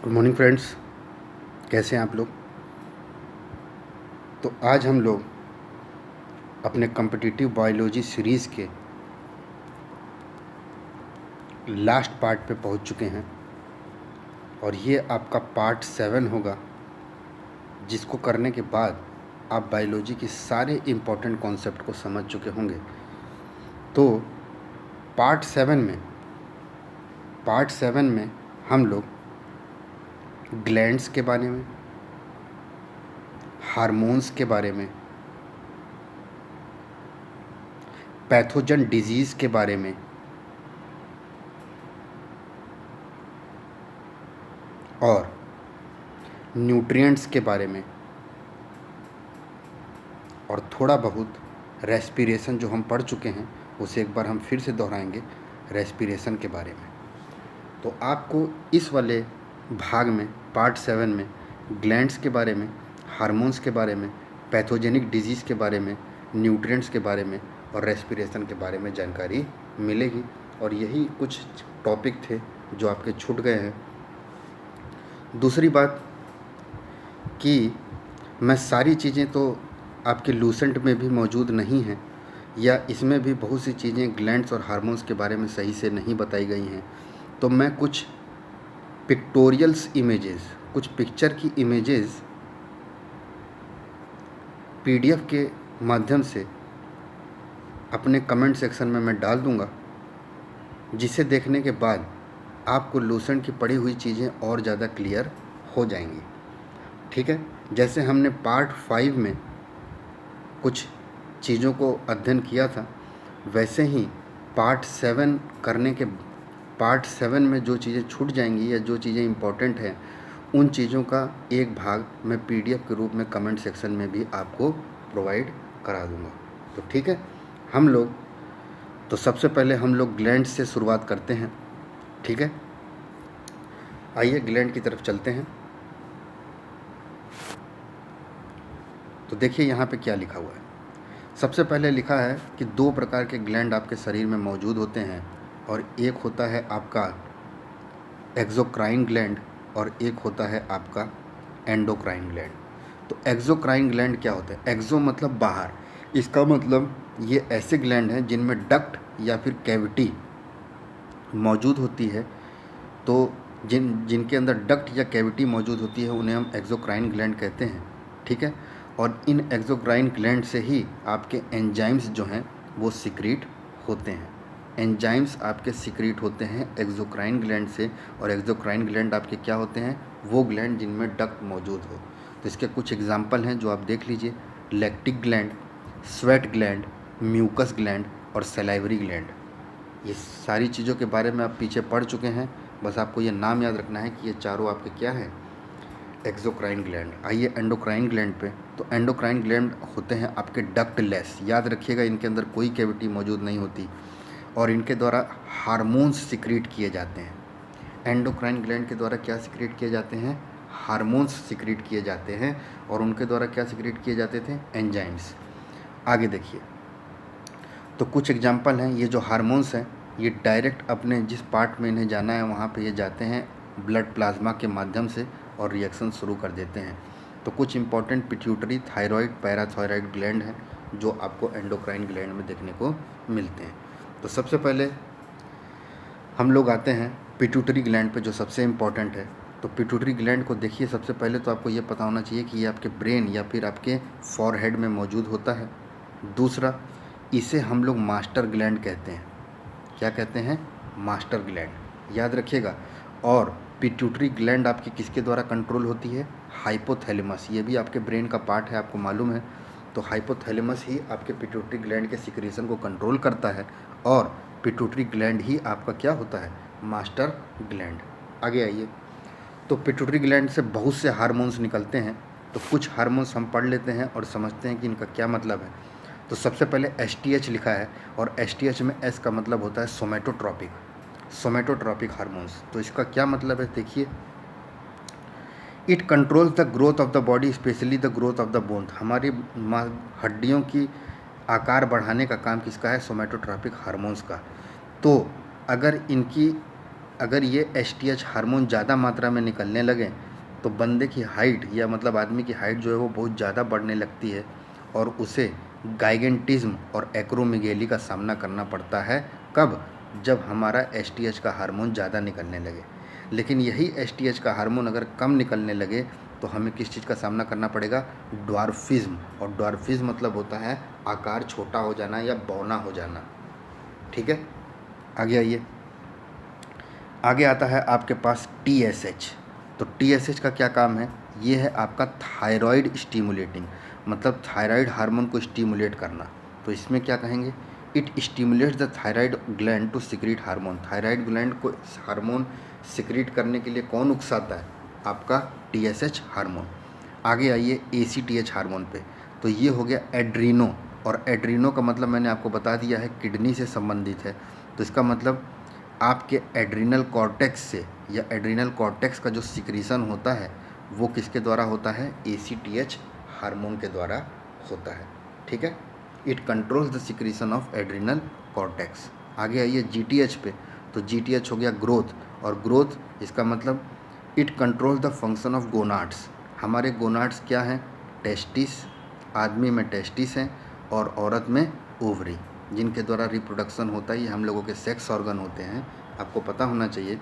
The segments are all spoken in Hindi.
गुड मॉर्निंग फ्रेंड्स, कैसे हैं आप लोग। तो आज हम लोग अपने कॉम्पिटिटिव बायोलॉजी सीरीज़ के लास्ट पार्ट पे पहुंच चुके हैं और ये आपका पार्ट 7 होगा, जिसको करने के बाद आप बायोलॉजी के सारे इम्पोर्टेंट कॉन्सेप्ट को समझ चुके होंगे। तो पार्ट 7 में हम लोग ग्लैंड्स के बारे में, हार्मोन्स के बारे में, पैथोजन डिजीज़ के बारे में और न्यूट्रिएंट्स के बारे में और थोड़ा बहुत रेस्पिरेशन जो हम पढ़ चुके हैं उसे एक बार हम फिर से दोहराएंगे, रेस्पिरेशन के बारे में। तो आपको इस वाले भाग में पार्ट 7 में ग्लैंड्स के बारे में, हार्मोन्स के बारे में, पैथोजेनिक डिजीज़ के बारे में, न्यूट्रिएंट्स के बारे में और रेस्पिरेशन के बारे में जानकारी मिलेगी। और यही कुछ टॉपिक थे जो आपके छूट गए हैं। दूसरी बात कि मैं सारी चीज़ें तो आपके लूसेंट में भी मौजूद नहीं हैं, या इसमें भी बहुत सी चीज़ें ग्लैंड्स और हार्मोन्स के बारे में सही से नहीं बताई गई हैं। तो मैं कुछ पिक्टोरियल्स इमेजेस, कुछ पिक्चर की इमेजेस पीडीएफ के माध्यम से अपने कमेंट सेक्शन में मैं डाल दूंगा, जिसे देखने के बाद आपको लूसेंट की पढ़ी हुई चीज़ें और ज़्यादा क्लियर हो जाएंगी। ठीक है, जैसे हमने पार्ट 5 में कुछ चीज़ों को अध्ययन किया था, वैसे ही पार्ट 7 में जो चीज़ें छूट जाएंगी या जो चीज़ें इम्पोर्टेंट हैं, उन चीज़ों का एक भाग मैं पीडीएफ के रूप में कमेंट सेक्शन में भी आपको प्रोवाइड करा दूंगा। तो ठीक है, तो सबसे पहले हम लोग ग्लैंड से शुरुआत करते हैं। ठीक है, आइए ग्लैंड की तरफ चलते हैं। तो देखिए यहाँ पे क्या लिखा हुआ है। सबसे पहले लिखा है कि 2 प्रकार के ग्लैंड आपके शरीर में मौजूद होते हैं, और एक होता है आपका एक्सोक्राइन ग्लैंड और एक होता है आपका एंडोक्राइन ग्लैंड। तो एक्सोक्राइन ग्लैंड क्या होता है? एक्सो मतलब बाहर, इसका मतलब ये ऐसे ग्लैंड हैं जिनमें डक्ट या फिर कैविटी मौजूद होती है। तो जिनके अंदर डक्ट या कैविटी मौजूद होती है उन्हें हम एक्सोक्राइन ग्लैंड कहते हैं। ठीक है, और इन एक्सोक्राइन ग्लैंड से ही आपके एंजाइम्स जो हैं वो सिक्रीट होते हैं। एंजाइम्स आपके सिक्रीट होते हैं एक्सोक्राइन ग्लैंड से, और एक्सोक्राइन ग्लैंड आपके क्या होते हैं? वो ग्लैंड जिनमें डक्ट मौजूद हो। तो इसके कुछ एग्जाम्पल हैं जो आप देख लीजिए: lactic gland, sweat gland, mucus gland और सलाइवरी ग्लैंड। ये सारी चीज़ों के बारे में आप पीछे पढ़ चुके हैं, बस आपको ये नाम याद रखना है कि ये चारों आपके क्या हैं? Exocrine gland. आइए एंडोक्राइन ग्लैंड पे। तो एंडोक्राइन ग्लैंड होते हैं आपके डक्टलेस, याद रखिएगा इनके अंदर कोई कैविटी मौजूद नहीं होती, और इनके द्वारा हार्मोन्स सिक्रीट किए जाते हैं। एंडोक्राइन ग्लैंड के द्वारा क्या सिक्रीट किए जाते हैं? हार्मोन्स सिक्रीट किए जाते हैं, और उनके द्वारा क्या सिक्रीट किए जाते थे? एंजाइम्स। आगे देखिए, तो कुछ एग्जाम्पल हैं। ये जो हार्मोन्स हैं ये डायरेक्ट अपने जिस पार्ट में इन्हें जाना है वहाँ पे ये जाते हैं ब्लड प्लाज्मा के माध्यम से और रिएक्शन शुरू कर देते हैं। तो कुछ important pituitary, thyroid, parathyroid gland हैं जो आपको एंडोक्राइन ग्लैंड में देखने को मिलते हैं। तो सबसे पहले हम लोग आते हैं पिट्यूटरी ग्लैंड पे, जो सबसे इम्पॉर्टेंट है। तो पिट्यूटरी ग्लैंड को देखिए, सबसे पहले तो आपको ये पता होना चाहिए कि ये आपके ब्रेन या फिर आपके फॉरहेड में मौजूद होता है। दूसरा, इसे हम लोग मास्टर ग्लैंड कहते हैं। क्या कहते हैं? मास्टर ग्लैंड, याद रखिएगा। और पिट्यूटरी ग्लैंड आपकी किसके द्वारा कंट्रोल होती है? हाइपोथैलेमस। ये भी आपके ब्रेन का पार्ट है, आपको मालूम है। तो हाइपोथैलेमस ही आपके पिट्यूटरी ग्लैंड के सिक्रीशन को कंट्रोल करता है, और पिट्यूटरी ग्लैंड ही आपका क्या होता है? Master gland. आगे आइए, तो पिट्यूटरी ग्लैंड से बहुत से हार्मोन्स निकलते हैं। तो कुछ हार्मोन्स हम पढ़ लेते हैं और समझते हैं कि इनका क्या मतलब है। तो सबसे पहले STH लिखा है, और STH में S का मतलब होता है सोमेटोट्रॉपिक, सोमेटोट्रॉपिक हार्मोन्स। तो इसका क्या मतलब है? देखिए, it controls the growth of the body, specially the growth of the bone. हमारी हड्डियों की आकार बढ़ाने का काम किसका है? सोमेटोट्रॉपिक हार्मोन्स का। तो अगर इनकी अगर ये एसटीएच हार्मोन ज़्यादा मात्रा में निकलने लगे तो बंदे की हाइट या मतलब आदमी की हाइट जो है वो बहुत ज़्यादा बढ़ने लगती है और उसे गाइगेंटिज्म और एक्रोमेगेली का सामना करना पड़ता है। कब? जब हमारा एसटीएच का हार्मोन ज़्यादा निकलने लगे। लेकिन यही एसटीएच का हार्मोन अगर कम निकलने लगे तो हमें किस चीज़ का सामना करना पड़ेगा? ड्वार्फिज्म। और ड्वार्फिज्म मतलब होता है आकार छोटा हो जाना या बौना हो जाना। ठीक है, आगे आइए। आगे आता है आपके पास टीएसएच। तो टीएसएच का क्या काम है? ये है आपका थायराइड स्टिमुलेटिंग, मतलब थायराइड हार्मोन को स्टिमुलेट करना। तो इसमें क्या कहेंगे? It stimulates the thyroid gland to secrete hormone. Thyroid gland को हार्मोन सिक्रीट करने के लिए कौन उकसाता है? आपका टीएसएच हार्मोन। आगे आइए एसीटीएच हार्मोन पे। तो ये हो गया एड्रीनो, और एड्रीनो का मतलब मैंने आपको बता दिया है किडनी से संबंधित है। तो इसका मतलब आपके एड्रीनल कॉर्टेक्स से या एड्रीनल कॉर्टेक्स का जो सिक्रीशन होता है वो किसके द्वारा होता है? एसीटीएच हार्मोन के द्वारा होता है। ठीक है, it controls the secretion of adrenal cortex. आगे आइए जीटीएच पे। तो जीटीएच हो गया ग्रोथ, और ग्रोथ इसका मतलब it controls the function of gonads. हमारे गोनाड्स क्या हैं? टेस्टिस। आदमी में टेस्टिस हैं और औरत में ओवरी, जिनके द्वारा रिप्रोडक्शन होता है। ये हम लोगों के सेक्स ऑर्गन होते हैं, आपको पता होना चाहिए।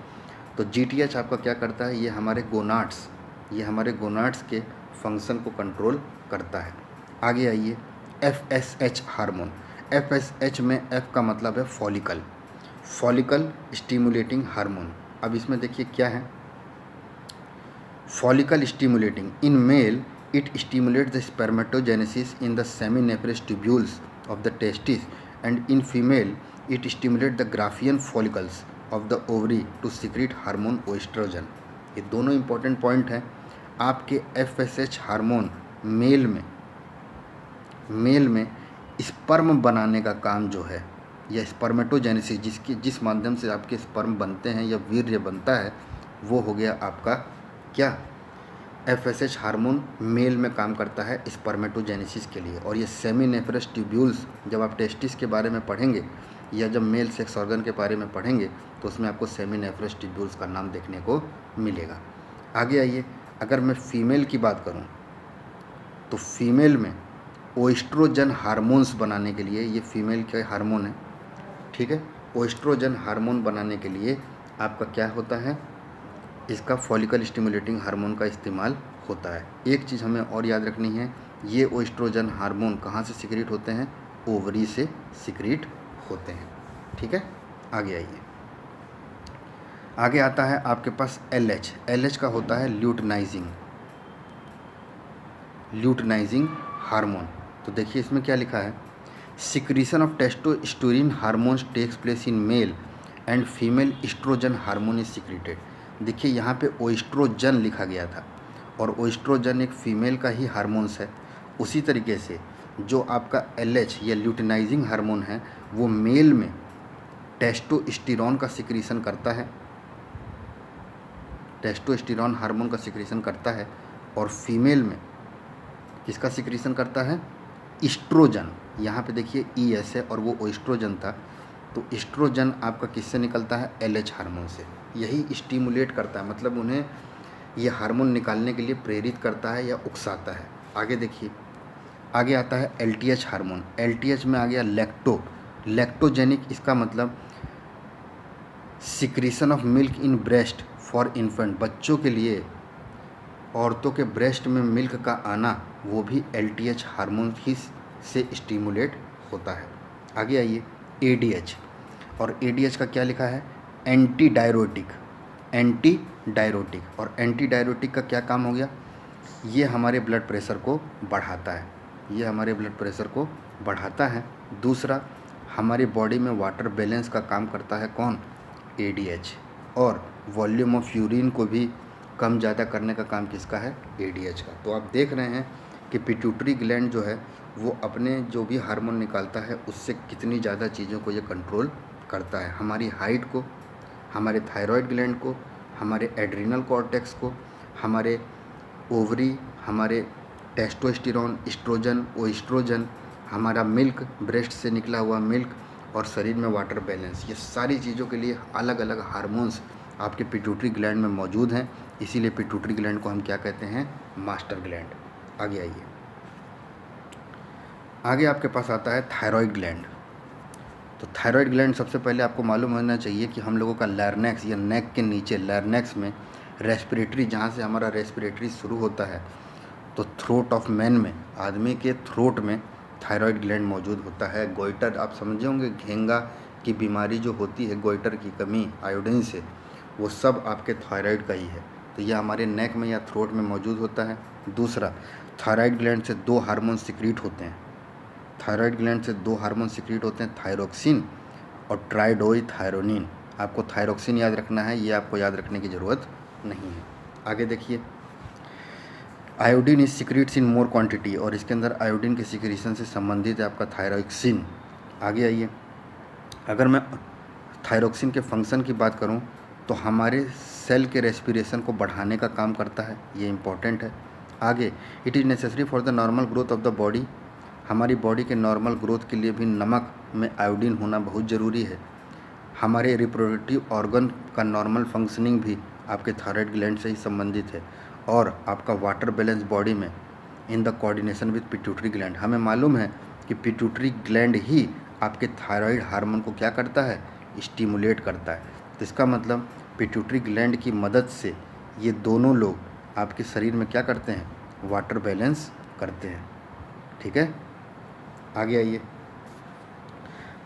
तो जीटीएच आपका क्या करता है? ये हमारे गोनाड्स के फंक्शन को कंट्रोल करता है। आगे आइए एफएसएच हार्मोन। एफएसएच में एफ का मतलब है फॉलिकल, फॉलिकल स्टिमुलेटिंग हार्मोन। अब इसमें देखिए क्या है? Follicle stimulating in male it stimulates the spermatogenesis in the seminiferous tubules of the testis, and in female it stimulates the Graafian follicles of the ovary to secrete hormone ओएस्ट्रोजन। ये दोनों इंपॉर्टेंट पॉइंट हैं। आपके एफएसएच हार्मोन मेल में स्पर्म बनाने का काम जो है, या स्पर्मेटोजेनेसिस जिस माध्यम से आपके स्पर्म बनते हैं या वीर्य बनता है, वो हो गया आपका क्या? एफएसएच हार्मोन मेल में काम करता है स्पर्मेटोजेनेसिस के लिए। और ये सेमिनेफ्रस ट्यूब्यूल्स, जब आप टेस्टिस के बारे में पढ़ेंगे या जब मेल सेक्स ऑर्गन के बारे में पढ़ेंगे तो उसमें आपको सेमिनेफ्रस ट्यूब्यूल्स का नाम देखने को मिलेगा। आगे आइए, अगर मैं फीमेल की बात करूं तो फीमेल में ओएस्ट्रोजन हार्मोन्स बनाने के लिए, ये फीमेल के हार्मोन है, ठीक है, ओएस्ट्रोजन हार्मोन बनाने के लिए आपका क्या होता है? इसका फॉलिकल स्टिमुलेटिंग हार्मोन का इस्तेमाल होता है। एक चीज़ हमें और याद रखनी है, ये ओएस्ट्रोजन हार्मोन कहाँ से सिक्रीट होते हैं? ओवरी से सिक्रीट होते हैं। ठीक है, आगे आइए। आगे आता है आपके पास एलएच। एलएच का होता है ल्यूटनाइजिंग हार्मोन। तो देखिए इसमें क्या लिखा है? Secretion of testosterone hormones takes place in male and female estrogen hormone is secreted. देखिए यहाँ पे ओएस्ट्रोजन लिखा गया था, और ओएस्ट्रोजन एक फीमेल का ही हार्मोन्स है। उसी तरीके से जो आपका एलएच या ल्यूटिनाइजिंग हार्मोन है वो मेल में टेस्टोस्टेरोन का सिक्रीशन करता है, टेस्टोस्टेरोन हार्मोन का सिक्रीशन करता है, और फीमेल में किसका सिक्रीशन करता है? एस्ट्रोजन। यहाँ पे देखिए ES है और वो ओएस्ट्रोजन था। तो एस्ट्रोजन आपका किससे निकलता है? एलएच हार्मोन से। यही स्टिमुलेट करता है, मतलब उन्हें ये हार्मोन निकालने के लिए प्रेरित करता है या उकसाता है। आगे देखिए, आगे आता है एलटीएच हार्मोन। एलटीएच में आ गया लैक्टोजेनिक। इसका मतलब secretion of milk in breast for infant. बच्चों के लिए औरतों के ब्रेस्ट में मिल्क का आना वो भी एलटीएच हार्मोन ही से स्टिमुलेट होता है। आगे आइए एडीएच। और एडीएच का क्या लिखा है? Anti diuretic. और एंटी डायरोटिक का क्या काम हो गया? ये हमारे ब्लड प्रेशर को बढ़ाता है, दूसरा हमारी बॉडी में वाटर बैलेंस का काम करता है कौन? एडीएच। और वॉल्यूम ऑफ यूरिन को भी कम ज़्यादा करने का काम किसका है? एडीएच का। तो आप देख रहे हैं कि पिट्यूटरी ग्लैंड जो है वो अपने जो भी हार्मोन निकालता है उससे कितनी ज़्यादा चीज़ों को ये कंट्रोल करता है। हमारी हाइट को, हमारे थायराइड ग्लैंड को, हमारे एड्रिनल कॉर्टेक्स को, हमारे ओवरी, हमारे टेस्टोस्टेरोन, एस्ट्रोजन, ओएस्ट्रोजन, हमारा मिल्क, ब्रेस्ट से निकला हुआ मिल्क, और शरीर में वाटर बैलेंस, ये सारी चीज़ों के लिए अलग अलग हार्मोन्स आपके पिट्यूटरी ग्लैंड में मौजूद हैं, इसीलिए पिट्यूटरी ग्लैंड को हम क्या कहते हैं, मास्टर ग्लैंड। आगे आइए, आगे आपके पास आता है थायराइड ग्लैंड। तो थायराइड ग्लैंड सबसे पहले आपको मालूम होना चाहिए कि हम लोगों का लैरनेक्स या नेक के नीचे लैरनेक्स में रेस्पिरेटरी, जहाँ से हमारा रेस्पिरेटरी शुरू होता है, तो थ्रोट ऑफ मैन में, आदमी के थ्रोट में थायराइड ग्लैंड मौजूद होता है। गोइटर आप समझे होंगे, घेंगा की बीमारी जो होती है गोइटर की कमी आयोडीन से, वो सब आपके थायराइड का ही है। तो यह हमारे नेक में या थ्रोट में मौजूद होता है। दूसरा, थायराइड ग्लैंड से दो हार्मोन सिक्रीट होते हैं। थायराइड ग्लैंड से दो हार्मोन सिक्रीट होते हैं, थायरोक्सिन और ट्राइडोइथायरोनिन। आपको थायरोक्सिन याद रखना है, ये आपको याद रखने की ज़रूरत नहीं है। आगे देखिए, iodine is secretes in more quantity, और इसके अंदर आयोडीन के सिक्रीशन से संबंधित है आपका थायरोक्सिन। आगे आइए, अगर मैं थायरोक्सिन के फंक्शन की बात करूं तो हमारे सेल के रेस्पिरेशन को बढ़ाने का काम करता है, ये इम्पॉर्टेंट है। आगे, it is necessary for the normal growth of the body, हमारी बॉडी के नॉर्मल ग्रोथ के लिए भी नमक में आयोडीन होना बहुत ज़रूरी है। हमारे रिप्रोडक्टिव ऑर्गन का नॉर्मल फंक्शनिंग भी आपके थायराइड ग्लैंड से ही संबंधित है। और आपका वाटर बैलेंस बॉडी में in the coordination with pituitary gland, हमें मालूम है कि पिट्यूटरी ग्लैंड ही आपके थायराइड हार्मोन को क्या करता है, स्टिमुलेट करता है। तो इसका मतलब पिट्यूटरी ग्लैंड की मदद से ये दोनों लोग आपके शरीर में क्या करते हैं, वाटर बैलेंस करते हैं। ठीक है, आगे आइए,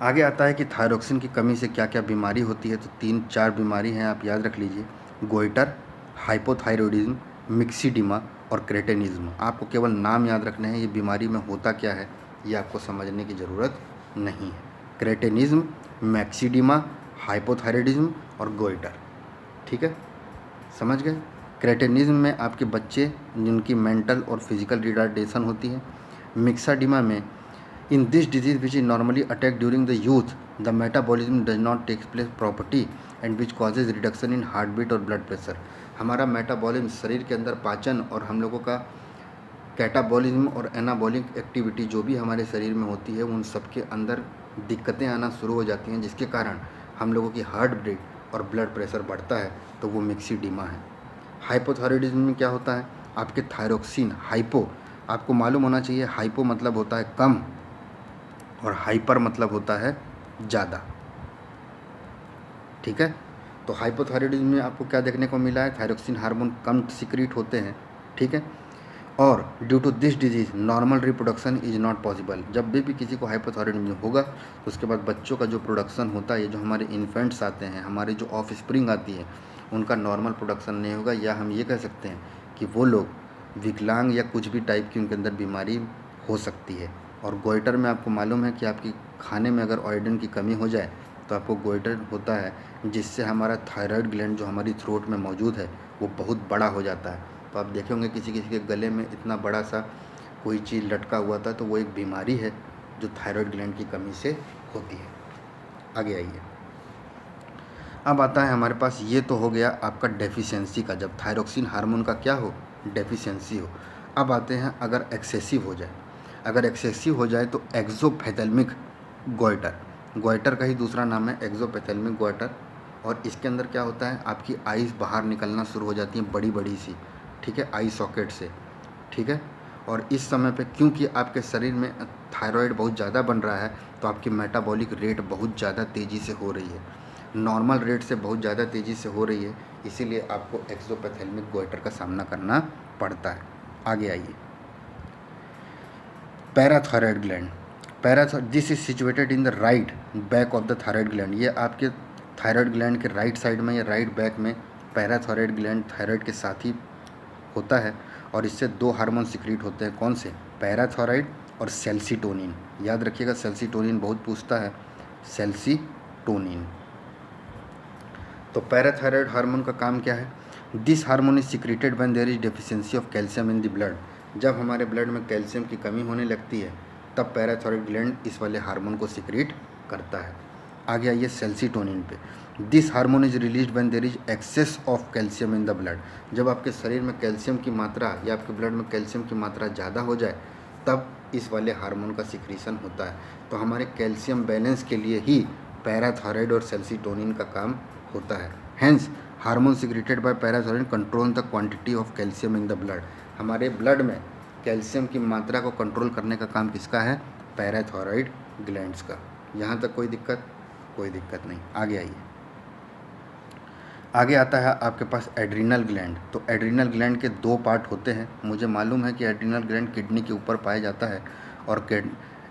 आगे आता है कि थायरोक्सिन की कमी से क्या क्या बीमारी होती है। तो 3-4 बीमारी हैं, आप याद रख लीजिए, गोइटर, हाइपोथायरॉयडिज्म, मिक्सीडिमा और क्रेटेनिज्म। आपको केवल नाम याद रखने हैं, ये बीमारी में होता क्या है ये आपको समझने की ज़रूरत नहीं है। क्रेटेनिज्म, मैक्सीडिमा, हाइपोथायरॉयडिज्म और गोइटर। ठीक है, समझ गए। क्रेटेनिज्म में आपके बच्चे जिनकी मेंटल और फिजिकल रिटार्डेशन होती है। मिक्साडिमा में, in this disease which is normally attacked during the youth, the metabolism does not take place properly and which causes reduction in heartbeat और blood pressure। हमारा मेटाबॉलिज्म, शरीर के अंदर पाचन और हम लोगों का कैटाबॉलिज्म और एनाबॉलिक एक्टिविटी जो भी हमारे शरीर में होती है, उन सब के अंदर दिक्कतें आना शुरू हो जाती हैं, जिसके कारण हम लोगों की हार्ट बीट और ब्लड प्रेशर बढ़ता है, तो वो मिक्सीडिमा है। हाइपोथायरॉयडिज्म में क्या होता है, आपके थायरोक्सिन, हाइपो, आपको मालूम होना चाहिए, हाइपो मतलब होता है कम और हाइपर मतलब होता है ज़्यादा। ठीक है, तो हाइपोथायरॉयडिज्म में आपको क्या देखने को मिला है, थायरोक्सिन हार्मोन कम सिक्रीट होते हैं। ठीक है, और due to this disease normal reproduction is not possible. जब भी किसी को हाइपोथायरॉयडिज्म होगा तो उसके बाद बच्चों का जो प्रोडक्शन होता है, जो हमारे इन्फेंट्स आते हैं, हमारे जो ऑफ स्प्रिंग आती है, उनका नॉर्मल प्रोडक्शन नहीं होगा, या हम ये कह सकते हैं कि वो लोग विकलांग या कुछ भी टाइप की उनके अंदर बीमारी हो सकती है। और गोइटर में आपको मालूम है कि आपकी खाने में अगर आयोडीन की कमी हो जाए तो आपको गोइटर होता है, जिससे हमारा थायराइड ग्लैंड जो हमारी थ्रोट में मौजूद है वो बहुत बड़ा हो जाता है। तो आप देखे होंगे किसी किसी के गले में इतना बड़ा सा कोई चीज़ लटका हुआ था, तो वो एक बीमारी है जो थायराइड ग्लैंड की कमी से होती है। आगे आइए, अब आता है हमारे पास, ये तो हो गया आपका डेफिशिएंसी का, जब थायरोक्सिन हार्मोन का क्या हो, डेफिशिएंसी हो। अब आते हैं अगर एक्सेसिव हो जाए, अगर एक्सेसिव हो जाए तो एक्सोपेथेल्मिक गोइटर, गोइटर का ही दूसरा नाम है एक्सोपेथेल्मिक गोइटर। और इसके अंदर क्या होता है, आपकी आइज़ बाहर निकलना शुरू हो जाती हैं बड़ी बड़ी सी, ठीक है, आई सॉकेट से। ठीक है, और इस समय पे क्योंकि आपके शरीर में थायराइड बहुत ज़्यादा बन रहा है, तो आपकी मेटाबॉलिक रेट बहुत ज़्यादा तेज़ी से हो रही है, नॉर्मल रेट से बहुत ज़्यादा तेज़ी से हो रही है, इसीलिए आपको एक्सोपेथेल्मिक गोइटर का सामना करना पड़ता है। आगे आइए, parathyroid gland, this is situated in the right back of the thyroid gland. ये आपके थायराइड ग्लैंड के राइट साइड में या राइट बैक में पैराथायराइड ग्लैंड थायराइड के साथ ही होता है, और इससे दो हार्मोन सिक्रीट होते हैं, कौन से, पैराथायराइड और सेल्सीटोनिन। याद रखिएगा, सेल्सीटोनिन बहुत पूछता है, सेल्सीटोनिन। तो पैराथायराइड हार्मोन का काम क्या है, this hormone is secreted when there is deficiency of calcium in the blood. जब हमारे ब्लड में कैल्शियम की कमी होने लगती है तब पैराथायराइड ग्लैंड इस वाले हार्मोन को सिक्रीट करता है। आगे आइए सेल्सीटोनिन पे, this hormone is released when there is excess of calcium in the blood. जब आपके शरीर में कैल्शियम की मात्रा या आपके ब्लड में कैल्शियम की मात्रा ज़्यादा हो जाए तब इस वाले हार्मोन का सिक्रीशन होता है। तो हमारे कैल्शियम बैलेंस के लिए ही पैराथायराइड और सेल्सीटोनिन का काम होता है। Hence hormone secreted bye parathyroid control the quantity of calcium in the blood. हमारे ब्लड में कैल्शियम की मात्रा को कंट्रोल करने का काम किसका है? पैराथायरॉइड ग्लैंड्स का। यहाँ तक कोई दिक्कत? कोई दिक्कत नहीं। आगे आइए। आगे आता है आपके पास एड्रीनल ग्लैंड। तो एड्रीनल ग्लैंड के दो पार्ट होते हैं। मुझे मालूम है कि एड्रीनल ग्लैंड किडनी के ऊपर पाया जाता है, और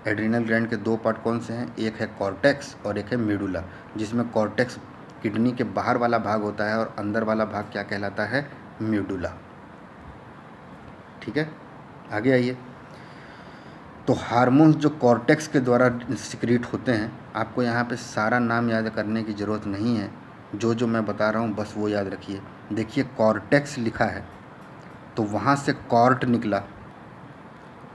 एड्रीनल ग्लैंड के दो पार्ट कौन से हैं? एक है कॉर्टेक्स और एक है मेडुला, जिसमें कॉर्टेक्स किडनी के बाहर वाला भाग होता है और अंदर वाला भाग क्या कहलाता है? मेडुला। ठीक है, आगे आइए। तो हार्मोन्स जो कॉर्टेक्स के द्वारा सिक्रीट होते हैं, आपको यहाँ पे सारा नाम याद करने की ज़रूरत नहीं है, जो मैं बता रहा हूँ बस वो याद रखिए। देखिए कॉर्टेक्स लिखा है तो वहाँ से कॉर्ट निकला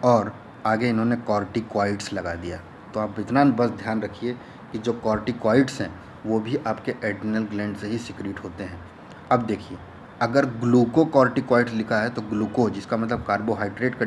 और आगे इन्होंने कॉर्टिकॉइड्स लगा दिया। तो आप इतना बस ध्यान रखिए कि जो कॉर्टिकॉइड्स हैं वो भी आपके एड्रिनल ग्लैंड से ही सिक्रीट होते हैं। अब देखिए, अगर ग्लूकोकॉर्टिकॉइड्स लिखा है तो ग्लूकोज, जिसका मतलब कार्बोहाइड्रेट का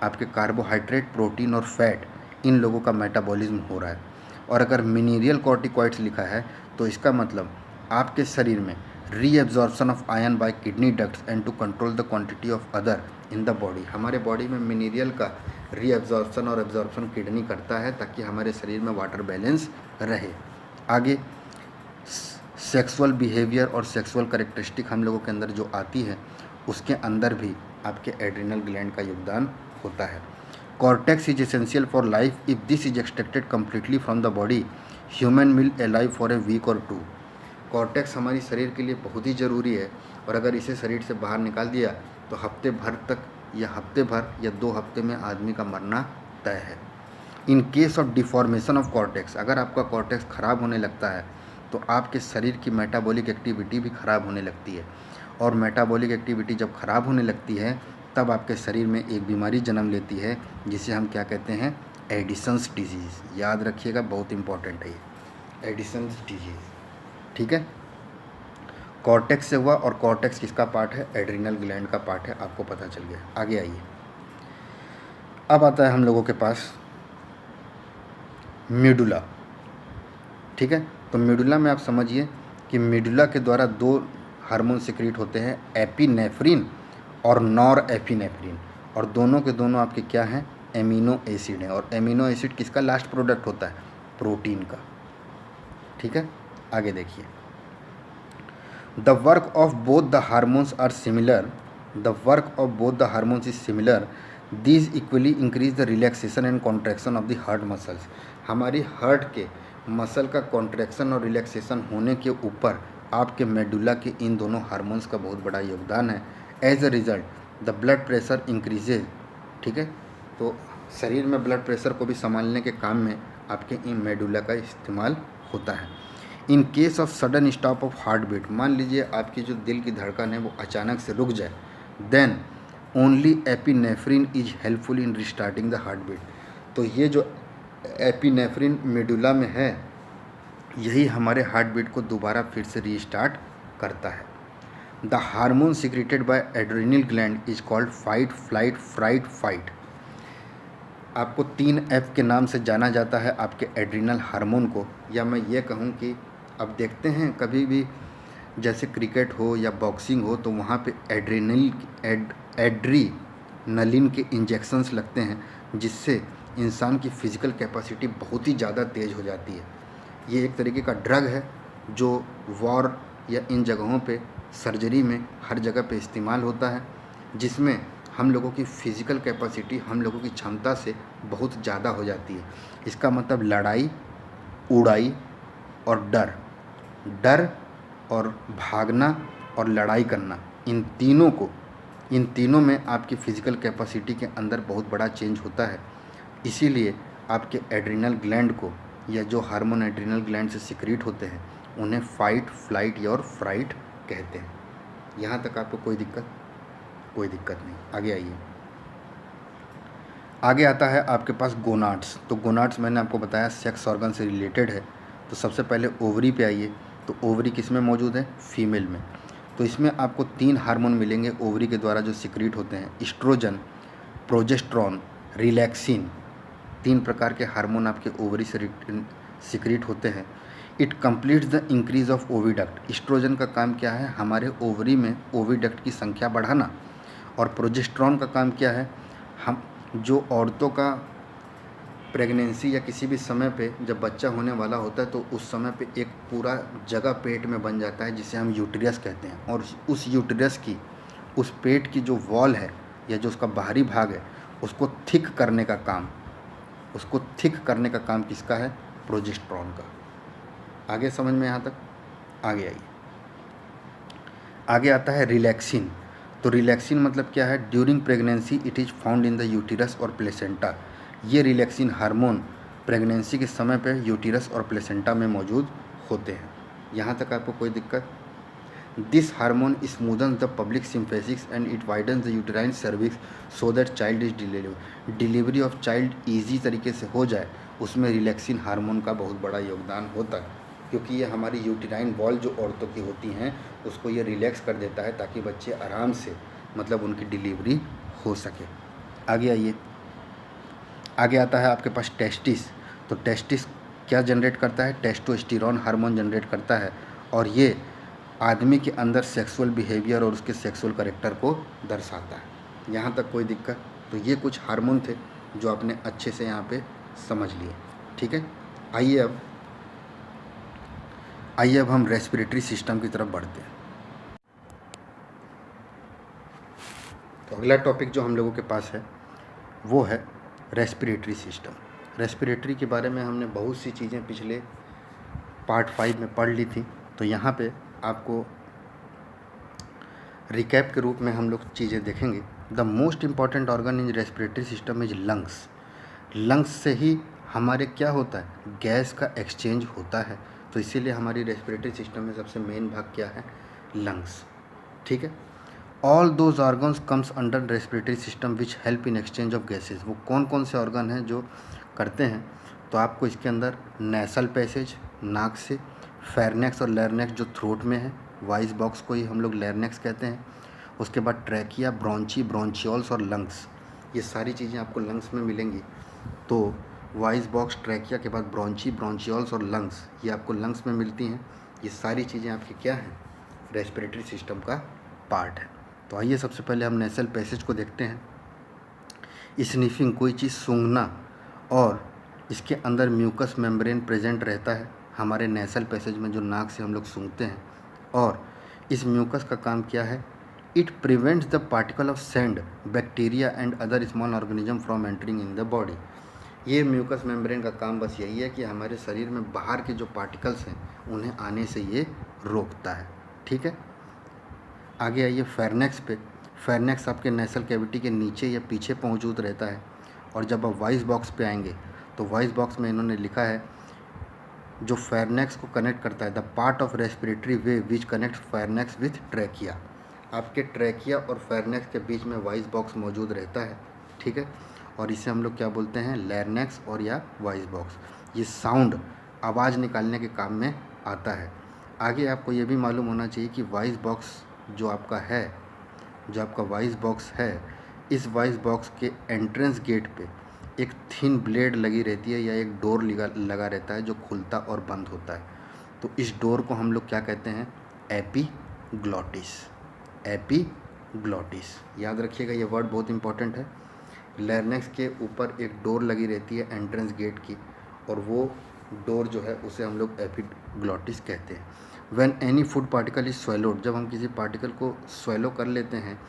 आपके कार्बोहाइड्रेट, प्रोटीन और फैट, इन लोगों का मेटाबॉलिज्म हो रहा है। और अगर मिनरल कॉर्टिकॉइड्स लिखा है तो इसका मतलब आपके शरीर में reabsorption of ion by kidney ducts and to control the quantity of other in the body. हमारे बॉडी में मिनरल का रीएब्जॉर्प्शन और एब्जॉर्प्शन किडनी करता है ताकि हमारे शरीर में वाटर बैलेंस रहे। आगे सेक्सुअल बिहेवियर और सेक्सुअल कैरेक्टरिस्टिक हम लोगों के अंदर जो आती है, उसके अंदर भी आपके एड्रिनल ग्लैंड का योगदान होता है। Cortex is essential for life. If this is extracted completely from the body, human will alive for a week or two. Cortex हमारी शरीर के लिए बहुत ही ज़रूरी है, और अगर इसे शरीर से बाहर निकाल दिया तो हफ्ते भर या 2 हफ्ते में आदमी का मरना तय है। In case of deformation of cortex, अगर आपका कॉर्टेक्स ख़राब होने लगता है तो आपके शरीर की मेटाबॉलिक एक्टिविटी भी ख़राब होने लगती है, और मेटाबॉलिक एक्टिविटी जब ख़राब होने लगती है तब आपके शरीर में एक बीमारी जन्म लेती है जिसे हम क्या कहते हैं? Edison's disease. याद रखिएगा, बहुत इंपॉर्टेंट है ये एडिसन्स डिजीज़। ठीक है, कॉर्टेक्स से हुआ, और कॉर्टेक्स किसका पार्ट है? एड्रिनल ग्लैंड का पार्ट है, आपको पता चल गया। आगे आइए। अब आता है हम लोगों के पास मेडुला। ठीक है, तो मेडुला में आप समझिए कि मेडुला के द्वारा 2 हार्मोन सिक्रीट होते हैं, एपिनेफ्रिन और नॉर एपिनेफ्रिन, और दोनों के दोनों आपके क्या हैं? एमिनो एसिड हैं। और एमिनो एसिड किसका लास्ट प्रोडक्ट होता है? प्रोटीन का। ठीक है, आगे देखिए। The work of both the hormones are similar. The work of both the hormones is similar. These equally increase the relaxation and contraction of the heart muscles. हमारी हार्ट के मसल का कॉन्ट्रैक्शन और रिलैक्सेशन होने के ऊपर आपके मेडुला के इन दोनों हार्मोन्स का बहुत बड़ा योगदान है। As a result the blood pressure increases. ठीक है, तो शरीर में ब्लड प्रेशर को भी संभालने के काम में आपके इन मेडुला का इस्तेमाल होता है। In case of sudden stop of heart beat, मान लीजिए आपकी जो दिल की धड़कन है वो अचानक से रुक जाए, then only epinephrine is helpful in restarting the heart beat. तो ये जो एपिनेफ्रिन मेडुला में है, यही हमारे हार्ट बीट को दोबारा फिर से रीस्टार्ट करता है। The hormone secreted by adrenal gland is called fight, flight, fright, fight. आपको 3 F के नाम से जाना जाता है आपके एड्रिनल हार्मोन को, या मैं ये कहूँ कि अब देखते हैं कभी भी जैसे क्रिकेट हो या बॉक्सिंग हो तो वहाँ पे एड्रीनलिन के इंजेक्शंस लगते हैं, जिससे इंसान की फ़िज़िकल कैपेसिटी बहुत ही ज़्यादा तेज़ हो जाती है। ये एक तरीके का ड्रग है जो वॉर या इन जगहों पे, सर्जरी में, हर जगह पे इस्तेमाल होता है, जिसमें हम लोगों की फ़िज़िकल कैपेसिटी हम लोगों की क्षमता से बहुत ज़्यादा हो जाती है। इसका मतलब लड़ाई, उड़ाई और डर और भागना और लड़ाई करना, इन तीनों में आपकी फ़िज़िकल कैपेसिटी के अंदर बहुत बड़ा चेंज होता है। इसीलिए आपके एड्रिनल ग्लैंड को, या जो हार्मोन एड्रिनल ग्लैंड से सिक्रीट होते हैं, उन्हें फाइट, फ्लाइट और फ्राइट कहते हैं। यहाँ तक आपको कोई दिक्कत नहीं। आगे आइए। आगे आता है आपके पास गोनाड्स। तो गोनाड्स मैंने आपको बताया सेक्स ऑर्गन से रिलेटेड है। तो सबसे पहले ओवरी पे आइए। तो ओवरी किस में मौजूद है? फीमेल में। तो इसमें आपको 3 हार्मोन मिलेंगे ओवरी के द्वारा जो सिक्रीट होते हैं, एस्ट्रोजन, प्रोजेस्टेरॉन, रिलैक्सिन। 3 प्रकार के हार्मोन आपके ओवरी से सिक्रीट होते हैं। It completes the increase of oviduct. Estrogen का काम क्या है? हमारे ओवरी में ओविडक्ट की संख्या बढ़ाना। और प्रोजेस्टेरॉन का काम क्या है? हम जो औरतों का प्रेगनेंसी या किसी भी समय पे जब बच्चा होने वाला होता है तो उस समय पे एक पूरा जगह पेट में बन जाता है जिसे हम यूटेरस कहते हैं, और उस यूटेरस की, उस पेट की जो वॉल है या जो उसका बाहरी भाग है उसको थिक करने का काम, किसका है? प्रोजेस्टेरॉन का। आगे समझ में यहाँ तक? आगे आइए। आगे आता है रिलैक्सिन। तो रिलैक्सिन मतलब क्या है? During pregnancy it is found in the uterus और प्लेसेंटा। ये रिलैक्सिन हार्मोन प्रेगनेंसी के समय पे यूटेरस और प्लेसेंटा में मौजूद होते हैं। यहाँ तक आपको कोई दिक्कत? This hormone smoothens the public symphysis and it widens the uterine cervix so that child is delivery of child easy तरीके से हो जाए, उसमें रिलैक्सिन हार्मोन का बहुत बड़ा योगदान होता है, क्योंकि ये हमारी यूटेराइन वॉल जो औरतों की होती हैं उसको ये रिलैक्स कर देता है ताकि बच्चे आराम से, मतलब उनकी डिलीवरी हो सके। आगे आइए। आगे आता है आपके पास टेस्टिस। तो टेस्टिस क्या जनरेट करता है? टेस्टोस्टेरोन हार्मोन जनरेट करता है, और ये आदमी के अंदर सेक्सुअल बिहेवियर और उसके सेक्सुअल कैरेक्टर को दर्शाता है। यहाँ तक कोई दिक्कत? तो ये कुछ हार्मोन थे जो आपने अच्छे से यहाँ पे समझ लिए, ठीक है। आइए अब हम रेस्पिरेटरी सिस्टम की तरफ बढ़ते हैं। तो अगला टॉपिक जो हम लोगों के पास है वो है रेस्पिरेटरी सिस्टम। रेस्पिरेटरी के बारे में हमने बहुत सी चीज़ें पिछले पार्ट 5 में पढ़ ली थी, तो यहाँ पे आपको रिकैप के रूप में हम लोग चीज़ें देखेंगे। The most important organ in respiratory system is lungs. Lungs से ही हमारे क्या होता है? गैस का एक्सचेंज होता है, तो इसीलिए हमारी रेस्पिरेटरी सिस्टम में सबसे मेन भाग क्या है? लंग्स, ठीक है। All those organs comes under respiratory system which help in exchange of gases. वो कौन कौन से ऑर्गन हैं जो करते हैं? तो आपको इसके अंदर नेसल पैसेज नाक से, फेरनेक्स और लैरनेक्स जो थ्रोट में है, वॉइस बॉक्स को ही हम लोग लैरनेक्स कहते हैं। उसके बाद ट्रैकिया, ब्रोंची, ब्रोंचियोल्स और लंग्स, ये सारी चीज़ें आपको लंग्स में मिलेंगी। तो वॉइस बॉक्स, ट्रैकिया के बाद ब्रोंची, ब्रोंचियोल्स और लंग्स, ये आपको लंग्स में मिलती हैं। ये सारी चीज़ें आपकी क्या हैं? रेस्पिरेटरी सिस्टम का पार्ट है। तो आइए सबसे पहले हम नेसल पैसेज को देखते हैं। स्निफिंग, कोई चीज़ सूंघना, और इसके अंदर म्यूकस मेम्ब्रेन प्रेजेंट रहता है हमारे नेसल पैसेज में, जो नाक से हम लोग सूंघते हैं। और इस म्यूकस का काम क्या है? It prevents the particle of sand, bacteria and other small organism from entering in the body. ये म्यूकस मेम्ब्रेन का काम बस यही है कि हमारे शरीर में बाहर के जो पार्टिकल्स हैं उन्हें आने से ये रोकता है, ठीक है। आगे आइए फेरनेक्स पे। फेरनेक्स आपके नेसल कैविटी के नीचे या पीछे मौजूद रहता है। और जब आप वॉइस बॉक्स पे आएंगे तो वॉइस बॉक्स में इन्होंने लिखा है जो फेरनेक्स को कनेक्ट करता है, the part of respiratory way which connect pharynx with trachea. आपके ट्रैकिया और फेरनेक्स के बीच में वॉइस बॉक्स मौजूद रहता है, ठीक है। और इसे हम लोग क्या बोलते हैं? लैरनेक्स और या वॉइस बॉक्स। ये साउंड, आवाज़ निकालने के काम में आता है। आगे आपको ये भी मालूम होना चाहिए कि वॉइस बॉक्स जो आपका वॉइस बॉक्स है, इस वॉइस बॉक्स के एंट्रेंस गेट पे एक थिन ब्लेड लगी रहती है या एक डोर लगा रहता है जो खुलता और बंद होता है। तो इस डोर को हम लोग क्या कहते हैं? एपीग्लॉटिस। एपीग्लॉटिस, याद रखिएगा, ये वर्ड बहुत इंपॉर्टेंट है। लैरनेक्स के ऊपर एक डोर लगी रहती है एंट्रेंस गेट की, और वो डोर जो है उसे हम लोग एपीग्लॉटिस कहते हैं। When any food particle is swallowed, जब हम किसी पार्टिकल को स्वेलो कर लेते हैं,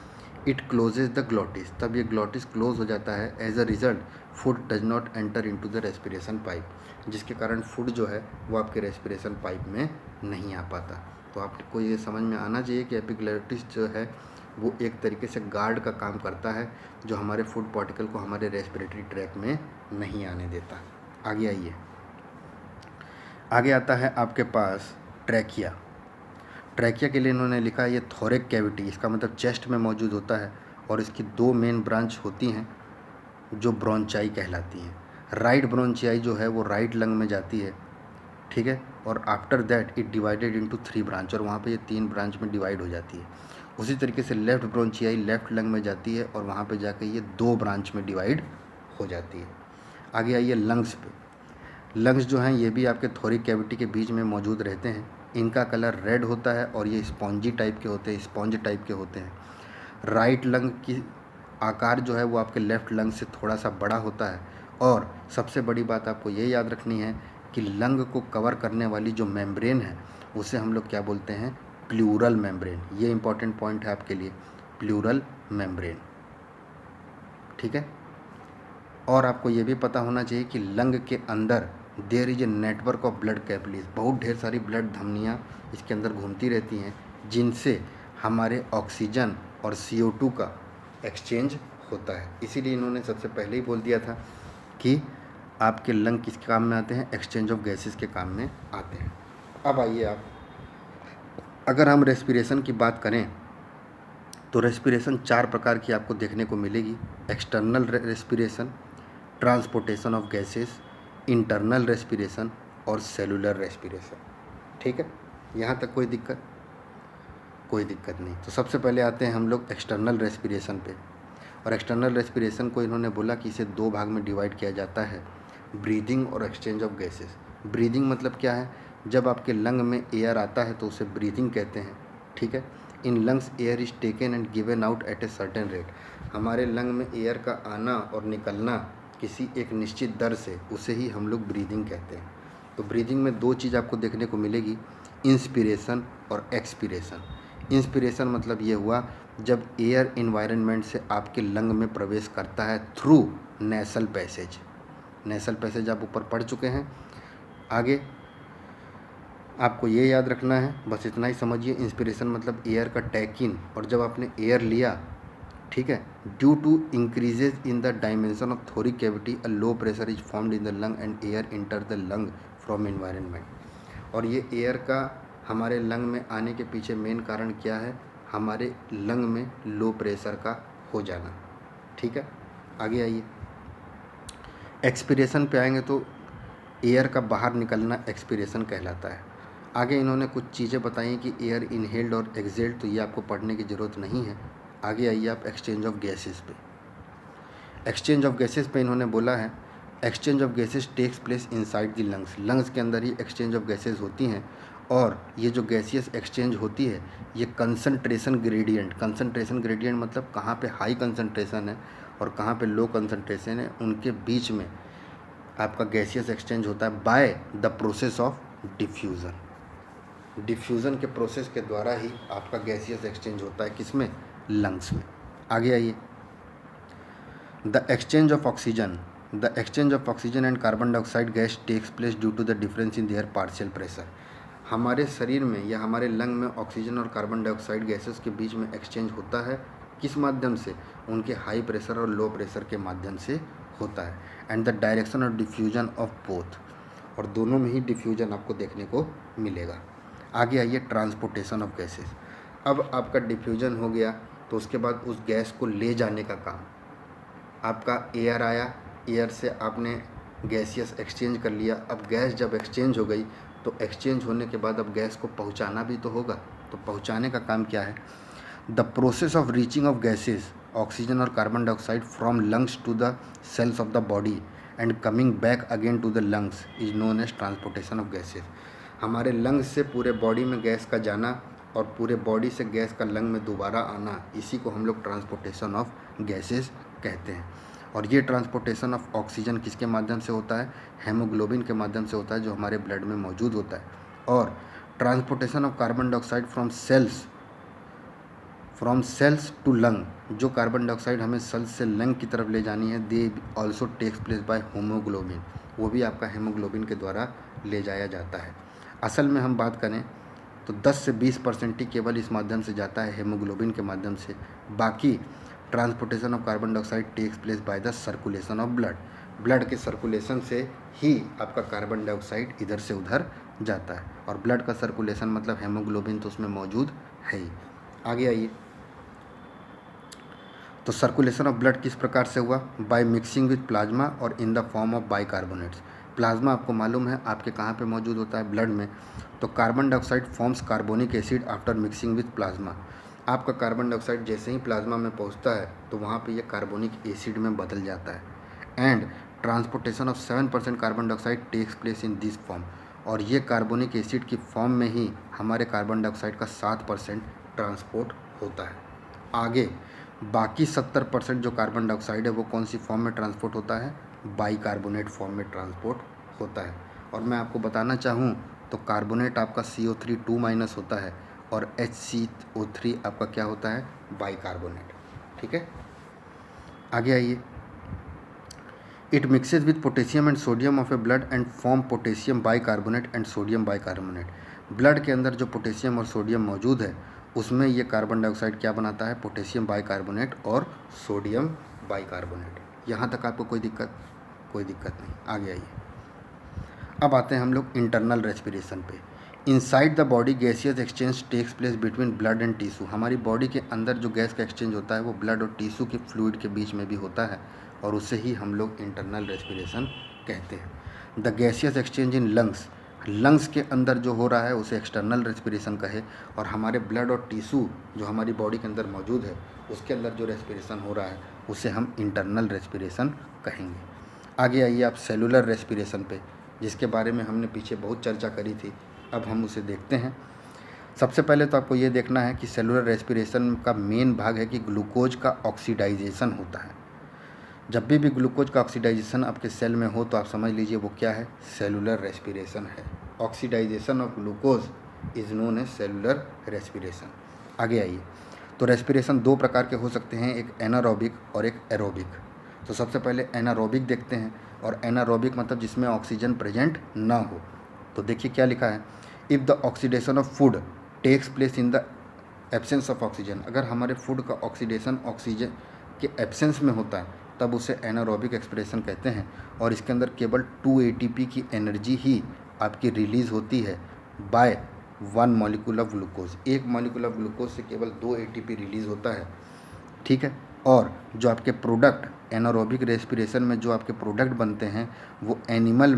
इट क्लोजेज द ग्लॉटिस, तब ये ग्लॉटिस क्लोज हो जाता है। As a result food does not enter into the respiration pipe, जिसके कारण फूड जो है वो आपके रेस्पिरेशन पाइप में नहीं आ पाता। तो आपको ये समझ में आना चाहिए कि एपीग्लॉटिस जो है वो एक तरीके से गार्ड का काम करता है, जो हमारे फूड पार्टिकल को हमारे रेस्पिरेटरी ट्रैक में नहीं आने देता। आगे आइए। आगे आता है आपके पास ट्रैकिया। ट्रैकिया के लिए इन्होंने लिखा है ये थोरेक कैविटी, इसका मतलब चेस्ट में मौजूद होता है, और इसकी दो मेन ब्रांच होती हैं जो ब्रोंचाई कहलाती हैं। राइट ब्रोंचियाई जो है वो राइट लंग में जाती है, ठीक है। और after that it divided into 3 branch, और वहाँ पे ये 3 ब्रांच में डिवाइड हो जाती है। उसी तरीके से लेफ्ट ब्रोंचियाई लेफ्ट लंग में जाती है, और वहाँ पे जाके ये 2 ब्रांच में डिवाइड हो जाती है। आगे आइए लंग्स पे। लंग्स जो हैं ये भी आपके थोरिक कैविटी के बीच में मौजूद रहते हैं। इनका कलर रेड होता है और ये स्पॉन्जी टाइप के होते हैं, स्पॉन्ज टाइप के होते हैं। राइट लंग की आकार जो है वो आपके लेफ़्ट लंग से थोड़ा सा बड़ा होता है। और सबसे बड़ी बात आपको ये याद रखनी है कि लंग को कवर करने वाली जो मेम्ब्रेन है उसे हम लोग क्या बोलते हैं, प्लूरल मेम्ब्रेन। ये इंपॉर्टेंट पॉइंट है आपके लिए, प्लूरल मेम्ब्रेन, ठीक है। और आपको ये भी पता होना चाहिए कि लंग के अंदर there is a network of blood capillaries, बहुत ढेर सारी ब्लड धमनियाँ इसके अंदर घूमती रहती हैं जिनसे हमारे ऑक्सीजन और CO2 का एक्सचेंज होता है। इसीलिए इन्होंने सबसे पहले ही बोल दिया था कि आपके लंग किसके काम में आते हैं, एक्सचेंज ऑफ गैसेस के काम में आते हैं। अब आइए आप, अगर हम रेस्पिरेशन की बात करें तो रेस्पिरेशन 4 प्रकार की आपको देखने को मिलेगी। External respiration, transportation of gases, internal respiration और सेलुलर रेस्पिरेशन, ठीक है। यहाँ तक कोई दिक्कत नहीं। तो सबसे पहले आते हैं हम लोग एक्सटर्नल रेस्पिरेशन पे। और एक्सटर्नल रेस्पिरेशन को इन्होंने बोला कि इसे 2 भाग में डिवाइड किया जाता है, ब्रीदिंग और एक्सचेंज ऑफ गैसेस। ब्रीदिंग मतलब क्या है, जब आपके लंग में एयर आता है तो उसे ब्रीदिंग कहते हैं, ठीक है। In lungs air is taken and given out at a certain rate. हमारे लंग में एयर का आना और निकलना किसी एक निश्चित दर से, उसे ही हम लोग ब्रीदिंग कहते हैं। तो ब्रीदिंग में 2 चीज़ आपको देखने को मिलेगी, इंस्पिरेशन और एक्सपिरेशन। इंस्पिरेशन मतलब ये हुआ जब एयर इन्वायरमेंट से आपके लंग में प्रवेश करता है through nasal passage. Nasal passage आप ऊपर पढ़ चुके हैं। आगे आपको ये याद रखना है, बस इतना ही समझिए। इंस्पिरेशन मतलब एयर का टेक इन, और जब आपने एयर लिया, ठीक है, due to increases in the dimension of thoracic cavity a low pressure is formed in the lung and air enter the lung from environment. और ये एयर का हमारे लंग में आने के पीछे मेन कारण क्या है, हमारे लंग में लो प्रेशर का हो जाना, ठीक है। आगे आइए, एक्सपिरेशन पे आएंगे तो एयर का बाहर निकलना एक्सपिरेशन कहलाता है। आगे इन्होंने कुछ चीज़ें बताई कि एयर इनहेल्ड और एक्सहेल्ड, तो ये आपको पढ़ने की ज़रूरत नहीं है। आगे आइए आप एक्सचेंज ऑफ गैसेस पे। एक्सचेंज ऑफ गैसेस पे इन्होंने बोला है, exchange of gases takes place inside the lungs. Lungs के अंदर ही एक्सचेंज ऑफ गैसेस होती हैं। और ये जो गैसियस एक्सचेंज होती है ये कंसंट्रेशन ग्रेडियंट मतलब कहाँ पे हाई कंसंट्रेशन है और कहाँ पे लो कंसंट्रेशन है, उनके बीच में आपका गैसियस एक्सचेंज होता है by the process of diffusion. Diffusion के प्रोसेस के द्वारा ही आपका गैसियस एक्सचेंज होता है, किसमें, लंग्स में। आगे आइए, the exchange of oxygen and carbon dioxide gas takes place due to the difference in their partial pressure. हमारे शरीर में या हमारे लंग में ऑक्सीजन और कार्बन डाइऑक्साइड गैसेस के बीच में एक्सचेंज होता है, किस माध्यम से, उनके हाई प्रेशर और लो प्रेशर के माध्यम से होता है। And the direction of diffusion of both, और दोनों में ही डिफ्यूजन आपको देखने को मिलेगा। आगे आइए, ट्रांसपोर्टेशन ऑफ गैसेस। अब आपका डिफ्यूजन हो गया तो उसके बाद उस गैस को ले जाने का काम, आपका एयर आया, एयर से आपने गैसियस एक्सचेंज कर लिया। अब गैस जब एक्सचेंज हो गई तो एक्सचेंज होने के बाद अब गैस को पहुंचाना भी तो होगा, तो पहुंचाने का काम क्या है, the process of reaching of gases oxygen और carbon dioxide from lungs to the cells of the body and coming back again to the lungs is known as transportation of gases. हमारे लंग्स से पूरे बॉडी में गैस का जाना और पूरे बॉडी से गैस का लंग में दोबारा आना, इसी को हम लोग ट्रांसपोर्टेशन ऑफ गैसेस कहते हैं। और ये ट्रांसपोर्टेशन ऑफ ऑक्सीजन किसके माध्यम से होता है, हेमोग्लोबिन के माध्यम से होता है, जो हमारे ब्लड में मौजूद होता है। और transportation of carbon dioxide from cells to lung, जो कार्बन डाइऑक्साइड हमें सेल्स से लंग की तरफ ले जानी है, they also takes place by haemoglobin, वो भी आपका हेमोग्लोबिन के द्वारा ले जाया जाता है। असल में हम बात करें तो 10 से 20% ही केवल इस माध्यम से जाता है, हेमोग्लोबिन के माध्यम से। बाकी transportation of carbon dioxide takes place by the circulation of blood के सर्कुलेशन से ही आपका कार्बन डाइऑक्साइड इधर से उधर जाता है। और ब्लड का सर्कुलेशन मतलब हेमोग्लोबिन तो उसमें मौजूद है ही। आगे आइए, तो सर्कुलेशन ऑफ ब्लड किस प्रकार से हुआ, बाय मिक्सिंग विथ प्लाज्मा और इन the form of bicarbonates. Plasma आपको मालूम है आपके कहाँ पे मौजूद होता है, ब्लड में। तो carbon dioxide forms carbonic acid after mixing with plasma. आपका कार्बन डाइऑक्साइड जैसे ही प्लाज्मा में पहुंचता है तो वहाँ पे ये कार्बोनिक एसिड में बदल जाता है। And transportation of 7% carbon dioxide takes place in this form, और ये कार्बोनिक एसिड की फॉर्म में ही हमारे कार्बन डाइऑक्साइड का 7% ट्रांसपोर्ट होता है। आगे बाकी 70% जो कार्बन डाइऑक्साइड है वो कौन सी फॉर्म में ट्रांसपोर्ट होता है? बाइकार्बोनेट फॉर्म में ट्रांसपोर्ट होता है। और मैं आपको बताना चाहूँ तो कार्बोनेट आपका CO3 2- होता है और HCO3 आपका क्या होता है? बाइकार्बोनेट। ठीक है, आगे आइए। It mixes with potassium and sodium of A blood and form potassium bicarbonate and sodium bicarbonate. Blood के अंदर जो पोटेशियम और सोडियम मौजूद है उसमें ये कार्बन डाइऑक्साइड क्या बनाता है? पोटेशियम बाइकार्बोनेट और सोडियम बाइकार्बोनेट। यहाँ तक आपको कोई दिक्कत नहीं। आगे आइए। अब आते हैं हम लोग इंटरनल रेस्पिरेशन पे। Inside the body gaseous exchange takes place between blood and tissue. हमारी बॉडी के अंदर जो गैस का एक्सचेंज होता है वो ब्लड और टिश्यू के फ्लूइड के बीच में भी होता है और उसे ही हम लोग इंटरनल रेस्पिरेशन कहते हैं। The gaseous exchange in lungs के अंदर जो हो रहा है उसे एक्सटर्नल रेस्पिरेशन कहे, और हमारे ब्लड और टिश्यू जो हमारी बॉडी के अंदर मौजूद है उसके अंदर जो रेस्पिरेशन हो रहा है उसे हम इंटरनल रेस्पिरेशन कहेंगे। आगे आइए आप सेलुलर रेस्पिरेशन पे, जिसके बारे में हमने पीछे बहुत चर्चा करी थी, अब हम उसे देखते हैं। सबसे पहले तो आपको ये देखना है कि सेलुलर रेस्पिरेशन का मेन भाग है कि ग्लूकोज का ऑक्सीडाइजेशन होता है। जब भी ग्लूकोज का ऑक्सीडाइजेशन आपके सेल में हो तो आप समझ लीजिए वो क्या है? सेलुलर रेस्पिरेशन है। Oxidisation of glucose is known as cellular respiration. आगे आइए। तो रेस्पिरेशन दो प्रकार के हो सकते हैं, एक एनारोबिक और एक एरोबिक। तो सबसे पहले एनारोबिक देखते हैं, और एनारोबिक मतलब जिसमें ऑक्सीजन प्रेजेंट ना हो। तो देखिए क्या लिखा है, if the oxidation of food takes place in the absence of oxygen. अगर हमारे फूड का ऑक्सीडेशन ऑक्सीजन के एब्सेंस में होता है तब उसे एनारोबिक एक्सप्रेशन कहते हैं, और इसके अंदर केवल 2 ATP की एनर्जी ही आपकी रिलीज़ होती है by 1 molecule of glucose. 1 molecule of glucose से केवल 2 ATP रिलीज़ होता है। ठीक है, और जो आपके प्रोडक्ट एनारोबिक रेस्पिरेशन में जो आपके प्रोडक्ट बनते हैं वो एनिमल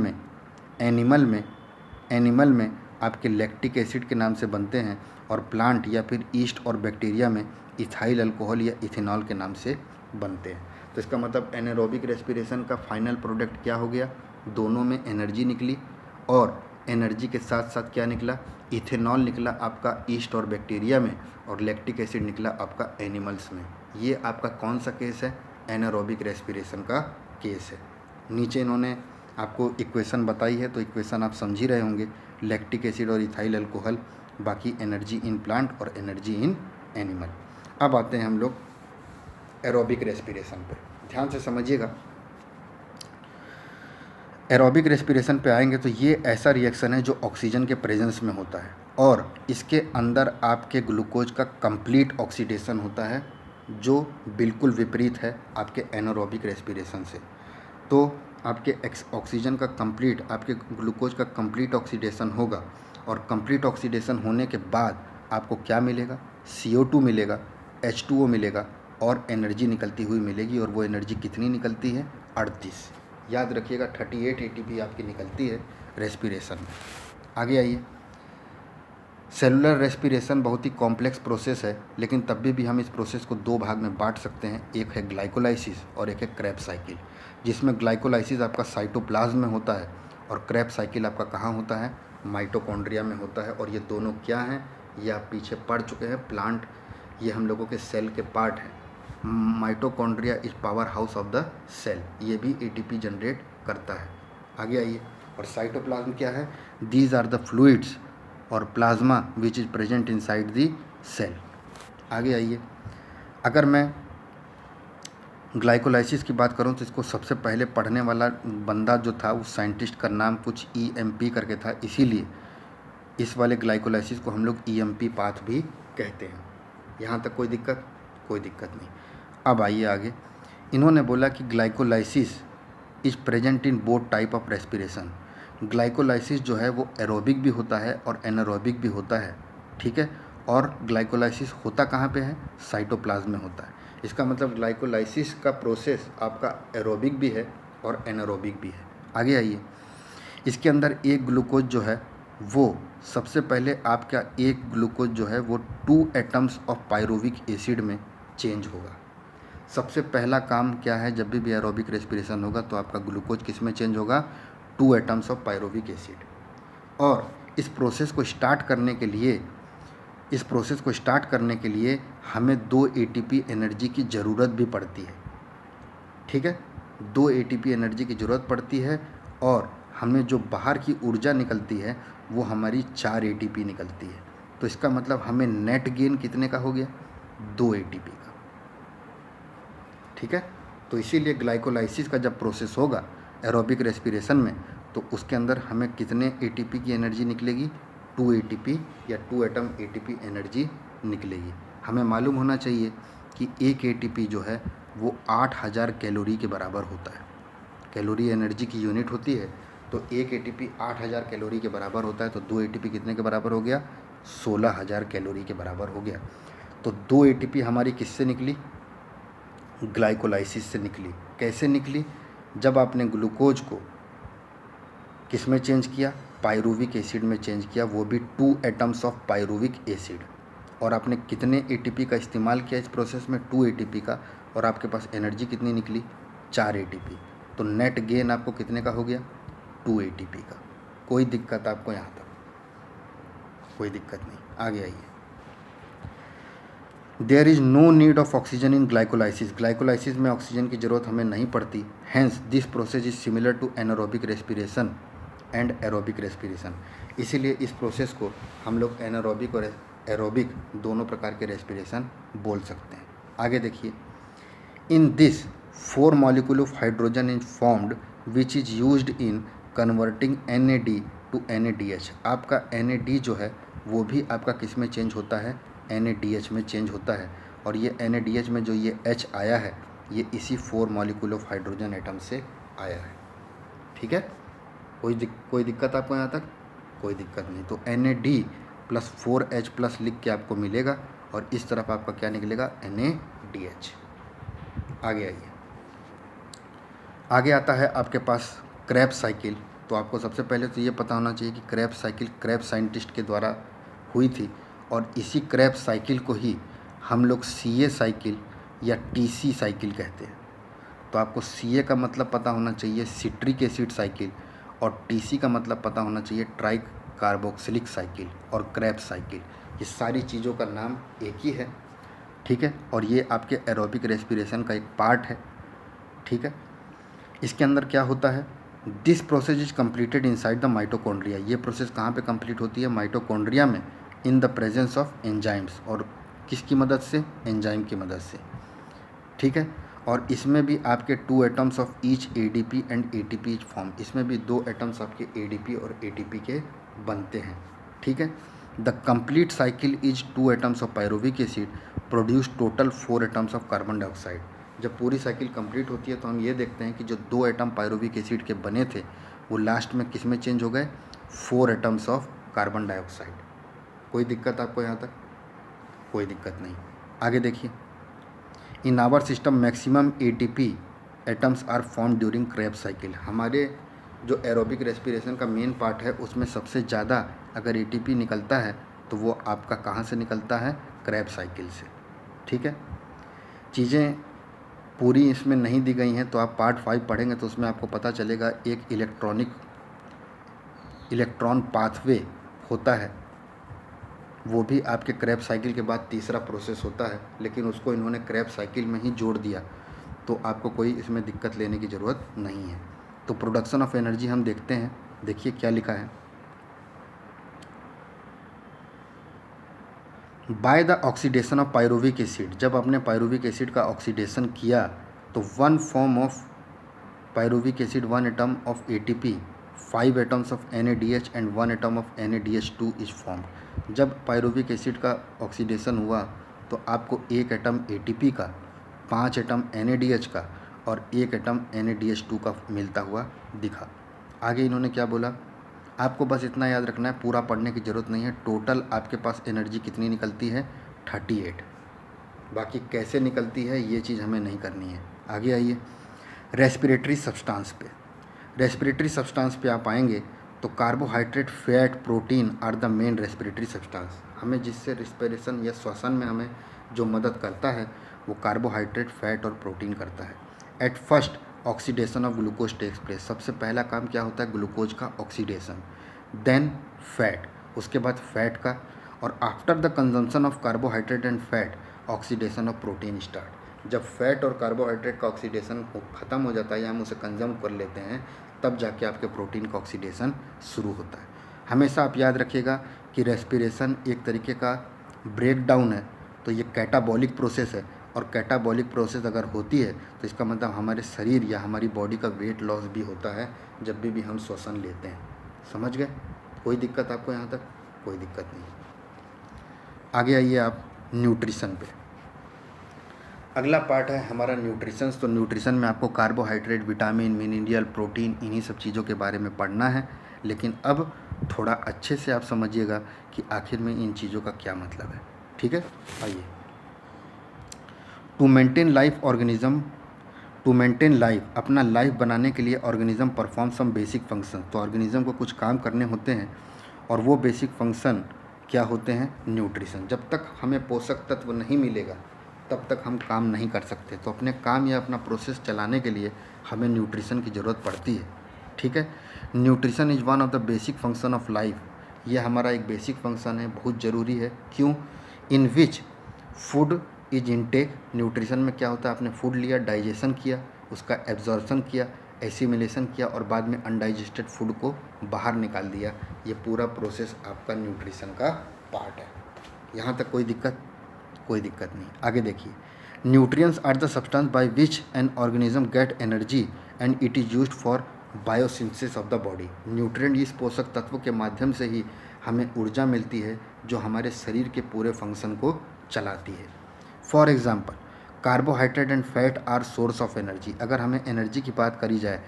में आपके लैक्टिक एसिड के नाम से बनते हैं, और प्लांट या फिर ईस्ट और बैक्टीरिया में इथाइल अल्कोहल या इथेनॉल के नाम से बनते हैं। तो इसका मतलब एनारोबिक रेस्पिरेशन का फाइनल प्रोडक्ट क्या हो गया? दोनों में एनर्जी निकली, और एनर्जी के साथ साथ क्या निकला? इथेनॉल निकला आपका ईस्ट और बैक्टीरिया में, और लैक्टिक एसिड निकला आपका एनिमल्स में। ये आपका कौन सा केस है? एनारोबिक रेस्पिरेशन का केस है। नीचे इन्होंने आपको इक्वेशन बताई है, तो इक्वेशन आप समझ ही रहे होंगे। लैक्टिक एसिड और इथाइल अल्कोहल, बाकी एनर्जी इन प्लांट और एनर्जी इन एनिमल। अब आते हैं हम लोग एरोबिक रेस्पिरेशन पे, ध्यान से समझिएगा। एरोबिक रेस्पिरेशन पे आएंगे तो ये ऐसा रिएक्शन है जो ऑक्सीजन के प्रेजेंस में होता है, और इसके अंदर आपके ग्लूकोज का कंप्लीट ऑक्सीडेशन होता है, जो बिल्कुल विपरीत है आपके एनारोबिक रेस्पिरेशन से। तो आपके ऑक्सीजन का कंप्लीट, आपके ग्लूकोज का कंप्लीट ऑक्सीडेशन होगा, और कंप्लीट ऑक्सीडेशन होने के बाद आपको क्या मिलेगा? CO2 मिलेगा, H2O मिलेगा, और एनर्जी निकलती हुई मिलेगी। और वो एनर्जी कितनी निकलती है? 38। याद रखिएगा 38 ATP आपकी निकलती है रेस्पिरेशन में। आगे आइए। सेलुलर रेस्पिरेशन बहुत ही कॉम्प्लेक्स प्रोसेस है, लेकिन तब भी हम इस प्रोसेस को दो भाग में बांट सकते हैं। एक है ग्लाइकोलाइसिस और एक है क्रेब्स साइकिल, जिसमें ग्लाइकोलाइसिस आपका साइटोप्लाज्म में होता है और क्रेब्स साइकिल आपका कहाँ होता है? माइटोकॉन्ड्रिया में होता है। और ये दोनों क्या हैं? ये आप पीछे पढ़ चुके हैं। प्लांट ये हम लोगों के सेल के पार्ट हैं। Mitochondria is power house of the cell, ये भी ATP जनरेट करता है। आगे आइए। और साइटोप्लाज्म क्या है? दीज आर द फ्लूइड्स और plasma which is present inside the cell. आगे आइए। अगर मैं ग्लाइकोलाइसिस की बात करूं तो इसको सबसे पहले पढ़ने वाला बंदा जो था उस साइंटिस्ट का नाम कुछ EMP करके था, इसीलिए इस वाले ग्लाइकोलाइसिस को हम लोग EMP पाथ भी कहते हैं। यहाँ तक कोई दिक्कत नहीं। अब आइए आगे। इन्होंने बोला कि glycolysis is present in both type of respiration. Glycolysis जो है वो एरोबिक भी होता है और एनारोबिक भी होता है, ठीक है। और ग्लाइकोलाइसिस होता कहाँ पे है? साइटोप्लाज्म में होता है। इसका मतलब ग्लाइकोलाइसिस का प्रोसेस आपका एरोबिक भी है और एनारोबिक भी है। आगे आइए। इसके अंदर एक ग्लूकोज जो है वो सबसे पहले आपका एक ग्लूकोज जो है वो 2 एटम्स ऑफ पायरुविक एसिड में चेंज होगा। सबसे पहला काम क्या है, जब भी एरोबिक रेस्पिरेशन होगा तो आपका ग्लूकोज किस में चेंज होगा, 2 एटम्स ऑफ पायरुविक एसिड। और इस प्रोसेस को स्टार्ट करने के लिए हमें 2 एटीपी एनर्जी की ज़रूरत भी पड़ती है। ठीक है, 2 एटीपी एनर्जी की ज़रूरत पड़ती है और हमें जो बाहर की ऊर्जा निकलती है वो हमारी 4 एटीपी निकलती है। तो इसका मतलब हमें नेट गेन कितने का हो गया, 2 एटीपी का। ठीक है, तो इसीलिए ग्लाइकोलाइसिस का जब प्रोसेस होगा एरोबिक रेस्पिरेशन में, तो उसके अंदर हमें कितने एटीपी की एनर्जी निकलेगी, 2 एटीपी या 2 एटम एटीपी एनर्जी निकलेगी। हमें मालूम होना चाहिए कि एक एटीपी जो है वो 8000 कैलोरी के बराबर होता है। कैलोरी एनर्जी की यूनिट होती है, तो एक एटीपी 8000 कैलोरी के बराबर होता है। तो 2 एटीपी कितने के बराबर हो गया, 16000 कैलोरी के बराबर हो गया। तो 2 एटीपी हमारी किससे निकली, ग्लाइकोलाइसिस से निकली। कैसे निकली, जब आपने ग्लूकोज को किस में चेंज किया, पायरुविक एसिड में चेंज किया, वो भी 2 एटम्स ऑफ पायरुविक एसिड। और आपने कितने एटीपी का इस्तेमाल किया इस प्रोसेस में, 2 एटीपी का, और आपके पास एनर्जी कितनी निकली, 4 एटीपी। तो नेट गेन आपको कितने का हो गया, 2 एटीपी का। कोई दिक्कत आपको यहाँ तक, कोई दिक्कत नहीं, आगे आइए। There is no need of oxygen in glycolysis. Glycolysis में ऑक्सीजन की ज़रूरत हमें नहीं पड़ती। Hence this process is similar to anaerobic respiration and aerobic respiration. इसीलिए इस प्रोसेस को हम लोग एनारोबिक और एरोबिक दोनों प्रकार के रेस्पिरेशन बोल सकते हैं। आगे देखिए, in this 4 molecule of hydrogen is formed which is used in converting NAD to NADH। आपका NAD जो है वो भी आपका किस में चेंज होता है, NADH में चेंज होता है। और ये NADH में जो ये H आया है ये इसी 4 मॉलिक्यूल ऑफ हाइड्रोजन एटम से आया है। ठीक है, कोई दिक्कत आपको यहाँ तक, कोई दिक्कत नहीं। तो NAD प्लस 4H प्लस लिख के आपको मिलेगा और इस तरफ आपका क्या निकलेगा, NADH। आगे आइए, आगे आता है आपके पास क्रेब्स साइकिल। तो आपको सबसे पहले तो ये पता होना चाहिए कि क्रेब्स साइकिल क्रेब्स साइंटिस्ट के द्वारा हुई थी, और इसी क्रेब्स साइकिल को ही हम लोग CA साइकिल या TC साइकिल कहते हैं। तो आपको CA का मतलब पता होना चाहिए, सिट्रिक एसिड साइकिल, और TC का मतलब पता होना चाहिए, ट्राई कार्बोक्सिलिक साइकिल और क्रेब्स साइकिल। ये सारी चीज़ों का नाम एक ही है। ठीक है, और ये आपके एरोबिक रेस्पिरेशन का एक पार्ट है। ठीक है, इसके अंदर क्या होता है, this process is completed inside the mitochondria. ये प्रोसेस कहाँ पे कंप्लीट होती है, माइटोकॉन्ड्रिया में, in the presence of enzymes. और किसकी मदद से, एंजाइम की मदद से। ठीक है, और इसमें भी आपके 2 atoms of each ADP and ATP form. इसमें भी 2 एटम्स आपके ADP और ATP के बनते हैं। ठीक है, the complete cycle is 2 atoms of pyruvic acid produce total 4 atoms of carbon dioxide. जब पूरी साइकिल कंप्लीट होती है तो हम ये देखते हैं कि जो 2 एटम पायरुविक एसिड के बने थे वो लास्ट में किस में चेंज हो गए, 4 एटम्स ऑफ कार्बन डाइऑक्साइड। कोई दिक्कत आपको यहाँ तक, कोई दिक्कत नहीं। आगे देखिए, in our system maximum ATP atoms are form during Krebs cycle. हमारे जो एरोबिक रेस्पिरेशन का मेन पार्ट है उसमें सबसे ज़्यादा अगर ATP निकलता है तो वो आपका कहाँ से निकलता है, क्रेब्स साइकिल से। ठीक है, चीज़ें पूरी इसमें नहीं दी गई हैं, तो आप पार्ट 5 पढ़ेंगे तो उसमें आपको पता चलेगा। एक इलेक्ट्रॉन पाथवे होता है, वो भी आपके क्रेब्स साइकिल के बाद तीसरा प्रोसेस होता है, लेकिन उसको इन्होंने क्रेब्स साइकिल में ही जोड़ दिया, तो आपको कोई इसमें दिक्कत लेने की ज़रूरत नहीं है। तो प्रोडक्शन ऑफ एनर्जी हम देखते हैं, देखिए क्या लिखा है, by the oxidation of pyruvic acid. जब आपने पायरुविक एसिड का ऑक्सीडेशन किया तो 1 form of pyruvic acid 1 atom of ATP, 5 atoms of NADH and 1 atom of NADH2 is form. जब पायरुविक एसिड का ऑक्सीडेशन हुआ तो आपको 1 एटम ATP का, 5 एटम NADH का और 1 एटम NADH2 का मिलता हुआ दिखा। आगे इन्होंने क्या बोला, आपको बस इतना याद रखना है, पूरा पढ़ने की ज़रूरत नहीं है। टोटल आपके पास एनर्जी कितनी निकलती है, 38। बाकी कैसे निकलती है ये चीज़ हमें नहीं करनी है। आगे आइए, रेस्पिरेटरी सब्सटेंस पे। रेस्पिरेटरी सब्सटेंस पे आप आएंगे तो carbohydrate, fat, protein are the main respiratory substance. हमें जिससे रिस्पिरेशन या श्वसन में हमें जो मदद करता है वो कार्बोहाइड्रेट, फैट और प्रोटीन करता है। At first oxidation of glucose takes place, सबसे पहला काम क्या होता है, ग्लूकोज का ऑक्सीडेशन, देन फैट, उसके बाद फैट का, और after the consumption of carbohydrate and fat oxidation of protein start. जब फैट और कार्बोहाइड्रेट का ऑक्सीडेशन ख़त्म हो जाता है या हम उसे कंज्यूम कर लेते हैं, तब जाके आपके प्रोटीन का ऑक्सीडेशन शुरू होता है। हमेशा आप याद रखिएगा कि रेस्पिरेशन एक तरीके का ब्रेक डाउन है, तो ये कैटाबॉलिक प्रोसेस है, और कैटाबॉलिक प्रोसेस अगर होती है तो इसका मतलब हमारे शरीर या हमारी बॉडी का वेट लॉस भी होता है जब भी हम श्वसन लेते हैं। समझ गए? कोई दिक्कत आपको यहाँ तक? कोई दिक्कत नहीं। आगे आइए आप न्यूट्रिशन पे। अगला पार्ट है हमारा न्यूट्रिशन। तो न्यूट्रिशन में आपको कार्बोहाइड्रेट, विटामिन, मिनरल, प्रोटीन, इन्हीं सब चीज़ों के बारे में पढ़ना है। लेकिन अब थोड़ा अच्छे से आप समझिएगा कि आखिर में इन चीज़ों का क्या मतलब है। ठीक है, आइए। टू मेंटेन लाइफ, अपना लाइफ बनाने के लिए organism perform some basic function. तो ऑर्गेनिज्म को कुछ काम करने होते हैं, और वो बेसिक फंक्शन क्या होते हैं, न्यूट्रिशन। जब तक हमें पोषक तत्व नहीं मिलेगा तब तक हम काम नहीं कर सकते। तो अपने काम या अपना प्रोसेस चलाने के लिए हमें न्यूट्रिशन की ज़रूरत पड़ती है। ठीक है, nutrition is one of the basic function of life. ये हमारा एक बेसिक फंक्शन है, बहुत ज़रूरी है। क्यों? In which food is intake. Nutrition में क्या होता है, आपने फूड लिया, डाइजेशन किया, उसका एब्जॉर्प्शन किया, एसिमिलेशन किया, और बाद में अनडाइजेस्टेड फूड को बाहर निकाल दिया। ये पूरा प्रोसेस आपका न्यूट्रिशन का पार्ट है। यहाँ तक कोई दिक्कत? कोई दिक्कत नहीं। आगे देखिए, nutrients are the substance by which an organism get energy and it is used for biosynthesis of the body. Nutrient इस पोषक तत्व के माध्यम से ही हमें ऊर्जा मिलती है जो हमारे शरीर के पूरे फंक्शन को चलाती है। For example, carbohydrate and fat are source of energy. अगर हमें एनर्जी की बात करी जाए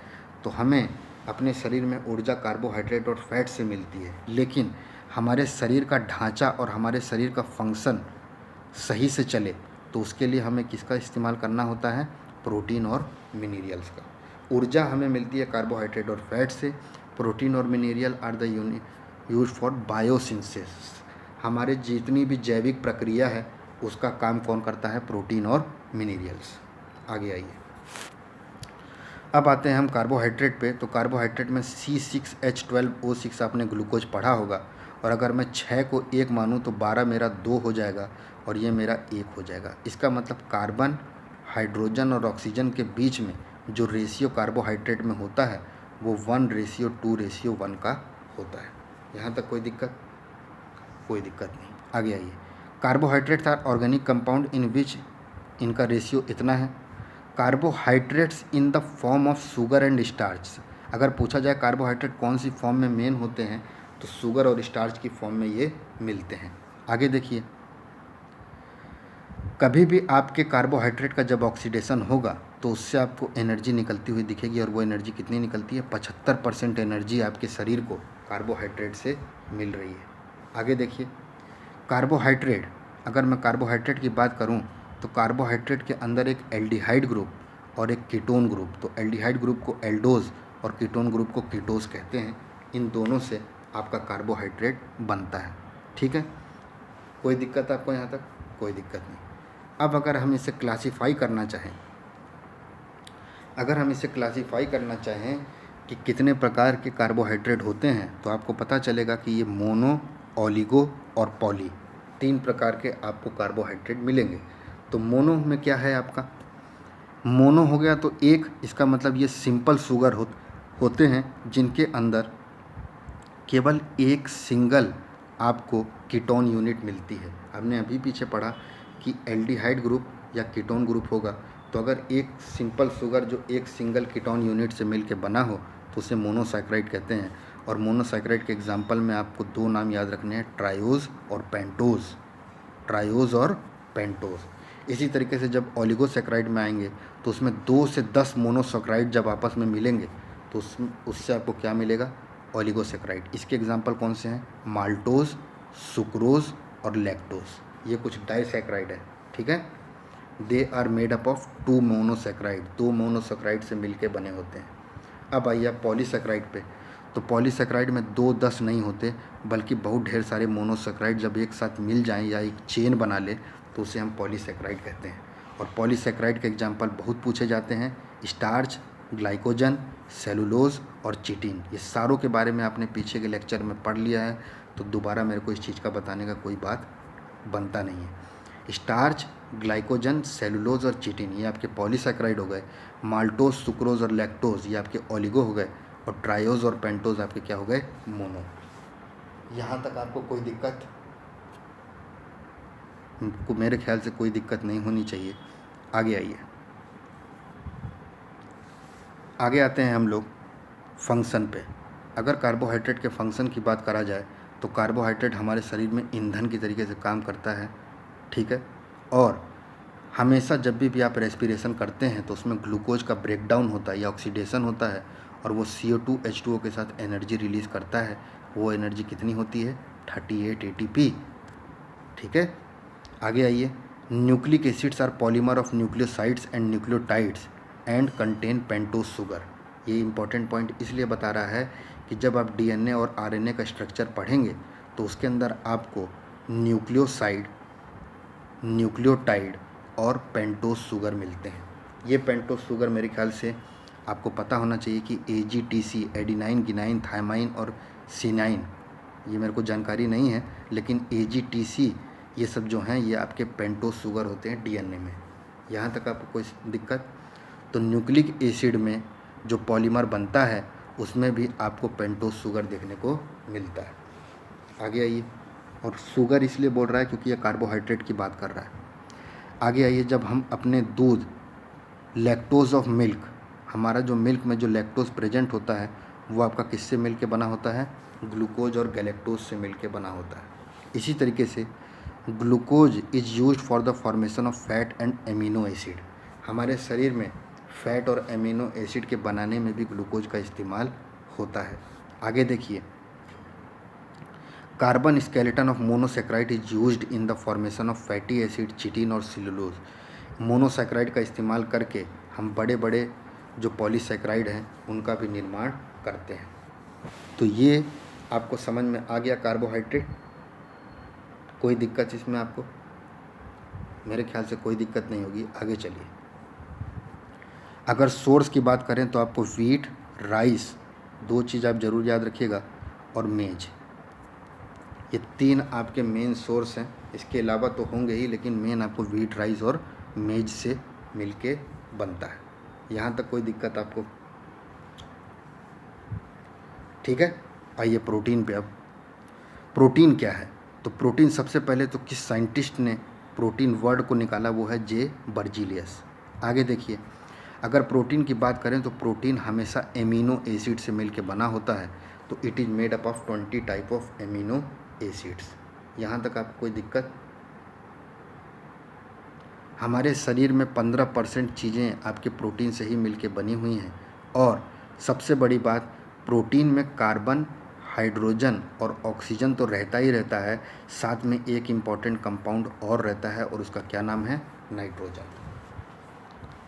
तो हमें अपने शरीर में ऊर्जा कार्बोहाइड्रेट और फैट से मिलती है, लेकिन हमारे शरीर का ढांचा और हमारे शरीर का फंक्शन सही से चले तो उसके लिए हमें किसका इस्तेमाल करना होता है, प्रोटीन और मिनरल्स का। ऊर्जा हमें मिलती है कार्बोहाइड्रेट और फैट से। प्रोटीन और mineral are the use for biosynthesis. हमारे जितनी भी जैविक प्रक्रिया है उसका काम कौन करता है, प्रोटीन और मिनरल्स। आगे आइए, अब आते हैं हम कार्बोहाइड्रेट पे। तो कार्बोहाइड्रेट में C6H12O6 आपने ग्लूकोज पढ़ा होगा, और अगर मैं 6 को 1 मानूँ तो 12 मेरा 2 हो जाएगा और ये मेरा 1 हो जाएगा। इसका मतलब कार्बन, हाइड्रोजन और ऑक्सीजन के बीच में जो रेशियो कार्बोहाइड्रेट में होता है वो 1:2:1 का होता है। यहाँ तक कोई दिक्कत? कोई दिक्कत नहीं। आगे आइए, carbohydrates are organic compound in which, इनका रेशियो इतना है। Carbohydrates in the form of sugar and starch. अगर पूछा जाए कार्बोहाइड्रेट कौन सी फॉर्म में मेन होते हैं, तो शुगर और स्टार्च की फॉर्म में ये मिलते हैं। आगे देखिए, कभी भी आपके कार्बोहाइड्रेट का जब ऑक्सीडेशन होगा तो उससे आपको एनर्जी निकलती हुई दिखेगी, और वो एनर्जी कितनी निकलती है, 75% एनर्जी आपके शरीर को कार्बोहाइड्रेट से मिल रही है। आगे देखिए, कार्बोहाइड्रेट, अगर मैं कार्बोहाइड्रेट की बात करूं तो कार्बोहाइड्रेट के अंदर एक एल्डिहाइड ग्रुप और एक कीटोन ग्रुप। तो एल्डिहाइड ग्रुप को एल्डोज और कीटोन ग्रुप को कीटोज कहते हैं। इन दोनों से आपका कार्बोहाइड्रेट बनता है। ठीक है, कोई दिक्कत आपको यहाँ तक? कोई दिक्कत नहीं। अब अगर हम इसे क्लासीफाई करना चाहें, कि कितने प्रकार के कार्बोहाइड्रेट होते हैं, तो आपको पता चलेगा कि ये मोनो, ओलिगो और पॉली, 3 प्रकार के आपको कार्बोहाइड्रेट मिलेंगे। तो मोनो में क्या है आपका, मोनो हो गया तो एक, इसका मतलब ये सिंपल शुगर होते हैं जिनके अंदर केवल एक सिंगल आपको कीटोन यूनिट मिलती है। हमने अभी पीछे पढ़ा कि एल्डिहाइड ग्रुप या कीटोन ग्रुप होगा, तो अगर एक सिंपल शुगर जो एक सिंगल कीटोन यूनिट से मिलकर बना हो तो उसे मोनोसैकराइड कहते हैं। और मोनोसैकराइड के एग्जाम्पल में आपको 2 नाम याद रखने हैं, ट्रायोज और पेंटोज। ट्रायोज और पेंटोज। इसी तरीके से जब ओलिगोसैकराइड में आएंगे तो उसमें 2 से 10 मोनोसैकराइड जब आपस में मिलेंगे तो उससे आपको क्या मिलेगा, ओलिगोसैकराइड। इसके एग्जाम्पल कौन से हैं, माल्टोज, सुक्रोज और लैक्टोज। ये कुछ डाइसैकराइड है। ठीक है, they are made up of 2 monosaccharide, 2 monosaccharide से मिलके बने होते हैं। अब आइए पॉलीसैकराइड पे। तो पॉलीसैकराइड में 2-10 नहीं होते, बल्कि बहुत ढेर सारे मोनोसैकराइड जब एक साथ मिल जाएं या एक चेन बना ले तो उसे हम पॉलीसैकराइड कहते हैं। और पॉलीसेक्राइड के एग्जाम्पल बहुत पूछे जाते हैं, स्टार्च, ग्लाइकोजन, सेलुलोज और चिटिन। ये सारों के बारे में आपने पीछे के लेक्चर में पढ़ लिया है, तो दोबारा मेरे को इस चीज़ का बताने का कोई बात बनता नहीं है। स्टार्च, ग्लाइकोजन, सेलुलोज और चिटिन ये आपके पॉलीसेक्राइड हो गए। माल्टोज, सुक्रोज और लैक्टोज ये आपके ओलिगो हो गए। और ट्रायोज और पेंटोज आपके क्या हो गए, मोनो। यहाँ तक आपको कोई दिक्कत, मेरे ख्याल से कोई दिक्कत नहीं होनी चाहिए। आगे आइए, आगे आते हैं हम लोग फंक्शन पे। अगर कार्बोहाइड्रेट के फंक्शन की बात करा जाए तो कार्बोहाइड्रेट हमारे शरीर में ईंधन की तरीके से काम करता है, ठीक है। और हमेशा जब भी आप रेस्पिरेशन करते हैं तो उसमें ग्लूकोज का ब्रेकडाउन होता है या ऑक्सीडेशन होता है, और वो CO2 H2O के साथ एनर्जी रिलीज़ करता है। वो एनर्जी कितनी होती है, 38 ATP, ठीक है। आगे आइए, nucleic acids are polymer of nucleosides and nucleotides and contain pentose sugar. ये इंपॉर्टेंट पॉइंट इसलिए बता रहा है कि जब आप DNA और RNA का स्ट्रक्चर पढ़ेंगे तो उसके अंदर आपको न्यूक्लियोसाइड, न्यूक्लियोटाइड और पेंटोज शुगर मिलते हैं। ये पेंटोज शुगर मेरे ख्याल से आपको पता होना चाहिए कि AGTC, एडिनाइन, गिनाइन, थायमाइन और सिनाइन, ये मेरे को जानकारी नहीं है, लेकिन AGTC ये सब जो हैं ये आपके पेंटोज शुगर होते हैं DNA में। यहाँ तक आपको कोई दिक्कत? तो न्यूक्लिक एसिड में जो पॉलीमर बनता है उसमें भी आपको पेंटोज शुगर देखने को मिलता है। आगे आइए, और शुगर इसलिए बोल रहा है क्योंकि ये कार्बोहाइड्रेट की बात कर रहा है। आगे आइए, जब हम अपने दूध, लैक्टोज ऑफ मिल्क, हमारा जो मिल्क में जो लैक्टोज प्रेजेंट होता है वो आपका किससे मिल के बना होता है, ग्लूकोज और गैलेक्टोज से मिल के बना होता है। इसी तरीके से glucose is used for the formation of fat and amino acid. हमारे शरीर में फैट और एमिनो एसिड के बनाने में भी ग्लूकोज का इस्तेमाल होता है। आगे देखिए, carbon skeleton of monosaccharide is used in the formation of fatty acid, chitin और सेलुलोज। मोनोसेक्राइड का इस्तेमाल करके हम बड़े बड़े जो पॉलीसेक्राइड हैं उनका भी निर्माण करते हैं। तो ये आपको समझ में आ गया कार्बोहाइड्रेट। कोई दिक्कत इसमें आपको? मेरे ख्याल से कोई दिक्कत नहीं होगी। आगे चलिए, अगर सोर्स की बात करें तो आपको व्हीट, राइस, दो चीज़ आप ज़रूर याद रखिएगा, और मेज, ये तीन आपके मेन सोर्स हैं। इसके अलावा तो होंगे ही, लेकिन मेन आपको व्हीट, राइस और मेज से मिलके बनता है। यहाँ तक कोई दिक्कत आपको? ठीक है। आइए प्रोटीन पे। अब प्रोटीन क्या है? तो प्रोटीन सबसे पहले तो किस साइंटिस्ट ने प्रोटीन वर्ड को निकाला, वो है जे बर्जीलियस। आगे देखिए, अगर प्रोटीन की बात करें तो प्रोटीन हमेशा एमिनो एसिड से मिलके बना होता है। तो it is made up of 20 type of amino acids. यहाँ तक आपको कोई दिक्कत? हमारे शरीर में 15% चीज़ें आपके प्रोटीन से ही मिलके बनी हुई हैं। और सबसे बड़ी बात, प्रोटीन में कार्बन, हाइड्रोजन और ऑक्सीजन तो रहता ही रहता है, साथ में एक इम्पॉर्टेंट कंपाउंड और रहता है, और उसका क्या नाम है, नाइट्रोजन।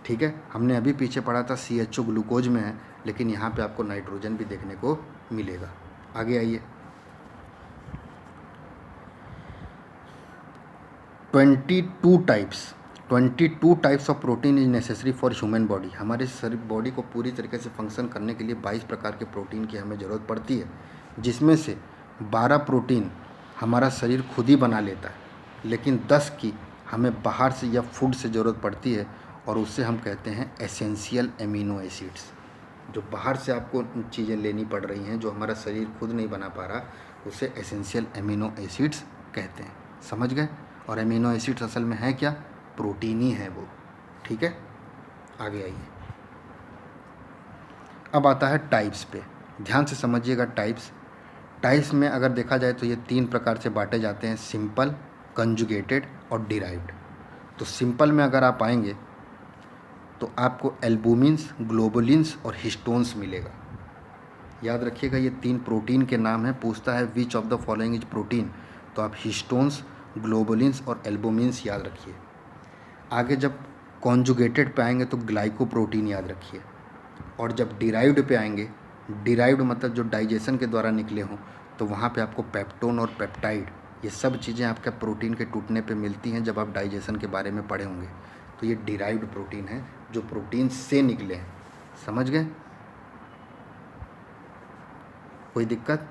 ठीक है, हमने अभी पीछे पढ़ा था CHO ग्लूकोज में है, लेकिन यहाँ पे आपको नाइट्रोजन भी देखने को मिलेगा। आगे आइए, 22 types of protein is necessary for human body. हमारे शरीर बॉडी को पूरी तरीके से फंक्शन करने के लिए 22 प्रकार के प्रोटीन की हमें ज़रूरत पड़ती है, जिसमें से 12 प्रोटीन हमारा शरीर खुद ही बना लेता है, लेकिन 10 की हमें बाहर से या फूड से ज़रूरत पड़ती है, और उससे हम कहते हैं एसेंशियल एमिनो एसिड्स। जो बाहर से आपको चीज़ें लेनी पड़ रही हैं, जो हमारा शरीर खुद नहीं बना पा रहा, उसे एसेंशियल एमिनो एसिड्स कहते हैं। समझ गए? और एमिनो एसिड्स असल में है क्या, प्रोटीन ही है वो। ठीक है, आगे आइए। अब आता है टाइप्स पे, ध्यान से समझिएगा। टाइप्स में अगर देखा जाए तो ये 3 प्रकार से बांटे जाते हैं, सिंपल, कंजुगेटेड और डिराइव्ड। तो सिंपल में अगर आप आएंगे तो आपको एल्बुमिन्स, ग्लोबुलिन्स और हिस्टोन्स मिलेगा। याद रखिएगा, ये 3 प्रोटीन के नाम हैं। पूछता है which of the following is protein, तो आप हिस्टोन्स, ग्लोबुलिन्स और एल्बुमिन्स याद रखिए। आगे जब कॉन्जुगेटेड पे आएंगे तो ग्लाइकोप्रोटीन याद रखिए। और जब डिराइव्ड पे आएंगे, डिराइव्ड मतलब जो डाइजेशन के द्वारा निकले हों, तो वहाँ पे आपको पेप्टोन और पेप्टाइड, ये सब चीज़ें आपका प्रोटीन के टूटने पे मिलती हैं, जब आप डाइजेशन के बारे में पढ़े होंगे। तो ये डिराइव्ड प्रोटीन है, जो प्रोटीन से निकले हैं। समझ गए? कोई दिक्कत?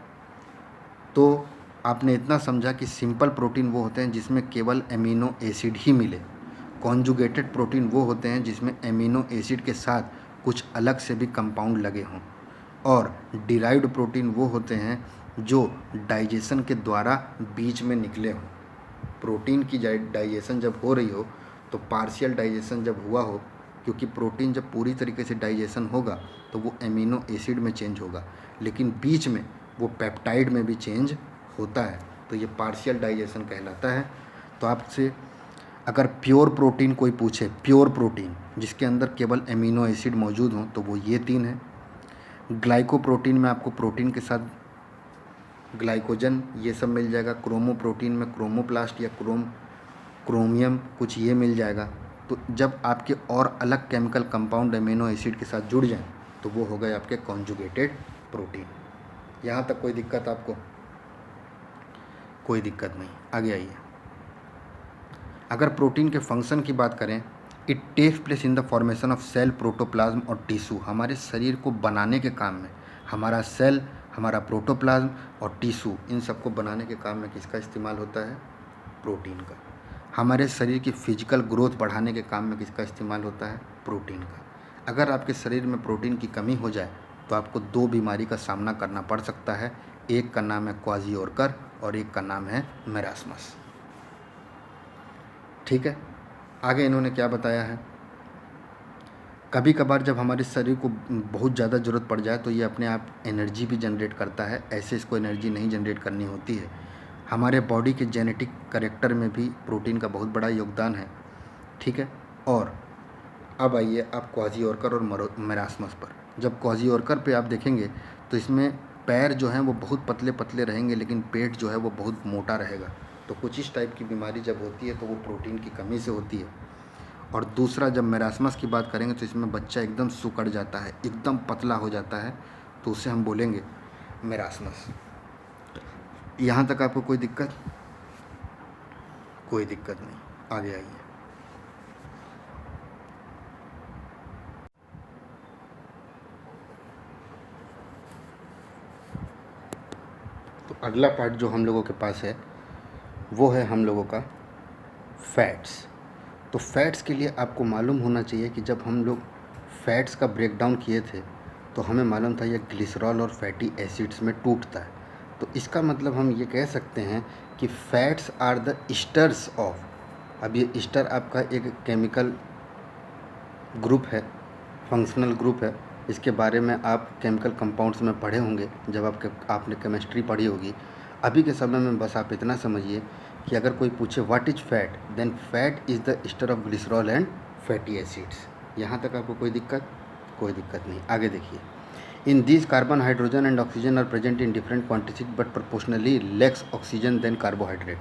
तो आपने इतना समझा कि सिंपल प्रोटीन वो होते हैं जिसमें केवल एमिनो एसिड ही मिले, कॉन्जुगेटेड प्रोटीन वो होते हैं जिसमें एमिनो एसिड के साथ कुछ अलग से भी कंपाउंड लगे हों, और डिराइव्ड प्रोटीन वो होते हैं जो डाइजेशन के द्वारा बीच में निकले हों। प्रोटीन की डाइजेशन जब हो रही हो तो पार्शियल डाइजेशन जब हुआ हो, क्योंकि प्रोटीन जब पूरी तरीके से डाइजेशन होगा तो वो एमिनो एसिड में चेंज होगा, लेकिन बीच में वो पेप्टाइड में भी चेंज होता है, तो ये पार्शियल डाइजेशन कहलाता है। तो आपसे अगर प्योर प्रोटीन कोई पूछे, प्योर प्रोटीन जिसके अंदर केवल एमिनो एसिड मौजूद हों, तो वो ये 3 है। ग्लाइकोप्रोटीन में आपको प्रोटीन के साथ ग्लाइकोजन ये सब मिल जाएगा। क्रोमोप्रोटीन में क्रोमोप्लास्ट या क्रोमियम कुछ ये मिल जाएगा। तो जब आपके और अलग केमिकल कंपाउंड एमिनो एसिड के साथ जुड़ जाएं तो वो हो गए आपके कॉन्जुगेटेड प्रोटीन। यहाँ तक कोई दिक्कत आपको? कोई दिक्कत नहीं, आगे आइए। अगर प्रोटीन के फंक्शन की बात करें, it takes place in the formation of cell, protoplasm और टिश्यू। हमारे शरीर को बनाने के काम में हमारा सेल, हमारा प्रोटोप्लाज्म और टिश्यू, इन सबको बनाने के काम में किसका इस्तेमाल होता है? प्रोटीन का। हमारे शरीर की फिजिकल ग्रोथ बढ़ाने के काम में किसका इस्तेमाल होता है? प्रोटीन का। अगर आपके शरीर में प्रोटीन की कमी हो जाए तो आपको 2 बीमारी का सामना करना पड़ सकता है। एक का नाम है क्वाजियोरकर और एक का नाम है मेरास्मस। ठीक है, आगे इन्होंने क्या बताया है? कभी कभार जब हमारे शरीर को बहुत ज़्यादा ज़रूरत पड़ जाए तो ये अपने आप एनर्जी भी जनरेट करता है, ऐसे इसको एनर्जी नहीं जनरेट करनी होती है। हमारे बॉडी के जेनेटिक कैरेक्टर में भी प्रोटीन का बहुत बड़ा योगदान है। ठीक है, और अब आइए आप क्वाजियोरकर और मेरास्मस पर। जब क्वाजियोरकर पे आप देखेंगे तो इसमें पैर जो हैं वो बहुत पतले पतले रहेंगे, लेकिन पेट जो है वो बहुत मोटा रहेगा। तो कुछ इस टाइप की बीमारी जब होती है तो वो प्रोटीन की कमी से होती है। और दूसरा, जब मेरास्मस की बात करेंगे तो इसमें बच्चा एकदम सुकड़ जाता है, एकदम पतला हो जाता है, तो उसे हम बोलेंगे मेरास्मस। यहाँ तक आपको कोई दिक्कत? कोई दिक्कत नहीं, आगे आइए। तो अगला पार्ट जो हम लोगों के पास है वो है हम लोगों का फैट्स। तो फैट्स के लिए आपको मालूम होना चाहिए कि जब हम लोग फैट्स का ब्रेकडाउन किए थे तो हमें मालूम था ये ग्लिसरॉल और फैटी एसिड्स में टूटता है। तो इसका मतलब हम ये कह सकते हैं कि fats are the esters of. अब ये ईस्टर आपका एक केमिकल ग्रुप है, फंक्शनल ग्रुप है। इसके बारे में आप केमिकल कंपाउंड्स में पढ़े होंगे जब आपने केमिस्ट्री पढ़ी होगी। अभी के समय में बस आप इतना समझिए कि अगर कोई पूछे what is fat, then fat is the ester of glycerol and fatty acids. यहाँ तक आपको कोई दिक्कत? कोई दिक्कत नहीं, आगे देखिए। In this carbon, hydrogen and oxygen are present in different quantities but proportionally less oxygen than carbohydrate.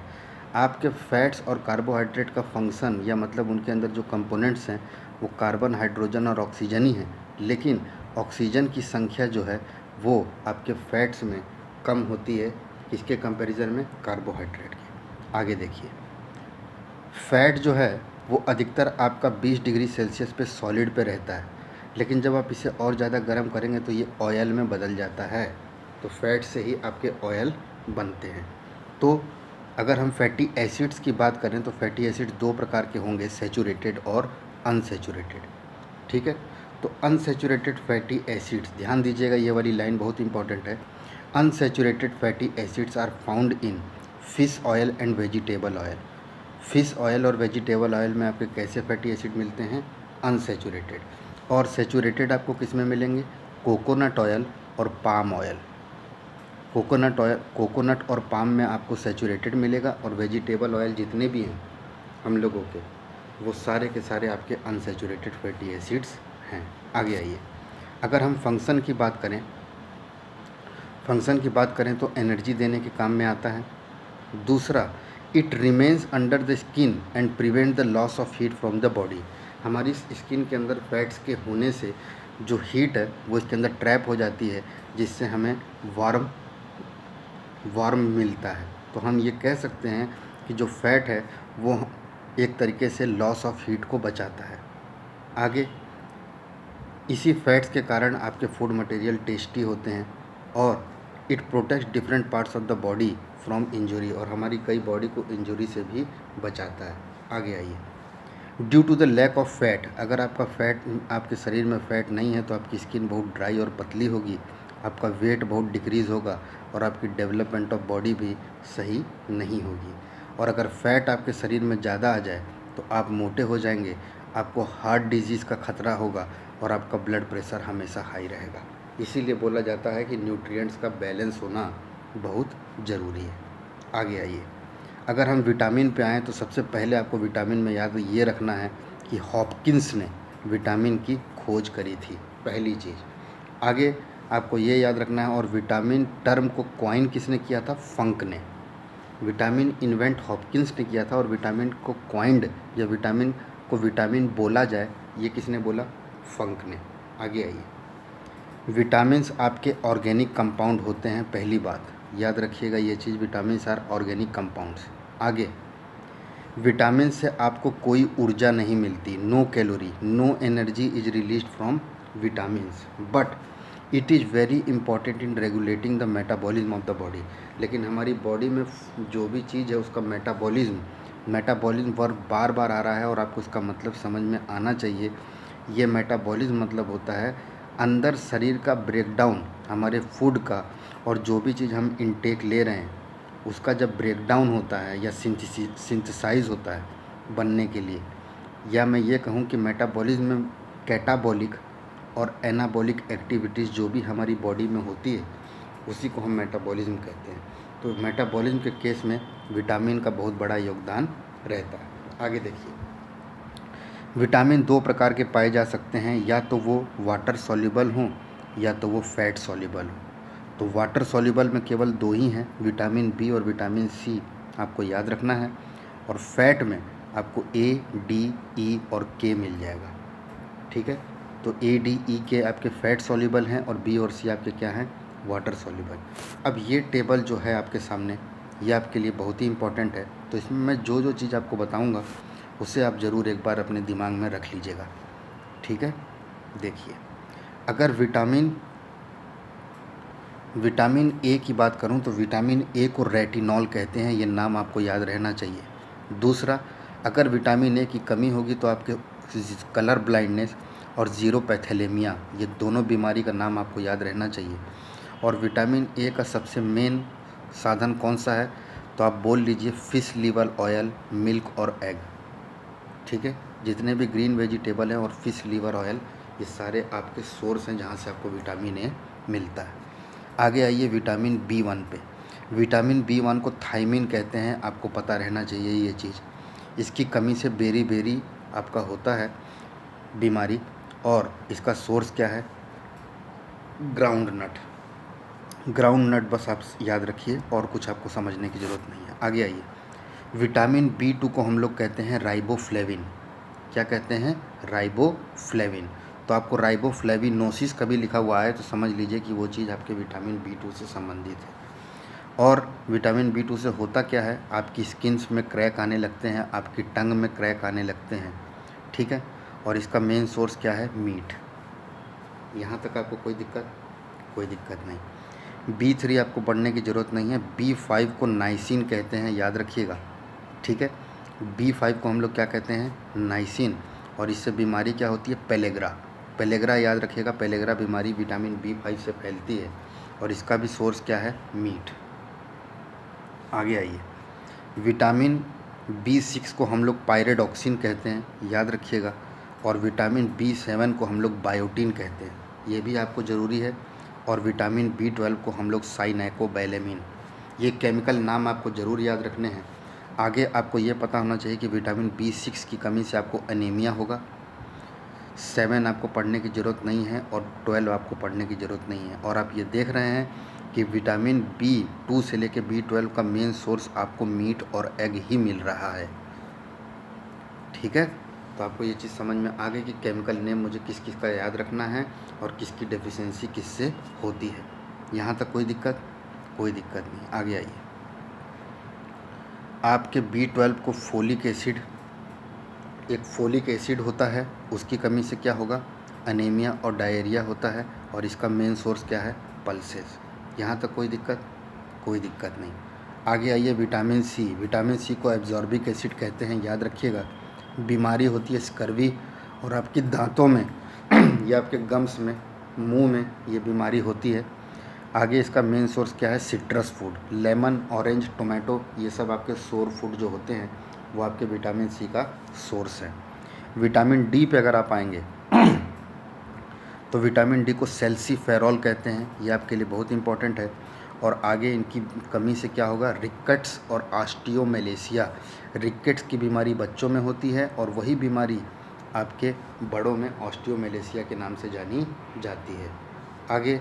आपके फैट्स और कार्बोहाइड्रेट का फंक्शन या मतलब उनके अंदर जो कंपोनेंट्स हैं वो कार्बन, हाइड्रोजन और ऑक्सीजन ही हैं, लेकिन ऑक्सीजन की संख्या जो है वो आपके फैट्स में कम होती है। किसके कंपैरिजन में? कार्बोहाइड्रेट के। आगे देखिए, फैट जो है वो अधिकतर आपका 20 डिग्री सेल्सियस पे सॉलिड पे रहता है, लेकिन जब आप इसे और ज़्यादा गर्म करेंगे तो ये ऑयल में बदल जाता है। तो फैट से ही आपके ऑयल बनते हैं। तो अगर हम फैटी एसिड्स की बात करें तो फैटी एसिड 2 प्रकार के होंगे, सैचुरेटेड और अनसैचुरेटेड। ठीक है, तो अनसैचुरेटेड फैटी एसिड्स, ध्यान दीजिएगा ये वाली लाइन बहुत इंपॉर्टेंट है। Unsaturated fatty acids are found in fish oil and vegetable oil. Fish oil और वेजिटेबल ऑयल में आपके कैसे फैटी एसिड मिलते हैं? अनसैचुरेटेड। और सैचुरेटेड आपको किस में मिलेंगे? कोकोनट ऑयल और पाम ऑयल। कोकोनट और पाम में आपको सैचुरेटेड मिलेगा, और वेजिटेबल ऑयल जितने भी हैं हम लोगों के, वो सारे के सारे आपके अनसैचुरेटेड फैटी एसिड्स हैं। आगे आइए, अगर हम फंक्शन की बात करें तो एनर्जी देने के काम में आता है। दूसरा, it remains under the skin and prevent the loss of heat from the body. हमारी स्किन के अंदर फैट्स के होने से जो हीट है वो इसके अंदर ट्रैप हो जाती है, जिससे हमें वार्म मिलता है। तो हम ये कह सकते हैं कि जो फैट है वो एक तरीके से लॉस ऑफ हीट को बचाता है। आगे, इसी फैट्स के कारण आपके फूड मटेरियल टेस्टी होते हैं और it protect different parts of the body from injury, और हमारी कई बॉडी को इंजरी से भी बचाता है। आगे आइए, due to the lack of fat, अगर आपका फैट, आपके शरीर में फैट नहीं है तो आपकी स्किन बहुत ड्राई और पतली होगी, आपका वेट बहुत डिक्रीज़ होगा और आपकी डेवलपमेंट ऑफ बॉडी भी सही नहीं होगी। और अगर फैट आपके शरीर में ज़्यादा आ जाए तो आप मोटे हो जाएंगे, आपको हार्ट डिजीज़ का खतरा होगा और आपका ब्लड प्रेशर हमेशा हाई रहेगा। इसीलिए बोला जाता है कि न्यूट्रिएंट्स का बैलेंस होना बहुत ज़रूरी है। आगे आइए, अगर हम विटामिन पे आएँ तो सबसे पहले आपको विटामिन में याद ये रखना है कि हॉपकिंस ने विटामिन की खोज करी थी, पहली चीज़। आगे आपको ये याद रखना है, और विटामिन टर्म को कॉइन किसने किया था? फंक ने। विटामिन इन्वेंट हॉपकिंस ने किया था और विटामिन को कॉइंड या विटामिन को विटामिन बोला जाए, ये किसने बोला? फंक ने। आगे आइए, विटामिन्स आपके ऑर्गेनिक कंपाउंड होते हैं, पहली बात याद रखिएगा ये चीज़, विटामिन्स आर ऑर्गेनिक कंपाउंड्स। आगे, विटामिन से आपको कोई ऊर्जा नहीं मिलती, no calorie, no energy is released from vitamins, but it is very important in regulating the metabolism of the body. लेकिन हमारी बॉडी में जो भी चीज़ है उसका मेटाबॉलिज्म वर्ब बार बार आ रहा है और आपको उसका मतलब समझ में आना चाहिए। ये मेटाबॉलिज्म मतलब होता है अंदर शरीर का ब्रेकडाउन हमारे फूड का, और जो भी चीज़ हम इनटेक ले रहे हैं उसका जब ब्रेकडाउन होता है या सिंथेसाइज होता है बनने के लिए, या मैं ये कहूँ कि मेटाबॉलिज्म में कैटाबॉलिक और एनाबॉलिक एक्टिविटीज़ जो भी हमारी बॉडी में होती है उसी को हम मेटाबॉलिज्म कहते हैं। तो मेटाबॉलिज्म के केस में विटामिन का बहुत बड़ा योगदान रहता है। आगे देखिए, विटामिन दो प्रकार के पाए जा सकते हैं, या तो वो वाटर सॉल्युबल हों या तो वो फैट सॉल्युबल हों। तो वाटर सॉल्युबल में केवल दो ही हैं, विटामिन बी और विटामिन सी, आपको याद रखना है। और फैट में आपको ए, डी, ई और के मिल जाएगा, ठीक है। तो ए, डी, ई, के आपके फैट सॉल्युबल हैं और बी और सी आपके क्या हैं? Water soluble. अब ये टेबल जो है आपके सामने, ये आपके लिए बहुत ही इंपॉर्टेंट है, तो इसमें मैं जो जो चीज़ आपको बताऊंगा उसे आप ज़रूर एक बार अपने दिमाग में रख लीजिएगा, ठीक है। देखिए, अगर विटामिन ए की बात करूं तो विटामिन ए को रेटिनॉल कहते हैं, ये नाम आपको याद रहना चाहिए। दूसरा, अगर विटामिन ए की कमी होगी तो आपके कलर ब्लाइंडनेस और ज़ीरोपैथेलेमिया, ये दोनों बीमारी का नाम आपको याद रहना चाहिए। और विटामिन ए का सबसे मेन साधन कौन सा है? तो आप बोल लीजिए फिश लीवर ऑयल, मिल्क और एग, ठीक है। जितने भी ग्रीन वेजिटेबल हैं और फिश लीवर ऑयल, ये सारे आपके सोर्स हैं जहाँ से आपको विटामिन ए मिलता है। आगे आइए विटामिन बी1 पे। विटामिन बी1 को थायमिन कहते हैं, आपको पता रहना चाहिए ये चीज़। इसकी कमी से बेरी आपका होता है बीमारी, और इसका सोर्स क्या है? ग्राउंड नट, बस आप याद रखिए और कुछ आपको समझने की ज़रूरत नहीं है। आगे आइए, विटामिन बी2 को हम लोग कहते हैं राइबोफ्लेविन। क्या कहते हैं? राइबोफ्लेविन। तो आपको राइबोफ्लेविनोसिस कभी लिखा हुआ है तो समझ लीजिए कि वो चीज़ आपके विटामिन बी2 से संबंधित है। और विटामिन बी2 से होता क्या है? आपकी स्किन्स में क्रैक आने लगते हैं, आपकी टंग में क्रैक आने लगते हैं, ठीक है। और इसका मेन सोर्स क्या है? मीट। यहाँ तक आपको कोई दिक्कत नहीं। बी3 आपको पढ़ने की ज़रूरत नहीं है। बी5 को नाइसिन कहते हैं, याद रखिएगा, ठीक है। बी5 को हम लोग क्या कहते हैं? नाइसिन। और इससे बीमारी क्या होती है? पेलेग्रा याद रखिएगा। पेलेग्रा बीमारी विटामिन बी5 से फैलती है और इसका भी सोर्स क्या है? मीट। आगे आइए, विटामिन बी6 को हम लोग पायरिडॉक्सिन कहते हैं, याद रखिएगा। और विटामिन बी7 को हम लोग बायोटीन कहते हैं, ये भी आपको ज़रूरी है। और विटामिन बी12 को हम लोग साइनाइकोबैलेमिन, ये केमिकल नाम आपको ज़रूर याद रखने हैं। आगे आपको ये पता होना चाहिए कि विटामिन बी6 की कमी से आपको एनीमिया होगा। 7 आपको पढ़ने की ज़रूरत नहीं है और 12 आपको पढ़ने की ज़रूरत नहीं है। और आप ये देख रहे हैं कि विटामिन बी2 से लेकर बी12 का मेन सोर्स आपको मीट और एग ही मिल रहा है, ठीक है। तो आपको ये चीज़ समझ में आ गई कि केमिकल नेम मुझे किस किस का याद रखना है और किसकी डेफिशिएंसी किससे होती है। यहाँ तक कोई दिक्कत नहीं। आगे आइए, आपके बी12 को फोलिक एसिड एक फोलिक एसिड होता है, उसकी कमी से क्या होगा, अनीमिया और डायरिया होता है, और इसका मेन सोर्स क्या है, पल्सेस। यहाँ तक कोई दिक्कत, कोई दिक्कत नहीं। आगे आइए विटामिन सी। विटामिन सी को एब्जॉर्बिक एसिड कहते हैं, याद रखिएगा। बीमारी होती है स्कर्वी, और आपके दांतों में या आपके गम्स में, मुंह में ये बीमारी होती है। आगे इसका मेन सोर्स क्या है, citrus food, lemon, orange, tomato, ये सब आपके सोर फूड जो होते हैं वो आपके विटामिन सी का सोर्स है। विटामिन डी पे अगर आप आएंगे तो विटामिन डी को सेल्सीफेरॉल कहते हैं, ये आपके लिए बहुत इंपॉर्टेंट है। और आगे इनकी कमी से क्या होगा, रिकेट्स और ऑस्टियोमेलेशिया। रिकेट्स की बीमारी बच्चों में होती है, और वही बीमारी आपके बड़ों में ऑस्टियोमेलेशिया के नाम से जानी जाती है। आगे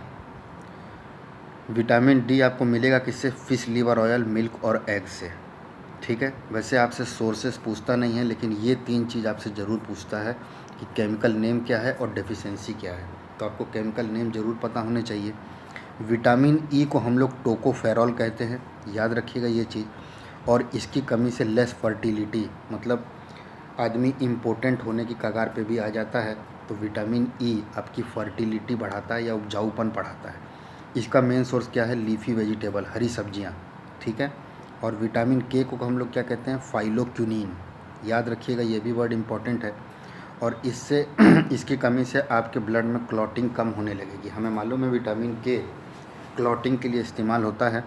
विटामिन डी आपको मिलेगा किससे, फिश लीवर ऑयल, मिल्क और एग से। ठीक है, वैसे आपसे सोर्सेस पूछता नहीं है, लेकिन ये 3 चीज़ आपसे ज़रूर पूछता है कि केमिकल नेम क्या है और डेफिशिएंसी क्या है, तो आपको केमिकल नेम ज़रूर पता होने चाहिए। विटामिन ई को हम लोग टोकोफेरॉल कहते हैं, याद रखिएगा ये चीज़। और इसकी कमी से लेस फर्टिलिटी, मतलब आदमी इम्पोर्टेंट होने की कगार पे भी आ जाता है, तो विटामिन ई आपकी फर्टिलिटी बढ़ाता है या उपजाऊपन बढ़ाता है। इसका मेन सोर्स क्या है, लीफी वेजिटेबल, हरी सब्जियाँ। ठीक है, और विटामिन के को हम लोग क्या कहते हैं, फाइलोक्यूनिन, याद रखिएगा, ये भी वर्ड इम्पॉर्टेंट है। और इससे इसकी कमी से आपके ब्लड में क्लॉटिंग कम होने लगेगी। हमें मालूम है विटामिन के क्लॉटिंग के लिए इस्तेमाल होता है,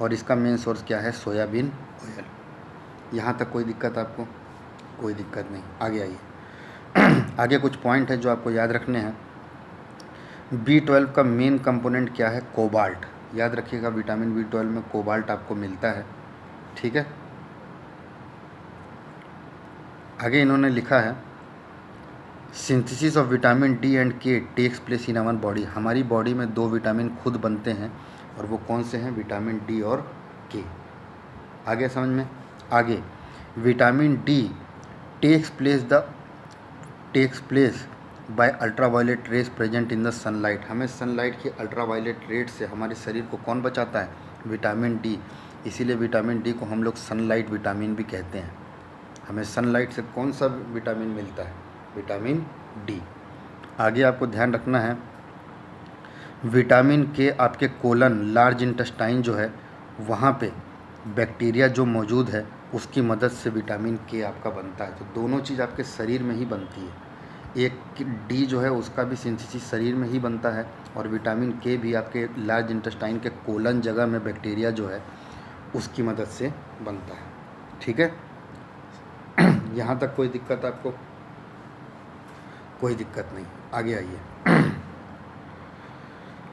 और इसका मेन सोर्स क्या है, सोयाबीन ऑयल। यहाँ तक कोई दिक्कत आपको, कोई दिक्कत नहीं। आगे आइए आगे कुछ पॉइंट है जो आपको याद रखने हैं। B12 का मेन कंपोनेंट क्या है, कोबाल्ट, याद रखिएगा। विटामिन B12 में कोबाल्ट आपको मिलता है। ठीक है, आगे इन्होंने लिखा है, synthesis of vitamin D and K takes place in our body. हमारी बॉडी में 2 विटामिन खुद बनते हैं, और वो कौन से हैं, विटामिन डी और के। आगे समझ में, आगे vitamin D takes place by ultraviolet rays present in the sunlight. हमें सनलाइट की अल्ट्रावायलेट रेट से हमारे शरीर को कौन बचाता है, विटामिन डी। इसीलिए विटामिन डी को हम लोग सनलाइट विटामिन भी कहते हैं। हमें सनलाइट से कौन सा विटामिन मिलता है, विटामिन डी। आगे आपको ध्यान रखना है, विटामिन के आपके कोलन, लार्ज इंटेस्टाइन जो है, वहाँ पे बैक्टीरिया जो मौजूद है उसकी मदद से विटामिन के आपका बनता है। तो दोनों चीज़ आपके शरीर में ही बनती है। एक डी जो है उसका भी सिंथेसिस शरीर में ही बनता है, और विटामिन के भी आपके लार्ज इंटेस्टाइन के कोलन जगह में बैक्टीरिया जो है उसकी मदद से बनता है। ठीक है, यहाँ तक कोई दिक्कत आपको, कोई दिक्कत नहीं। आगे आइए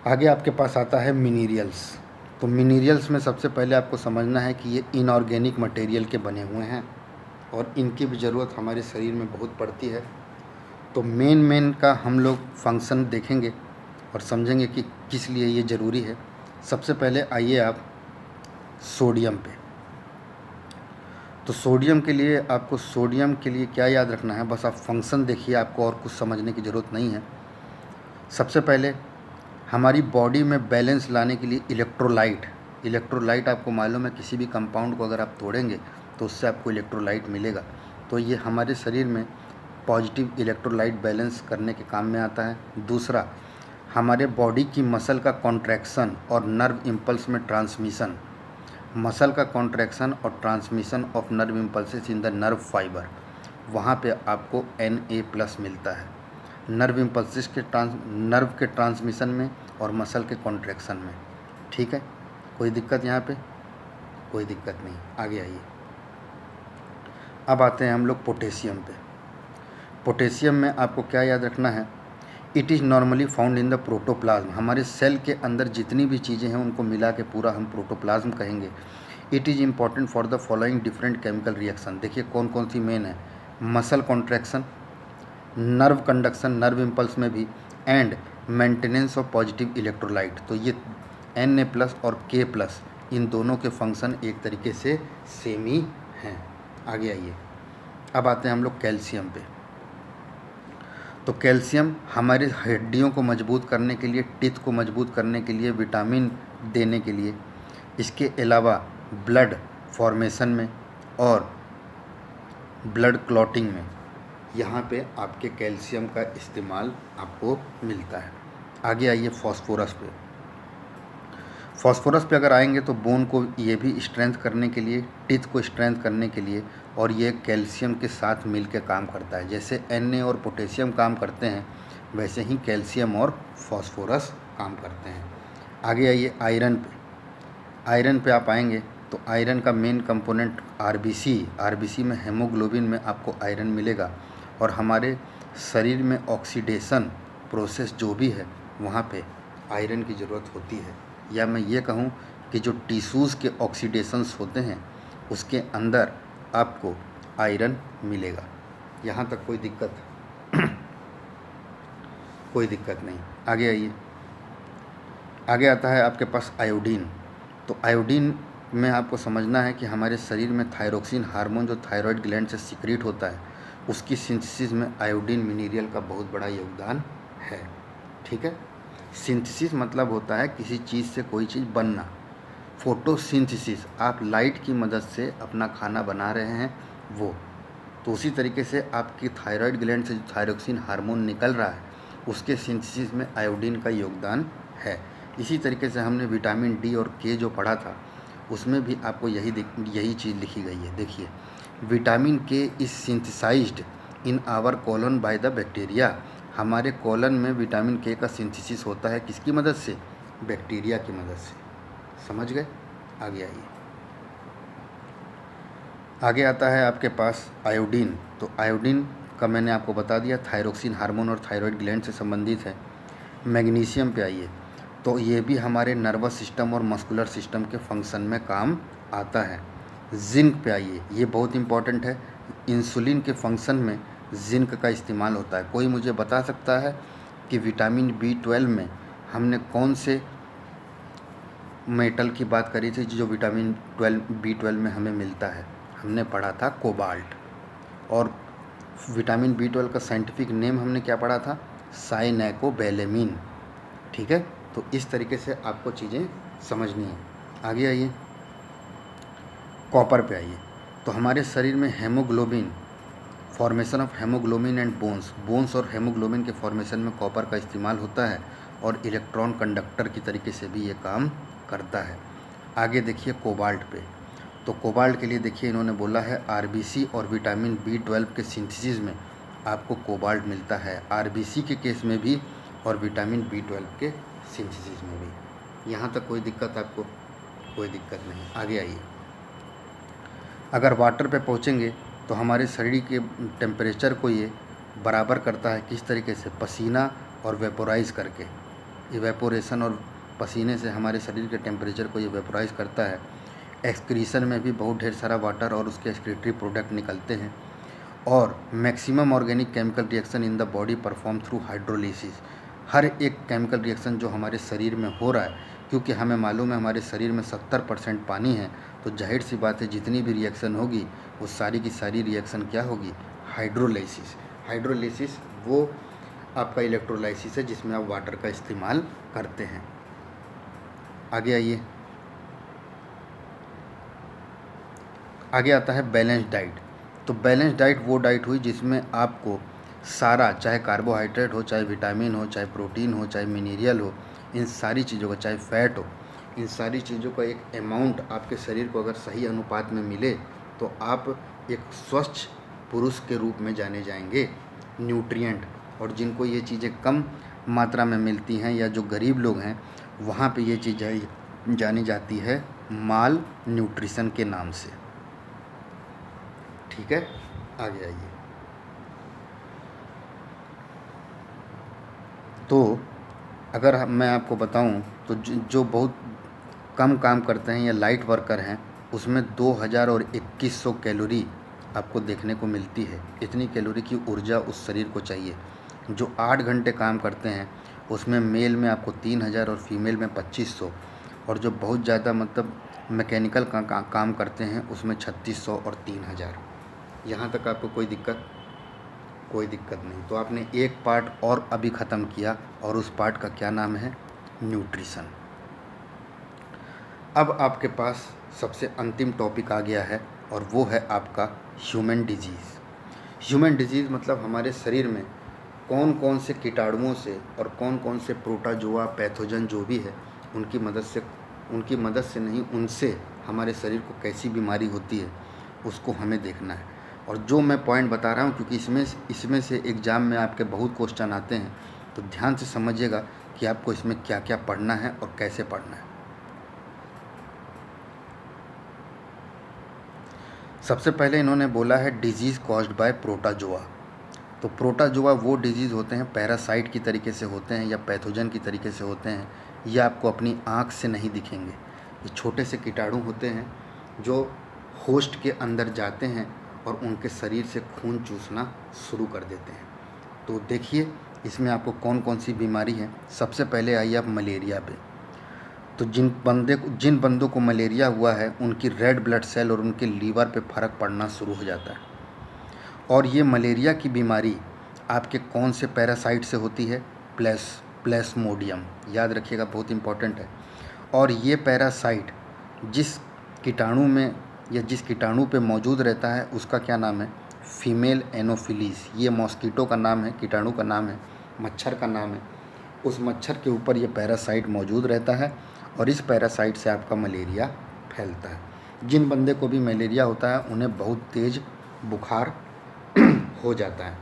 आगे आपके पास आता है मिनरल्स। तो मिनरल्स में सबसे पहले आपको समझना है कि ये इनऑर्गेनिक मटेरियल के बने हुए हैं, और इनकी भी ज़रूरत हमारे शरीर में बहुत पड़ती है। तो मेन का हम लोग फंक्शन देखेंगे और समझेंगे कि किस लिए ये ज़रूरी है। सबसे पहले आइए आप सोडियम पे। तो सोडियम के लिए क्या याद रखना है, बस आप फंक्शन देखिए, आपको और कुछ समझने की ज़रूरत नहीं है। सबसे पहले हमारी बॉडी में बैलेंस लाने के लिए इलेक्ट्रोलाइट आपको मालूम है, किसी भी कंपाउंड को अगर आप तोड़ेंगे तो उससे आपको इलेक्ट्रोलाइट मिलेगा। तो ये हमारे शरीर में पॉजिटिव इलेक्ट्रोलाइट बैलेंस करने के काम में आता है। दूसरा, हमारे बॉडी की मसल का कॉन्ट्रैक्शन और नर्व इम्पल्स में ट्रांसमिशन, मसल का कॉन्ट्रैक्शन और transmission of nerve impulses in the nerve fibre, वहाँ पे आपको Na+ मिलता है। नर्व इम्पल्सेस के नर्व के ट्रांसमिशन में और मसल के कॉन्ट्रैक्शन में। ठीक है, कोई दिक्कत यहाँ पे, कोई दिक्कत नहीं। आगे आइए, अब आते हैं हम लोग पोटेशियम पे। पोटेशियम में आपको क्या याद रखना है, it is normally found in the protoplasm. हमारे सेल के अंदर जितनी भी चीज़ें हैं उनको मिला के पूरा हम प्रोटोप्लाज्म कहेंगे। It is important for the following different chemical reaction. देखिए कौन कौन सी मेन है, muscle contraction, nerve conduction, nerve impulse में भी, and maintenance of positive electrolyte. तो ये Na+ और K+, इन दोनों के फंक्शन एक तरीके से सेम ही हैं। आगे आइए, अब आते हैं हम लोग कैल्शियम पे। तो कैल्शियम हमारी हड्डियों को मजबूत करने के लिए, टीथ को मजबूत करने के लिए, विटामिन देने के लिए, इसके अलावा ब्लड फॉर्मेशन में और ब्लड क्लॉटिंग में यहाँ पे आपके कैल्शियम का इस्तेमाल आपको मिलता है। आगे आइए फॉस्फोरस पे। फॉस्फोरस पे अगर आएंगे तो बोन को ये भी स्ट्रेंथ करने के लिए, टीथ को स्ट्रेंथ करने के लिए, और ये कैल्शियम के साथ मिल के काम करता है। जैसे Na और पोटेशियम काम करते हैं वैसे ही कैल्शियम और फॉस्फोरस काम करते हैं। आगे आइए आयरन पे। आयरन पे आप आएंगे तो आयरन का मेन कंपोनेंट आरबीसी में हेमोग्लोबिन में आपको आयरन मिलेगा, और हमारे शरीर में ऑक्सीडेशन प्रोसेस जो भी है वहाँ पे आयरन की ज़रूरत होती है। या मैं ये कहूँ कि जो टिश्यूज़ के ऑक्सीडेशंस होते हैं उसके अंदर आपको आयरन मिलेगा। यहाँ तक कोई दिक्कत कोई दिक्कत नहीं। आगे आइए। आगे आता है आपके पास आयोडीन। तो आयोडीन में आपको समझना है कि हमारे शरीर में थायरोक्सिन हार्मोन जो थायराइड ग्लैंड से सीक्रेट होता है उसकी सिंथेसिस में आयोडीन मिनरल का बहुत बड़ा योगदान है। ठीक है, सिंथेसिस मतलब होता है किसी चीज़ से कोई चीज़ बनना। फोटोसिंथेसिस, आप लाइट की मदद से अपना खाना बना रहे हैं वो, तो उसी तरीके से आपकी थायराइड ग्लैंड से जो थायरोक्सिन हार्मोन निकल रहा है उसके सिंथेसिस में आयोडीन का योगदान है। इसी तरीके से हमने विटामिन डी और के जो पढ़ा था उसमें भी आपको यही चीज़ लिखी गई है। देखिए, vitamin K is synthesised in our colon by the bacteria. हमारे कॉलन में विटामिन के का सिंथेसिस होता है किसकी मदद से? बैक्टीरिया की मदद से। समझ गए? आगे आइए। आगे आता है आपके पास आयोडीन। तो आयोडीन का मैंने आपको बता दिया, थायरोक्सिन हार्मोन और थायराइड ग्लैंड से संबंधित है। मैग्नीशियम पे आइए, तो ये भी हमारे नर्वस सिस्टम और मस्कुलर सिस्टम के फंक्शन में काम आता है। जिंक पे आइए, ये बहुत इंपॉर्टेंट है। इंसुलिन के फंक्शन में जिंक का इस्तेमाल होता है। कोई मुझे बता सकता है कि विटामिन B12 में हमने कौन से मेटल की बात करी थी जो विटामिन B12 में हमें मिलता है? हमने पढ़ा था कोबाल्ट। और विटामिन B12 का साइंटिफिक नेम हमने क्या पढ़ा था? साइनेकोबैलेमिन। ठीक है, तो इस तरीके से आपको चीज़ें समझनी है। आगे आइए, कॉपर पे आइए। तो हमारे शरीर में haemoglobin, formation of haemoglobin and bones और हेमोग्लोबिन के फॉर्मेशन में कॉपर का इस्तेमाल होता है, और इलेक्ट्रॉन कंडक्टर की तरीके से भी ये काम करता है। आगे देखिए कोबाल्ट पे। तो कोबाल्ट के लिए देखिए इन्होंने बोला है आरबीसी और विटामिन B12 के सिंथेसिस में आपको कोबाल्ट मिलता है, आरबीसी के केस में भी और विटामिन B12 के सिंथेसिस में भी। यहाँ तक कोई दिक्कत आपको? कोई दिक्कत नहीं। आगे आइए। अगर वाटर पे पहुँचेंगे तो हमारे शरीर के टेम्परेचर को ये बराबर करता है। किस तरीके से? पसीना और वेपोराइज करके। इवेपोरेशन और पसीने से हमारे शरीर के टेम्परेचर को ये वेपोराइज करता है। एक्सक्रीशन में भी बहुत ढेर सारा वाटर और उसके एक्सक्रीटरी प्रोडक्ट निकलते हैं। और maximum organic chemical reaction in the body perform through hydrolysis. हर एक केमिकल रिएक्शन जो हमारे शरीर में हो रहा है, क्योंकि हमें मालूम है हमारे शरीर में 70% पानी है, तो जाहिर सी बात है जितनी भी रिएक्शन होगी वो सारी की सारी रिएक्शन क्या होगी? हाइड्रोलाइसिस। हाइड्रोलाइसिस वो आपका इलेक्ट्रोलाइसिस है जिसमें आप वाटर का इस्तेमाल करते हैं। आगे आइए। आगे आता है बैलेंस डाइट। तो बैलेंस डाइट वो डाइट हुई जिसमें आपको सारा, चाहे कार्बोहाइड्रेट हो, चाहे विटामिन हो, चाहे प्रोटीन हो, चाहे मिनरल हो, इन सारी चीज़ों का, चाहे फैट हो, इन सारी चीज़ों का एक अमाउंट आपके शरीर को अगर सही अनुपात में मिले तो आप एक स्वस्थ पुरुष के रूप में जाने जाएंगे। न्यूट्रिएंट, और जिनको ये चीज़ें कम मात्रा में मिलती हैं या जो गरीब लोग हैं वहाँ पे ये चीज़ें जानी जाती है माल न्यूट्रिशन के नाम से। ठीक है, आगे आइए। तो अगर मैं आपको बताऊं तो जो बहुत कम काम करते हैं या लाइट वर्कर हैं उसमें 2000 और 2100 कैलोरी आपको देखने को मिलती है। इतनी कैलोरी की ऊर्जा उस शरीर को चाहिए। जो 8 घंटे काम करते हैं उसमें मेल में आपको 3000 और फीमेल में 2500, और जो बहुत ज़्यादा मतलब मैकेनिकल काम करते हैं उसमें 3600 और 3000। यहाँ तक आपको कोई दिक्कत? कोई दिक्कत नहीं। तो आपने एक पार्ट और अभी ख़त्म किया, और उस पार्ट का क्या नाम है? न्यूट्रिशन। अब आपके पास सबसे अंतिम टॉपिक आ गया है, और वो है आपका ह्यूमन डिजीज़। ह्यूमन डिजीज़ मतलब हमारे शरीर में कौन कौन से कीटाणुओं से और कौन कौन से प्रोटोजोआ पैथोजन जो भी है उनकी मदद से नहीं, उनसे हमारे शरीर को कैसी बीमारी होती है उसको हमें देखना है। और जो मैं पॉइंट बता रहा हूँ, क्योंकि इसमें से एग्ज़ाम में आपके बहुत क्वेश्चन आते हैं, तो ध्यान से समझिएगा कि आपको इसमें क्या क्या पढ़ना है और कैसे पढ़ना है। सबसे पहले इन्होंने बोला है डिजीज़ कॉज्ड बाय प्रोटोजोआ। तो प्रोटोजोआ वो डिजीज़ होते हैं, पैरासाइट की तरीके से होते हैं या पैथोजन की तरीके से होते हैं। ये आपको अपनी आँख से नहीं दिखेंगे। ये छोटे से कीटाणु होते हैं जो होस्ट के अंदर जाते हैं और उनके शरीर से खून चूसना शुरू कर देते हैं। तो देखिए इसमें आपको कौन कौन सी बीमारी है। सबसे पहले आइए आप मलेरिया पे। तो जिन बंदों को मलेरिया हुआ है उनकी रेड ब्लड सेल और उनके लीवर पे फर्क पड़ना शुरू हो जाता है। और ये मलेरिया की बीमारी आपके कौन से पैरासाइट से होती है? प्लेस्मोडियम, याद रखिएगा, बहुत इंपॉर्टेंट है। और ये पैरासाइट जिस कीटाणु में या जिस कीटाणु पे मौजूद रहता है उसका क्या नाम है? Female anopheles. ये मॉस्किटो का नाम है, कीटाणु का नाम है, मच्छर का नाम है। उस मच्छर के ऊपर ये पैरासाइट मौजूद रहता है और इस पैरासाइट से आपका मलेरिया फैलता है। जिन बंदे को भी मलेरिया होता है उन्हें बहुत तेज़ बुखार हो जाता है।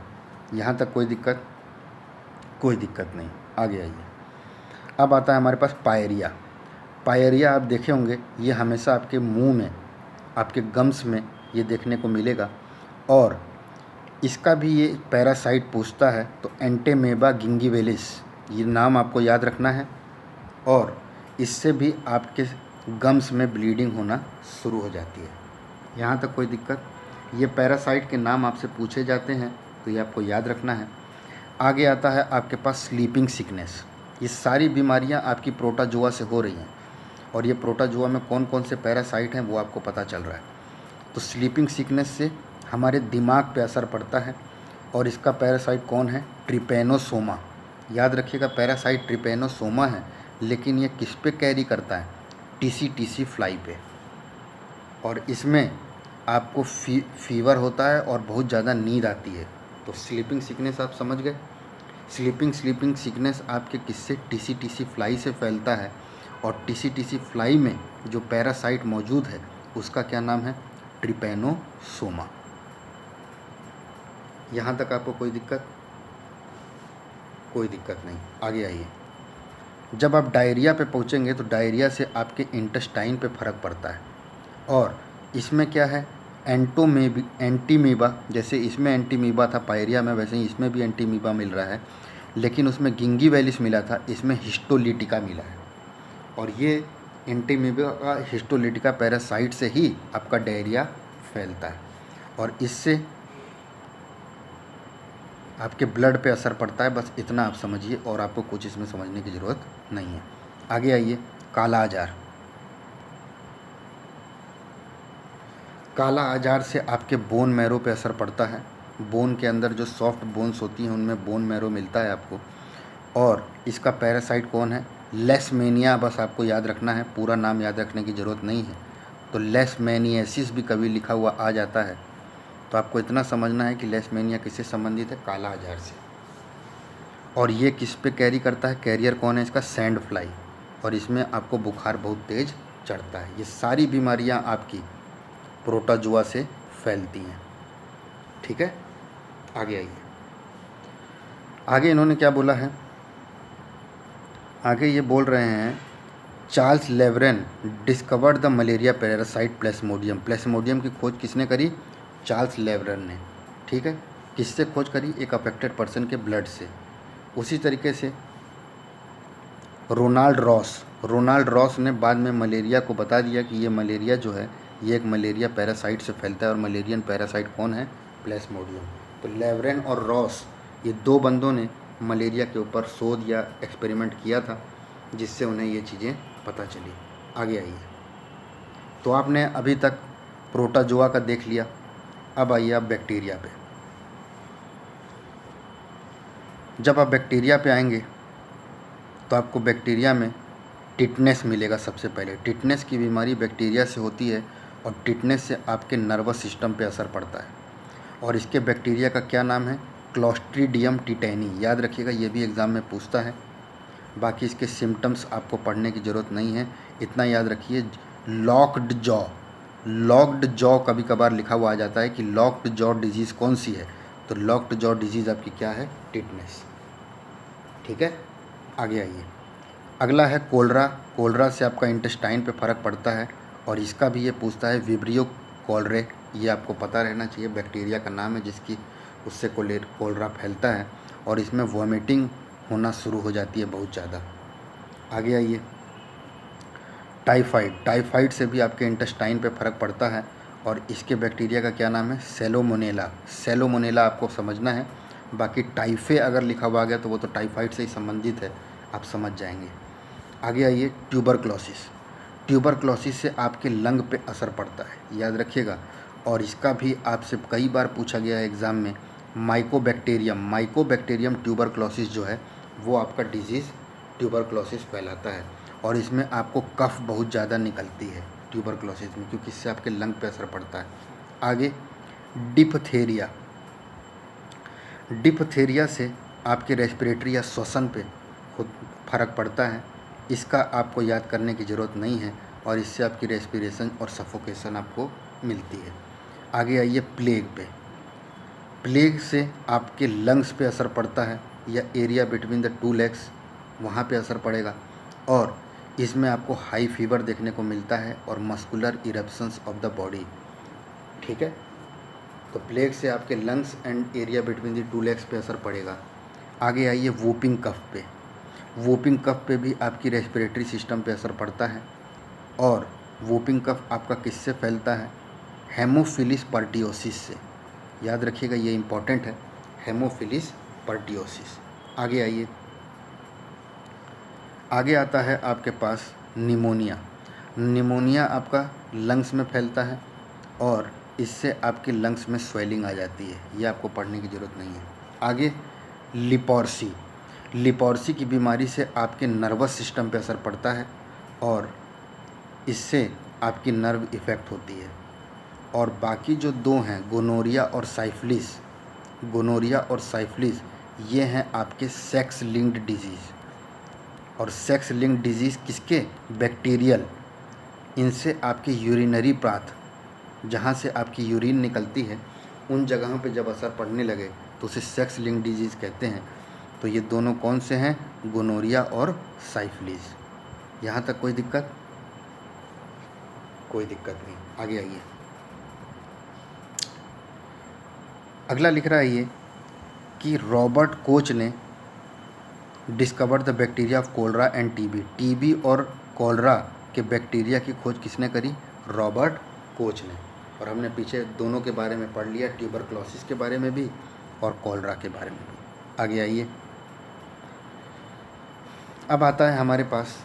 यहाँ तक कोई दिक्कत नहीं। आगे आइए। अब आता है हमारे पास पायरिया। पायरिया आप देखे होंगे, ये हमेशा आपके मुंह में, आपके गम्स में ये देखने को मिलेगा। और इसका भी ये पैरासाइट पूछता है, तो एंटेमेबा गिंगीवेलिस, ये नाम आपको याद रखना है। और इससे भी आपके गम्स में ब्लीडिंग होना शुरू हो जाती है। यहाँ तक कोई दिक्कत? ये पैरासाइट के नाम आपसे पूछे जाते हैं तो ये आपको याद रखना है। आगे आता है आपके पास स्लीपिंग सिकनेस। ये सारी बीमारियाँ आपकी प्रोटोजोआ से हो रही हैं और ये प्रोटोजोआ में कौन कौन से पैरासाइट हैं वो आपको पता चल रहा है। तो स्लीपिंग सिकनेस से हमारे दिमाग पे असर पड़ता है और इसका पैरासाइट कौन है? ट्रिपेनोसोमा। याद रखिएगा, पैरासाइट ट्रिपेनोसोमा है, लेकिन ये किस पे कैरी करता है? टीसी फ्लाई पे। और इसमें आपको फीवर होता है और बहुत ज़्यादा नींद आती है। तो स्लीपिंग सिकनेस आप समझ गए। स्लीपिंग सिकनेस आपके किससे? टीसी फ्लाई से फैलता है। और टीसी फ्लाई में जो पैरासाइट मौजूद है उसका क्या नाम है? ट्रिपेनोसोमा। यहाँ तक आपको कोई दिक्कत नहीं। आगे आइए। जब आप डायरिया पे पहुँचेंगे तो डायरिया से आपके इंटेस्टाइन पे फर्क पड़ता है। और इसमें क्या है? एंटीमीबा। जैसे इसमें एंटीमीबा था पायरिया में, वैसे ही इसमें भी एंटीमीबा मिल रहा है, लेकिन उसमें गिंगीवेलिस मिला था, इसमें हिस्टोलिटिका मिला है। और ये एंटीमीबा का हिस्टोलिटिका पैरासाइट से ही आपका डायरिया फैलता है और इससे आपके ब्लड पे असर पड़ता है। बस इतना आप समझिए और आपको कुछ इसमें समझने की ज़रूरत नहीं है। आगे आइए। काला आजार। काला आजार से आपके बोन मैरो पे असर पड़ता है। बोन के अंदर जो सॉफ्ट बोन्स होती हैं उनमें बोन मैरो मिलता है आपको। और इसका पैरासाइट कौन है? लेशमेनिया। बस आपको याद रखना है, पूरा नाम याद रखने की ज़रूरत नहीं है। तो लेशमेनियासिस भी कभी लिखा हुआ आ जाता है, तो आपको इतना समझना है कि लेशमेनिया किससे संबंधित है? काला आजार से। और ये किस पे कैरी करता है? कैरियर कौन है इसका? Sand fly. और इसमें आपको बुखार बहुत तेज़ चढ़ता है। ये सारी बीमारियां आपकी प्रोटोजोआ से फैलती हैं। ठीक है, आगे आइए। आगे इन्होंने क्या बोला है? आगे ये बोल रहे हैं Charles Laveran discovered the malaria parasite plasmodium. Plasmodium की खोज किसने करी? चार्ल्स लेवरेन ने। ठीक है, किससे खोज करी? एक अफेक्टेड पर्सन के ब्लड से। उसी तरीके से रोनाल्ड रॉस ने बाद में मलेरिया को बता दिया कि ये मलेरिया जो है ये एक मलेरिया पैरासाइट से फैलता है और मलेरियन पैरासाइट कौन है? प्लेस्मोडियम। तो लेवरेन और रॉस, ये दो बंदों ने मलेरिया के ऊपर शोध या एक्सपेरिमेंट किया था जिससे उन्हें ये चीज़ें पता चली। आगे आइए। तो आपने अभी तक प्रोटोजोआ का देख लिया, अब आइए आप बैक्टीरिया पे। जब आप बैक्टीरिया पे आएंगे तो आपको बैक्टीरिया में टिटनेस मिलेगा। सबसे पहले टिटनेस की बीमारी बैक्टीरिया से होती है और टिटनेस से आपके नर्वस सिस्टम पे असर पड़ता है। और इसके बैक्टीरिया का क्या नाम है? Clostridium tetani. याद रखिएगा, ये भी एग्ज़ाम में पूछता है। बाकी इसके सिम्टम्स आपको पढ़ने की ज़रूरत नहीं है, इतना याद रखिए। लॉक्ड जॉ कभी कभार लिखा हुआ आ जाता है कि लॉक्ड जॉ डिजीज़ कौन सी है, तो लॉक्ड जॉ डिजीज़ आपकी क्या है? टिटनेस। ठीक है, आगे आइए। अगला है कोलरा। कोलरा से आपका इंटेस्टाइन पे फ़र्क पड़ता है और इसका भी ये पूछता है विब्रियो कोलरे। ये आपको पता रहना चाहिए, बैक्टीरिया का नाम है जिसकी उससे कोलरा फैलता है और इसमें वॉमिटिंग होना शुरू हो जाती है बहुत ज़्यादा। आगे आइए। टाइफाइड से भी आपके इंटेस्टाइन पे फ़र्क पड़ता है और इसके बैक्टीरिया का क्या नाम है? सेलोमोनेला आपको समझना है। बाकी टाइफे अगर लिखा हुआ आ गया तो वो तो टाइफाइड से ही संबंधित है, आप समझ जाएंगे। आगे आइए। ट्यूबरक्लोसिस से आपके लंग पे असर पड़ता है, याद रखिएगा। और इसका भी आपसे कई बार पूछा गया है एग्ज़ाम में। माइकोबैक्टीरियम ट्यूबरक्लोसिस जो है वो आपका डिजीज़ ट्यूबरक्लोसिस फैलाता है और इसमें आपको कफ बहुत ज़्यादा निकलती है ट्यूबरक्लोसिस में, क्योंकि इससे आपके लंग पे असर पड़ता है। आगे डिप्थेरिया से आपके रेस्पिरेटरी या श्वसन पे खुद फ़र्क पड़ता है। इसका आपको याद करने की ज़रूरत नहीं है और इससे आपकी रेस्पिरेशन और सफोकेशन आपको मिलती है। आगे आइए प्लेग से आपके लंग्स पे असर पड़ता है या area between the two legs, वहाँ पे असर पड़ेगा और इसमें आपको हाई फीवर देखने को मिलता है और muscular eruptions of the body. ठीक है, तो प्लेग से आपके lungs and area between the two legs पे असर पड़ेगा। आगे आइए वूपिंग कफ पे भी आपकी रेस्पिरेटरी सिस्टम पे असर पड़ता है और वूपिंग कफ आपका किससे फैलता है? हेमोफिलिस पर्टियोसिस से। याद रखिएगा, ये इम्पॉर्टेंट है, हेमोफिलिस पर्टियोसिस। आगे आइए। आगे आता है आपके पास निमोनिया आपका लंग्स में फैलता है और इससे आपके लंग्स में स्वेलिंग आ जाती है, ये आपको पढ़ने की ज़रूरत नहीं है। आगे लिपॉर्सी की बीमारी से आपके नर्वस सिस्टम पे असर पड़ता है और इससे आपकी नर्व इफ़ेक्ट होती है। और बाकी जो दो हैं गोनोरिया और साइफिलिस, ये हैं आपके सेक्स लिंक्ड डिजीज़। और सेक्स लिंक्ड डिजीज़ किसके? बैक्टीरियल। इनसे आपकी यूरिनरी पाथ, जहाँ से आपकी यूरिन निकलती है, उन जगहों पे जब असर पड़ने लगे तो उसे सेक्स लिंक्ड डिजीज़ कहते हैं। तो ये दोनों कौन से हैं? गोनोरिया और साइफिलिस। यहाँ तक कोई दिक्कत नहीं। आगे आइए। अगला लिख रहा है ये कि रॉबर्ट कोच ने discover the bacteria of cholera and TB और कोलरा के बैक्टीरिया की खोज किसने करी? रॉबर्ट कोच ने। और हमने पीछे दोनों के बारे में पढ़ लिया, ट्यूबरक्लोसिस के बारे में भी और कोलरा के बारे में भी। आगे आइए। अब आता है हमारे पास,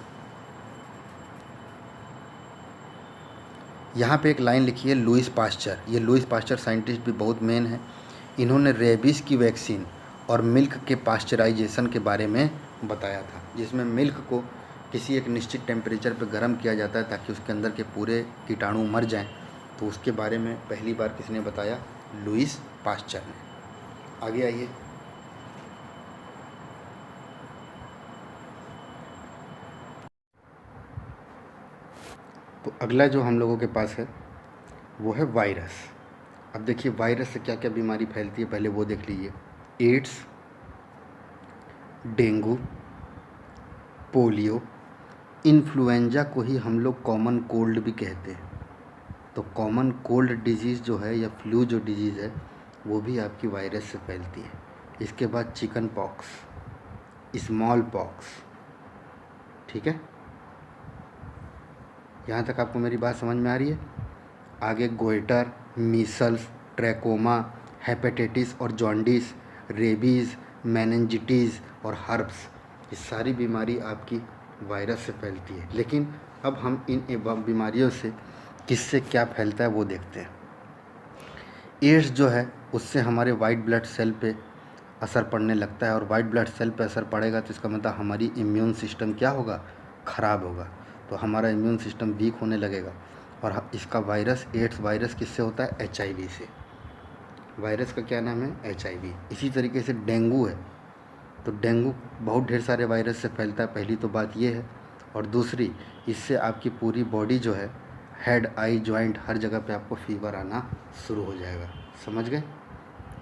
यहाँ पे एक लाइन लिखी है लुईस पास्चर। ये लुईस पास्चर साइंटिस्ट भी बहुत मेन है। इन्होंने रेबीज़ की वैक्सीन और मिल्क के पास्चराइजेशन के बारे में बताया था, जिसमें मिल्क को किसी एक निश्चित टेम्परेचर पर गर्म किया जाता है ताकि उसके अंदर के पूरे कीटाणु मर जाएं। तो उसके बारे में पहली बार किसने बताया? लुईस पास्चर ने। आगे आइए। तो अगला जो हम लोगों के पास है वो है वायरस। अब देखिए वायरस से क्या क्या बीमारी फैलती है, पहले वो देख लीजिए। एड्स, डेंगू, पोलियो, इन्फ्लुएंजा को ही हम लोग कॉमन कोल्ड भी कहते हैं। तो कॉमन कोल्ड डिजीज़ जो है या फ्लू जो डिजीज़ है वो भी आपकी वायरस से फैलती है। इसके बाद चिकन पॉक्स, स्मॉल पॉक्स। ठीक है, यहाँ तक आपको मेरी बात समझ में आ रही है? आगे गोइटर, मीसल्स, ट्रैकोमा, हेपेटाइटिस और जॉन्डिस, रेबीज़, मेनिंजिटीज़ और हर्प्स, ये सारी बीमारी आपकी वायरस से फैलती है। लेकिन अब हम इन बीमारियों से किससे क्या फैलता है वो देखते हैं। एड्स जो है उससे हमारे वाइट ब्लड सेल पे असर पड़ने लगता है और वाइट ब्लड सेल पे असर पड़ेगा तो इसका मतलब हमारी इम्यून सिस्टम क्या होगा? ख़राब होगा। तो हमारा इम्यून सिस्टम वीक होने लगेगा और इसका वायरस, एड्स वायरस किससे होता है? HIV से। वायरस का क्या नाम है? HIV। इसी तरीके से डेंगू है, तो डेंगू बहुत ढेर सारे वायरस से फैलता है, पहली तो बात ये है। और दूसरी, इससे आपकी पूरी बॉडी जो है, हेड, आई, जॉइंट, हर जगह पे आपको फीवर आना शुरू हो जाएगा। समझ गए?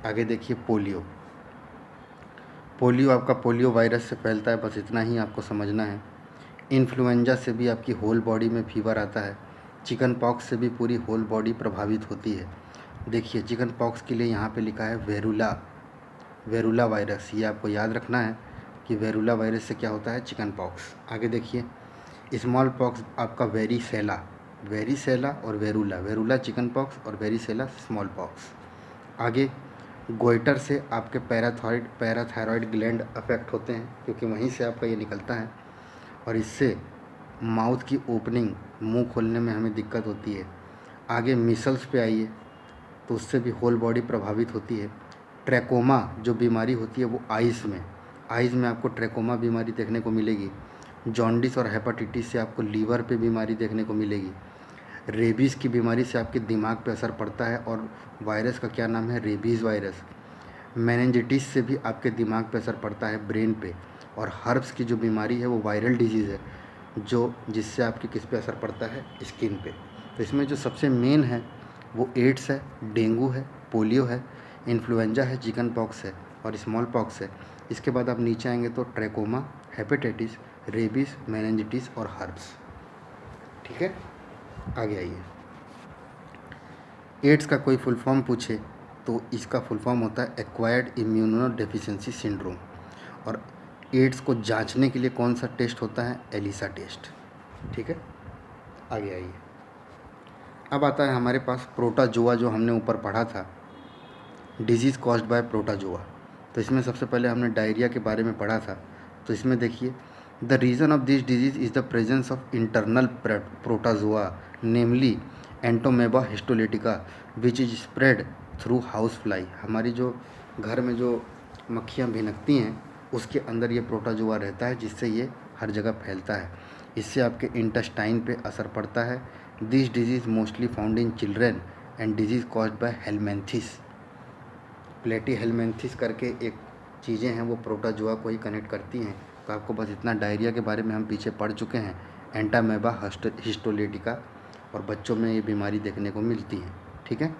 आगे देखिए पोलियो। पोलियो आपका पोलियो वायरस से फैलता है, बस इतना ही आपको समझना है। इन्फ्लुएंजा से भी आपकी होल बॉडी में फीवर आता है। चिकन पॉक्स से भी पूरी होल बॉडी प्रभावित होती है। देखिए चिकन पॉक्स के लिए यहाँ पे लिखा है वेरुला, वेरुला वायरस, ये आपको याद रखना है कि वेरुला वायरस से क्या होता है? Chicken pox. आगे देखिए स्मॉल पॉक्स आपका वेरीसेला, वेरीसेला और वेरुला, वेरुला चिकन पॉक्स और वेरीसेला स्मॉल पॉक्स। आगे गोइटर से आपके पैराथायरॉयड ग्लैंड अफेक्ट होते हैं, क्योंकि वहीं से आपका ये निकलता है, और इससे माउथ की ओपनिंग, मुंह खोलने में हमें दिक्कत होती है। आगे मिसल्स पे आइए, तो उससे भी होल बॉडी प्रभावित होती है। ट्रैकोमा जो बीमारी होती है वो आइज़ में आपको ट्रैकोमा बीमारी देखने को मिलेगी। जॉन्डिस और हेपाटाइटिस से आपको लीवर पे बीमारी देखने को मिलेगी। रेबीज़ की बीमारी से आपके दिमाग पे असर पड़ता है, और वायरस का क्या नाम है? Rabies virus. मेनिंजाइटिस से भी आपके दिमाग पे असर पड़ता है, ब्रेन पे। और हर्ब्स की जो बीमारी है वो वायरल डिजीज़ है, जो जिससे आपके किस पे असर पड़ता है? स्किन पे। तो इसमें जो सबसे मेन है वो एड्स है, डेंगू है, पोलियो है, इन्फ्लुएंजा है, चिकन पॉक्स है और स्मॉल पॉक्स है। इसके बाद आप नीचे आएंगे तो ट्रैकोमा, हेपेटाइटिस, रेबीज़, मेनिंजाइटिस और हर्ब्स। ठीक है, आगे आइए। एड्स का कोई फुल फॉर्म पूछे तो इसका फुल फॉर्म होता है एक्वायर्ड इम्यूनो डेफिशिएंसी सिंड्रोम। और एड्स को जांचने के लिए कौन सा टेस्ट होता है? ELISA test. ठीक है, आगे आइए। अब आता है हमारे पास प्रोटोजोआ, जो हमने ऊपर पढ़ा था, डिजीज़ कॉज्ड बाय प्रोटोजोआ। तो इसमें सबसे पहले हमने डायरिया के बारे में पढ़ा था। तो इसमें देखिए the reason of this disease is the presence of internal protozoa, namely entamoeba histolytica, which is spread through house fly. हमारी जो घर में जो मक्खियाँ भिनकती हैं उसके अंदर ये प्रोटोजोआ रहता है, जिससे ये हर जगह फैलता है। इससे आपके इंटेस्टाइन पे असर पड़ता है। This disease mostly found in children and disease caused by helminths. प्लेटी हेलमेंथिस करके एक चीज़ें हैं, वो प्रोटोजोआ को ही कनेक्ट करती हैं। तो आपको बस इतना, डायरिया के बारे में हम पीछे पढ़ चुके हैं, एंटामेबा हिस्टोलिटिका, और बच्चों में ये बीमारी देखने को मिलती है। ठीक है,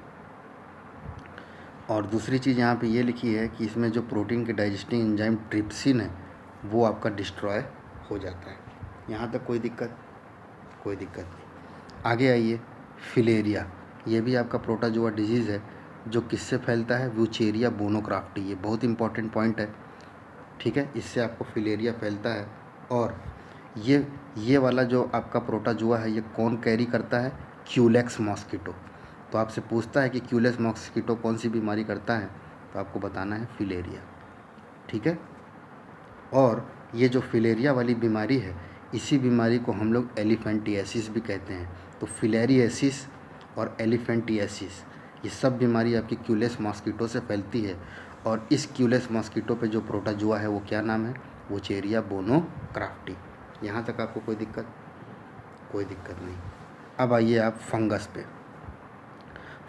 और दूसरी चीज़ यहाँ पे ये लिखी है कि इसमें जो प्रोटीन के डाइजेस्टिंग एंजाइम ट्रिप्सिन है वो आपका डिस्ट्रॉय हो जाता है। यहाँ तक कोई दिक्कत? कोई दिक्कत नहीं। आगे आइए, फिलेरिया, ये भी आपका प्रोटोजोआ डिजीज़ है, जो किससे फैलता है? वुचेरिया बोनोक्राफ्टी। ये बहुत इंपॉर्टेंट पॉइंट है। ठीक है, इससे आपको फिलेरिया फैलता है। और ये वाला जो आपका प्रोटोजोआ है ये कौन कैरी करता है? Culex mosquito. तो आपसे पूछता है कि क्यूलेक्स मॉस्किटो कौन सी बीमारी करता है, तो आपको बताना है फिलेरिया। ठीक है, और ये जो फिलेरिया वाली बीमारी है, इसी बीमारी को हम लोग एलिफेंटियासिस भी कहते हैं। तो फिलेरियासिस और एलिफेंटियासिस, ये सब बीमारी आपकी क्यूलेक्स मॉस्किटो से फैलती है। और इस क्यूलेक्स मॉस्किटो पे जो प्रोटोजोआ है वो क्या नाम है? वुचेरिया बोनोक्राफ्टी। यहाँ तक आपको कोई दिक्कत? कोई दिक्कत नहीं। अब आइए आप फंगस पे।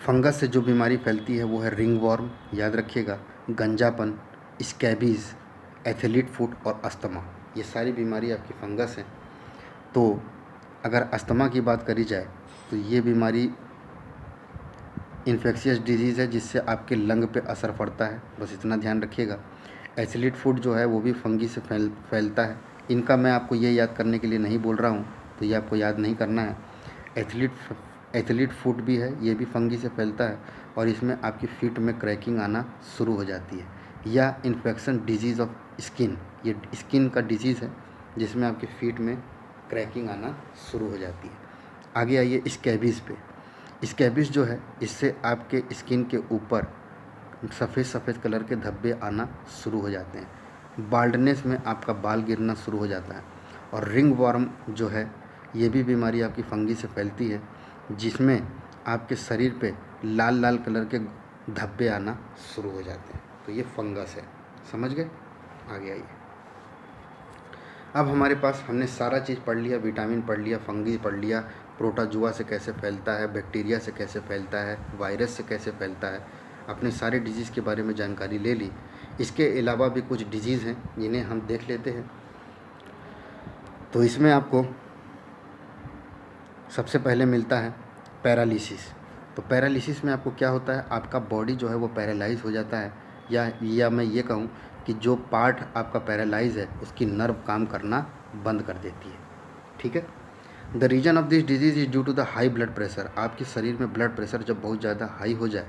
फंगस से जो बीमारी फैलती है वो है रिंगवॉर्म, याद रखिएगा, गंजापन, स्कैबीज़, एथलीट फुट और अस्थमा। ये सारी बीमारी आपकी फंगस है। तो अगर अस्थमा की बात करी जाए तो ये बीमारी इन्फेक्शियस डिजीज़ है, जिससे आपके लंग पे असर पड़ता है, बस इतना ध्यान रखिएगा। एथलीट फुट जो है वो भी फंगी से फैलता है। इनका मैं आपको ये याद करने के लिए नहीं बोल रहा हूँ, तो ये आपको याद नहीं करना है। एथलीट फुट भी है, ये भी फंगी से फैलता है, और इसमें आपकी फीट में क्रैकिंग आना शुरू हो जाती है। या इन्फेक्शन डिजीज़ ऑफ स्किन, ये स्किन का डिजीज़ है जिसमें आपके फीट में क्रैकिंग आना शुरू हो जाती है। आगे आइए स्कैबीज़ पे। स्कैबीज़ जो है, इससे आपके स्किन के ऊपर सफ़ेद कलर के धब्बे आना शुरू हो जाते हैं। बाल्डनेस में आपका बाल गिरना शुरू हो जाता है। और रिंग वॉर्म जो है, ये भी बीमारी आपकी फंगी से फैलती है, जिसमें आपके शरीर पे लाल लाल कलर के धब्बे आना शुरू हो जाते हैं। तो ये फंगस है, समझ गए? आगे आइए। अब हमारे पास हमने सारा चीज़ पढ़ लिया, विटामिन पढ़ लिया, फंगी पढ़ लिया, प्रोटोजोआ से कैसे फैलता है, बैक्टीरिया से कैसे फैलता है, वायरस से कैसे फैलता है। आपने सारे डिजीज़ के बारे में जानकारी ले ली। इसके अलावा भी कुछ डिजीज़ हैं जिन्हें हम देख लेते हैं। तो इसमें आपको सबसे पहले मिलता है पैरालिसिस। तो पैरालिसिस में आपको क्या होता है, आपका बॉडी जो है वो पैरालाइज हो जाता है, या मैं ये कहूँ कि जो पार्ट आपका पैरालाइज है उसकी नर्व काम करना बंद कर देती है। ठीक है। The reason of this disease is due to the high blood pressure. आपके शरीर में ब्लड प्रेशर जब बहुत ज़्यादा हाई हो जाए,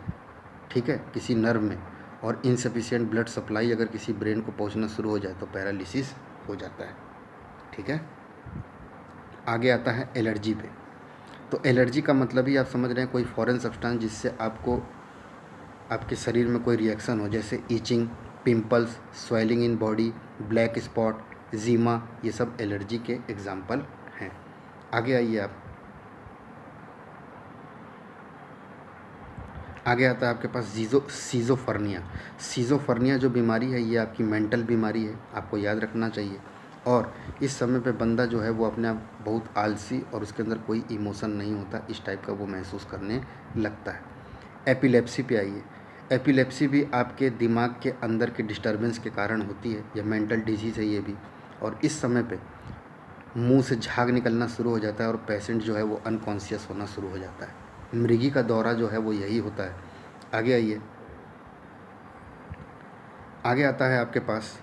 ठीक है, किसी नर्व में, और इनसफिशिएंट ब्लड सप्लाई अगर किसी ब्रेन को पहुंचना शुरू हो जाए तो पैरालिसिस हो जाता है। ठीक है। आगे आता है एलर्जी पे। तो एलर्जी का मतलब ही आप समझ रहे हैं, कोई फॉरेन सब्सटेंस जिससे आपको आपके शरीर में कोई रिएक्शन हो, जैसे itching, pimples, swelling in body, black spot, eczema, ये सब एलर्जी के एग्जाम्पल हैं। आगे आइए आप। आगे आता है आपके पास सीज़ोफर्निया। सीज़ोफर्निया जो बीमारी है ये आपकी मेंटल बीमारी है, आपको याद रखना चाहिए। और इस समय पे बंदा जो है वो अपने आप बहुत आलसी और उसके अंदर कोई इमोशन नहीं होता, इस टाइप का वो महसूस करने लगता है। एपिलेप्सी पे आइए। एपिलेप्सी भी आपके दिमाग के अंदर के डिस्टर्बेंस के कारण होती है, यह मेंटल डिजीज़ है ये भी। और इस समय पे मुंह से झाग निकलना शुरू हो जाता है और पेशेंट जो है वो अनकॉन्शियस होना शुरू हो जाता है। मृगी का दौरा जो है वो यही होता है। आगे आइए। आगे आता है आपके पास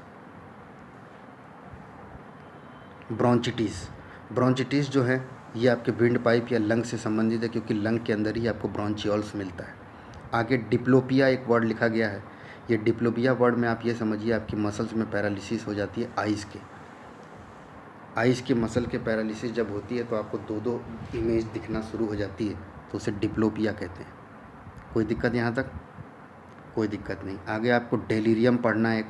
ब्रोंचिटिस। ब्रोंचिटिस जो है ये आपके विंड पाइप या लंग से संबंधित है, क्योंकि लंग के अंदर ही आपको ब्रोंचियोल्स मिलता है। आगे डिप्लोपिया एक वर्ड लिखा गया है। ये डिप्लोपिया वर्ड में आप ये समझिए आपकी मसल्स में पैरालिसिस हो जाती है आइज़ के मसल के पैरालिसिस जब होती है तो आपको दो इमेज दिखना शुरू हो जाती है, तो उसे डिप्लोपिया कहते हैं। कोई दिक्कत यहाँ तक? कोई दिक्कत नहीं। आगे आपको डेलीरियम पढ़ना है।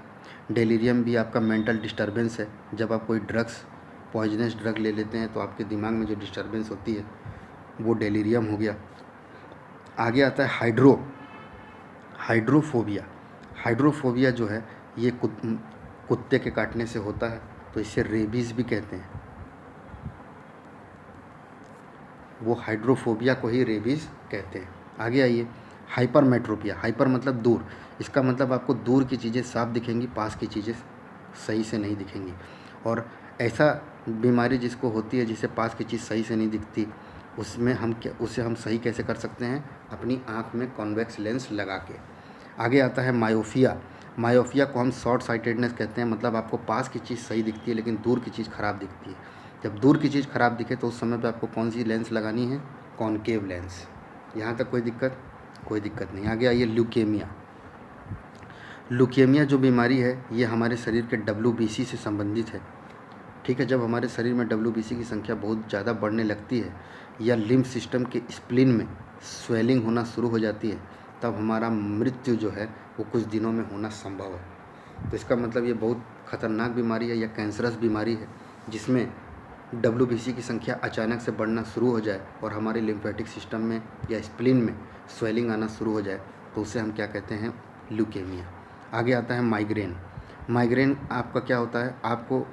डेलीरियम भी आपका मेंटल डिस्टर्बेंस है। जब आप कोई ड्रग्स, पॉइजनस ड्रग ले लेते हैं तो आपके दिमाग में जो डिस्टर्बेंस होती है वो डेलीरियम हो गया। आगे आता है हाइड्रोफोबिया। हाइड्रोफोबिया जो है ये कुत्ते के काटने से होता है, तो इसे रेबीज़ भी कहते हैं। वो हाइड्रोफोबिया को ही रेबीज़ कहते हैं। आगे आइए। हाइपरमेट्रोपिया। हाइपर मतलब दूर, इसका मतलब आपको दूर की चीज़ें साफ दिखेंगी, पास की चीज़ें सही से नहीं दिखेंगी। और ऐसा बीमारी जिसको होती है जिसे पास की चीज़ सही से नहीं दिखती, उसे हम सही कैसे कर सकते हैं? अपनी आँख में कॉन्वेक्स लेंस लगा के। आगे आता है मायोफिया। मायोफिया को हम शॉर्ट साइटेडनेस कहते हैं, मतलब आपको पास की चीज़ सही दिखती है लेकिन दूर की चीज़ ख़राब दिखती है। जब दूर की चीज़ ख़राब दिखे तो उस समय पे आपको कौन सी लेंस लगानी है? Concave lens. यहाँ तक कोई दिक्कत? कोई दिक्कत नहीं। आगे आइए। ल्यूकेमिया। ल्यूकेमिया जो बीमारी है ये हमारे शरीर के WBC से संबंधित है। ठीक है। जब हमारे शरीर में WBC की संख्या बहुत ज़्यादा बढ़ने लगती है या लिम्फ सिस्टम के स्प्लीन में स्वेलिंग होना शुरू हो जाती है, तब हमारा मृत्यु जो है वो कुछ दिनों में होना संभव है। तो इसका मतलब ये बहुत ख़तरनाक बीमारी है या कैंसरस बीमारी है, जिसमें WBC की संख्या अचानक से बढ़ना शुरू हो जाए और हमारे लिम्फेटिक सिस्टम में या स्प्लीन में स्वेलिंग आना शुरू हो जाए, तो उसे हम क्या कहते हैं? ल्यूकेमिया। आगे आता है माइग्रेन। माइग्रेन आपका क्या होता है? आपको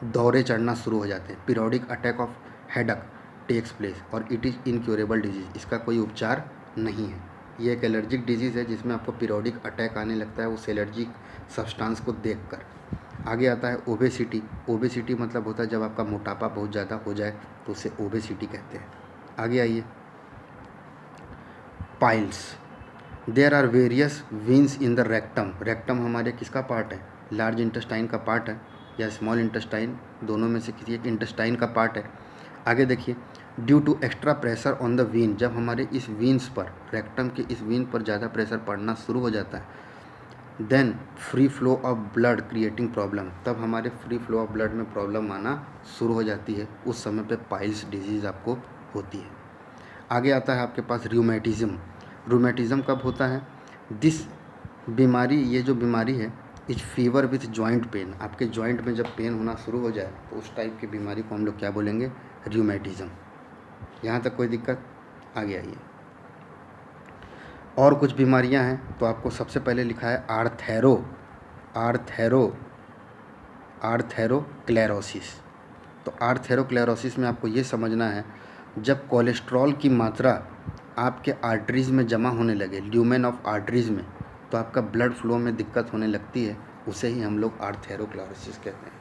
दौरे चढ़ना शुरू हो जाते हैं। Periodic attack of headache takes place और इट इज़ इनक्योरेबल डिजीज़। इसका कोई उपचार नहीं है। ये एक एलर्जिक डिजीज़ है जिसमें आपको पीरियोडिक अटैक आने लगता है उस एलर्जिक सब्सटेंस को देखकर। आगे आता है ओबेसिटी। ओबेसिटी मतलब होता है जब आपका मोटापा बहुत ज़्यादा हो जाए तो उसे ओबेसिटी कहते हैं। आगे आइए। Piles. There are various veins in the rectum. Rectum हमारे किसका पार्ट है? लार्ज इंटेस्टाइन का पार्ट है या स्मॉल इंटेस्टाइन, दोनों में से किसी एक इंटेस्टाइन का पार्ट है। आगे देखिए। Due to extra pressure on the vein. जब हमारे इस वीन्स पर, रेक्टम के इस वीन पर ज़्यादा प्रेशर पड़ना शुरू हो जाता है, then free flow of blood creating problem. तब हमारे फ्री फ्लो ऑफ ब्लड में प्रॉब्लम आना शुरू हो जाती है। उस समय पे पाइल्स डिजीज़ आपको होती है। आगे आता है आपके पास रूमेटिज़म। रूमेटिज़म कब होता है? दिस बीमारी, ये जो बीमारी है, is fever with joint pain. आपके जॉइंट में जब पेन होना शुरू हो जाए तो उस टाइप की बीमारी को हम लोग क्या बोलेंगे? रूमेटिज़म। यहाँ तक कोई दिक्कत? आगे आइए। और कुछ बीमारियां हैं तो आपको सबसे पहले लिखा है आर्थेरोक्लेरोसिस। तो आर्थेरोक्लेरोसिस में आपको ये समझना है, जब कोलेस्ट्रॉल की मात्रा आपके आर्टरीज़ में जमा होने लगे, ल्यूमेन ऑफ आर्टरीज़ में, तो आपका ब्लड फ्लो में दिक्कत होने लगती है, उसे ही हम लोग आर्थेरोक्लेरोसिस कहते हैं।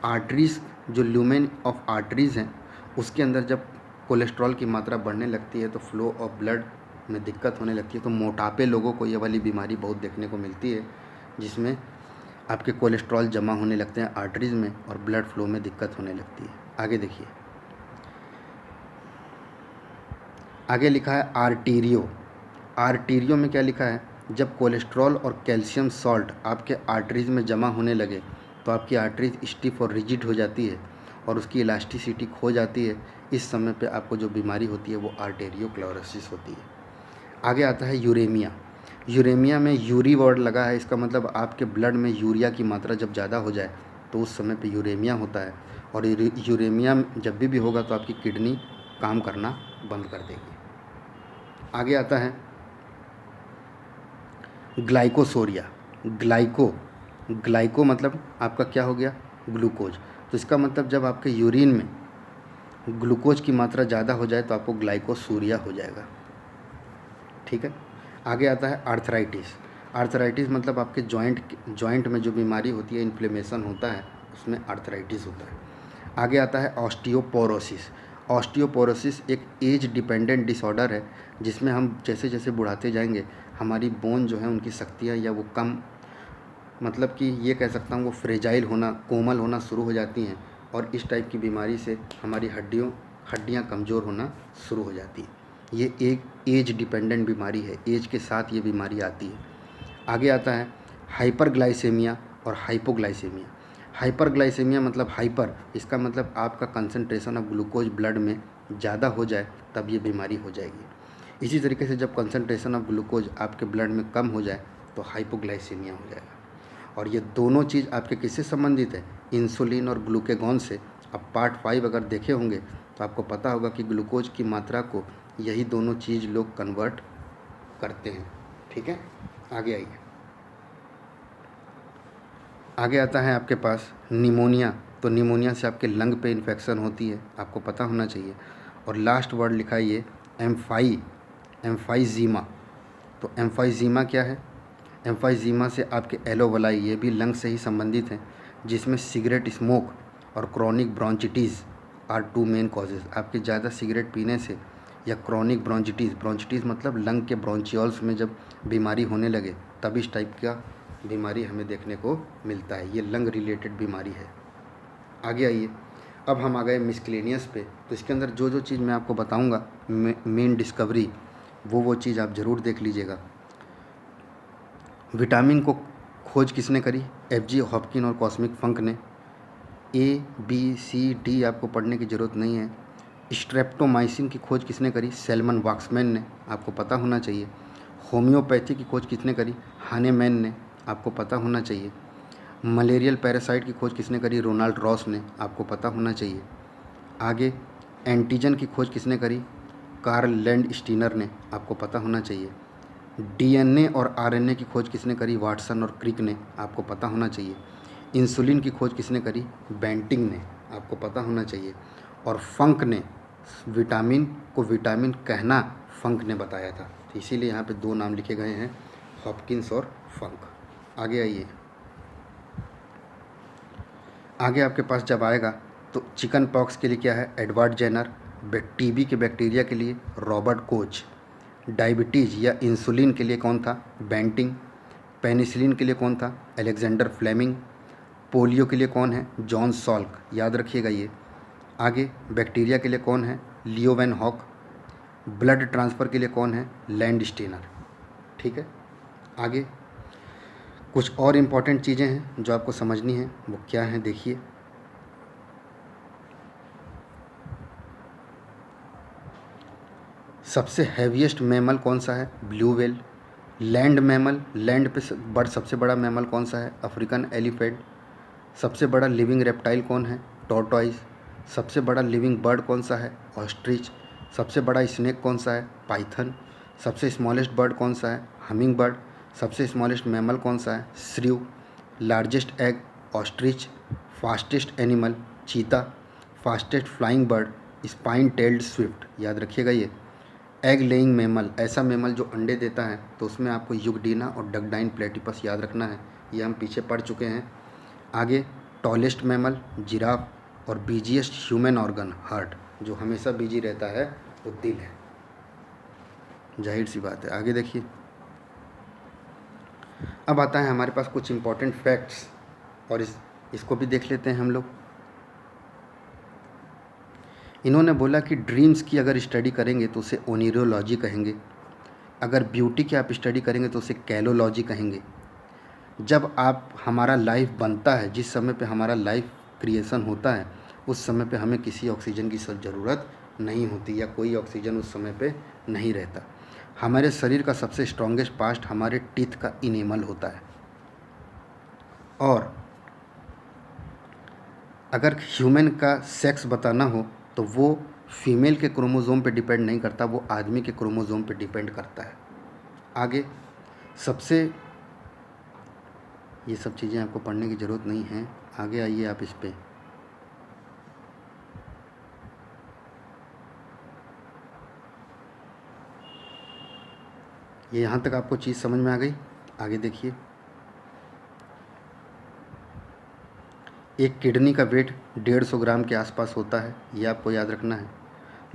आर्टरीज, जो ल्यूमेन ऑफ आर्टरीज हैं, उसके अंदर जब कोलेस्ट्रॉल की मात्रा बढ़ने लगती है तो फ्लो ऑफ ब्लड में दिक्कत होने लगती है। तो मोटापे लोगों को ये वाली बीमारी बहुत देखने को मिलती है, जिसमें आपके कोलेस्ट्रॉल जमा होने लगते हैं आर्टरीज में और ब्लड फ्लो में दिक्कत होने लगती है। आगे देखिए, आगे लिखा है आर्टीरियो। आर्टीरियो में क्या लिखा है, जब कोलेस्ट्रॉल और कैल्शियम सॉल्ट आपके आर्टरीज में जमा होने लगे तो आपकी आर्टरीज स्टिफ और रिजिड हो जाती है और उसकी इलास्टिसिटी खो जाती है। इस समय पे आपको जो बीमारी होती है वो आर्टेरियोक्लेरोसिस होती है। आगे आता है यूरेमिया। यूरेमिया में यूरी वर्ड लगा है, इसका मतलब आपके ब्लड में यूरिया की मात्रा जब ज़्यादा हो जाए तो उस समय पे यूरेमिया होता है। और यूरेमिया जब भी होगा तो आपकी किडनी काम करना बंद कर देगी। आगे आता है ग्लाइकोसोरिया। ग्लाइको मतलब आपका क्या हो गया, ग्लूकोज। तो इसका मतलब जब आपके यूरिन में ग्लूकोज की मात्रा ज़्यादा हो जाए तो आपको ग्लाइकोसूरिया हो जाएगा। ठीक है। आगे आता है आर्थराइटिस। आर्थराइटिस मतलब आपके जॉइंट में जो बीमारी होती है, इन्फ्लेमेशन होता है, उसमें आर्थराइटिस होता है। आगे आता है ऑस्टियोपोरोसिस। ऑस्टियोपोरोसिस एक एज डिपेंडेंट डिसऑर्डर है, जिसमें हम जैसे जैसे बुढ़ाते जाएंगे हमारी बोन जो है उनकी शक्तियाँ या वो कम, मतलब कि ये कह सकता हूँ वो फ्रेजाइल होना, कोमल होना शुरू हो जाती हैं और इस टाइप की बीमारी से हमारी हड्डियाँ कमज़ोर होना शुरू हो जाती है। ये एक एज डिपेंडेंट बीमारी है, एज के साथ ये बीमारी आती है। आगे आता है हाइपरग्लाइसेमिया और हाइपोग्लाइसेमिया। हाइपरग्लाइसेमिया मतलब हाइपर, इसका मतलब आपका कंसंट्रेशन ऑफ ग्लूकोज ब्लड में ज़्यादा हो जाए तब ये बीमारी हो जाएगी। इसी तरीके से जब कंसंट्रेशन ऑफ ग्लूकोज आपके ब्लड में कम हो जाए तो हाइपोग्लाइसेमिया हो जाएगा। और ये दोनों चीज़ आपके किससे संबंधित है, इंसुलिन और ग्लूकेगॉन से। अब पार्ट 5 अगर देखे होंगे तो आपको पता होगा कि ग्लूकोज की मात्रा को यही दोनों चीज़ लोग कन्वर्ट करते हैं। ठीक है। आगे आइए, आगे आता है आपके पास निमोनिया। तो निमोनिया से आपके लंग पे इन्फेक्शन होती है, आपको पता होना चाहिए। और लास्ट वर्ड लिखा है ये एम्फाइजीमा। तो एम्फाइजीमा क्या है, एम्फाइजीमा से आपके एलोवलाई, ये भी लंग से ही संबंधित हैं, जिसमें सिगरेट स्मोक और क्रॉनिक ब्रोंचिटिस आर 2 मेन कॉजेज़। आपके ज़्यादा सिगरेट पीने से या क्रॉनिक ब्रोंचिटिस मतलब लंग के ब्रोंचियोल्स में जब बीमारी होने लगे तब इस टाइप का बीमारी हमें देखने को मिलता है। ये लंग रिलेटेड बीमारी है। आगे आइए, अब हम आ गए मिस्क्लेनियस पे। तो इसके अंदर जो जो चीज़ मैं आपको बताऊंगा मेन डिस्कवरी, वो चीज़ आप ज़रूर देख लीजिएगा। विटामिन को खोज किसने करी, F.G. हॉपकिन और कॉस्मिक फंक ने। A, B, C, D आपको पढ़ने की ज़रूरत नहीं है। स्ट्रेप्टोमाइसिन की खोज किसने करी, सैल्मन वाक्समैन ने, आपको पता होना चाहिए। होम्योपैथी की खोज किसने करी, हानेमैन ने, आपको पता होना चाहिए। मलेरियल पैरासाइट की खोज किसने करी, रोनाल्ड रॉस ने, आपको पता होना चाहिए। आगे एंटीजन की खोज किसने करी, कार्ल लैंडस्टीनर ने, आपको पता होना चाहिए। DNA और RNA की खोज किसने करी, वाटसन और क्रिक ने, आपको पता होना चाहिए। इंसुलिन की खोज किसने करी, बेंटिंग ने, आपको पता होना चाहिए। और फंक ने विटामिन को विटामिन कहना फंक ने बताया था, तो इसीलिए यहाँ पे 2 नाम लिखे गए हैं, हॉपकिंस और फंक। आगे आइए, आगे आपके पास जब आएगा तो चिकन पॉक्स के लिए क्या है, एडवर्ड जेनर। TB के बैक्टीरिया के लिए रॉबर्ट कोच। डायबिटीज़ या इंसुलिन के लिए कौन था, बेंटिंग। पेनिसिलिन के लिए कौन था, अलेक्जेंडर फ्लेमिंग। पोलियो के लिए कौन है, जॉन सॉल्क, याद रखिएगा ये। आगे बैक्टीरिया के लिए कौन है, लियो वैन हॉक। ब्लड ट्रांसफ़र के लिए कौन है, लैंडस्टीनर। ठीक है। आगे कुछ और इम्पॉर्टेंट चीज़ें हैं जो आपको समझनी है, वो क्या हैं देखिए। सबसे हैवीएस्ट मैमल कौन सा है, blue whale. Land mammal, land पे सबसे बड़ा मैमल कौन सा है, अफ्रीकन एलिफेंट। सबसे बड़ा लिविंग रेप्टाइल कौन है, टॉर्टोइस। सबसे बड़ा लिविंग बर्ड कौन सा है, ऑस्ट्रिच। सबसे बड़ा स्नेक कौन सा है, पाइथन। सबसे स्मॉलेस्ट बर्ड कौन सा है, हमिंग बर्ड। सबसे स्मॉलेस्ट मैमल कौन सा है, shrew. Largest egg, ostrich. Fastest animal, cheetah. Fastest flying bird, spine tailed swift, याद रखिएगा ये। एग लेइंग मेमल, ऐसा मेमल जो अंडे देता है, तो उसमें आपको यूग्डीना और डगडाइन प्लेटिपस याद रखना है, ये हम पीछे पढ़ चुके हैं। आगे टॉलेस्ट मेमल जिराफ और बिजीएस्ट ह्यूमन ऑर्गन हार्ट, जो हमेशा बिजी रहता है वो दिल है, जाहिर सी बात है। आगे देखिए, अब आता है हमारे पास कुछ इंपॉर्टेंट फैक्ट्स और इसको भी देख लेते हैं हम लोग। इन्होंने बोला कि ड्रीम्स की अगर स्टडी करेंगे तो उसे ओनिरोलॉजी कहेंगे, अगर ब्यूटी की आप स्टडी करेंगे तो उसे कैलोलॉजी कहेंगे। जब आप हमारा लाइफ बनता है, जिस समय पे हमारा लाइफ क्रिएशन होता है, उस समय पे हमें किसी ऑक्सीजन की ज़रूरत नहीं होती या कोई ऑक्सीजन उस समय पे नहीं रहता। हमारे शरीर का सबसे स्ट्रॉन्गेस्ट पार्ट हमारे टीथ का इनेमल होता है। और अगर ह्यूमन का सेक्स बताना हो तो वो फीमेल के क्रोमोसोम पे डिपेंड नहीं करता, वो आदमी के क्रोमोसोम पे डिपेंड करता है। आगे सबसे, ये सब चीज़ें आपको पढ़ने की ज़रूरत नहीं है, आगे आइए आप इस पे। ये यहाँ तक आपको चीज़ समझ में आ गई। आगे देखिए, एक किडनी का वेट 150 ग्राम के आसपास होता है, ये आपको याद रखना है।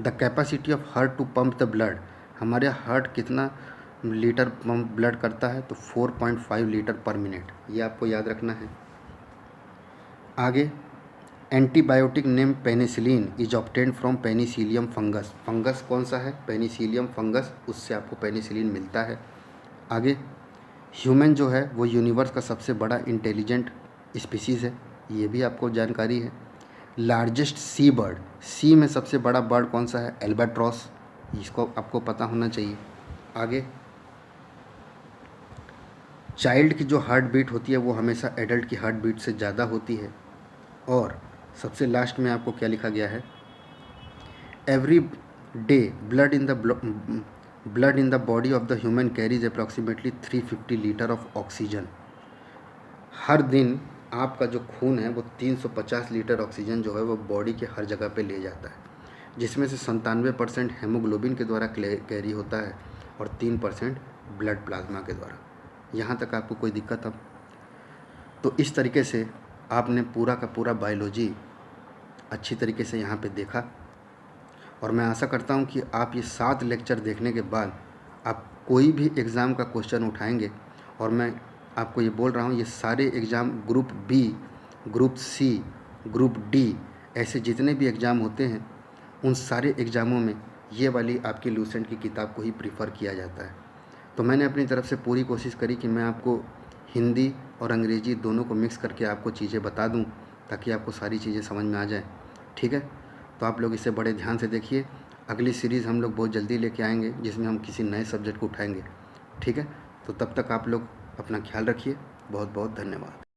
The capacity of heart to pump the blood, हमारे हार्ट कितना लीटर पंप ब्लड करता है, तो 4.5 लीटर पर मिनट, ये आपको याद रखना है। आगे, antibiotic name penicillin is obtained from Penicillium fungus, fungus कौन सा है, पेनिसिलियम फंगस, उससे आपको पेनिसिलिन मिलता है। आगे, ह्यूमन जो है वो यूनिवर्स का सबसे बड़ा इंटेलिजेंट स्पीसीज़ है, ये भी आपको जानकारी है। लार्जेस्ट सी बर्ड, सी में सबसे बड़ा बर्ड कौन सा है, एल्बाट्रॉस, इसको आपको पता होना चाहिए। आगे, चाइल्ड की जो हार्ट बीट होती है वो हमेशा एडल्ट की हार्ट बीट से ज़्यादा होती है। और सबसे लास्ट में आपको क्या लिखा गया है, every day blood in the body of the human carries approximately 350 litre of oxygen, हर दिन आपका जो खून है वो 350 लीटर ऑक्सीजन जो है वो बॉडी के हर जगह पे ले जाता है, जिसमें से 97% हेमोग्लोबिन के द्वारा कैरी होता है और 3% ब्लड प्लाज्मा के द्वारा। यहाँ तक आपको कोई दिक्कत अब? तो इस तरीके से आपने पूरा का पूरा बायोलॉजी अच्छी तरीके से यहाँ पे देखा, और मैं आशा करता हूँ कि आप ये 7 लेक्चर देखने के बाद आप कोई भी एग्ज़ाम का क्वेश्चन उठाएंगे, और मैं आपको ये बोल रहा हूँ ये सारे exam group B, group C, group D, ऐसे जितने भी एग्ज़ाम होते हैं उन सारे एग्ज़ामों में ये वाली आपकी लूसेंट की किताब को ही प्रीफर किया जाता है। तो मैंने अपनी तरफ से पूरी कोशिश करी कि मैं आपको हिंदी और अंग्रेज़ी दोनों को मिक्स करके आपको चीज़ें बता दूं, ताकि आपको सारी चीज़ें समझ में आ जाए। ठीक है, तो आप लोग इसे बड़े ध्यान से देखिए। अगली सीरीज़ हम लोग बहुत जल्दी लेके आएंगे जिसमें हम किसी नए सब्जेक्ट को उठाएंगे। ठीक है, तो तब तक आप लोग अपना ख्याल रखिए। बहुत बहुत धन्यवाद।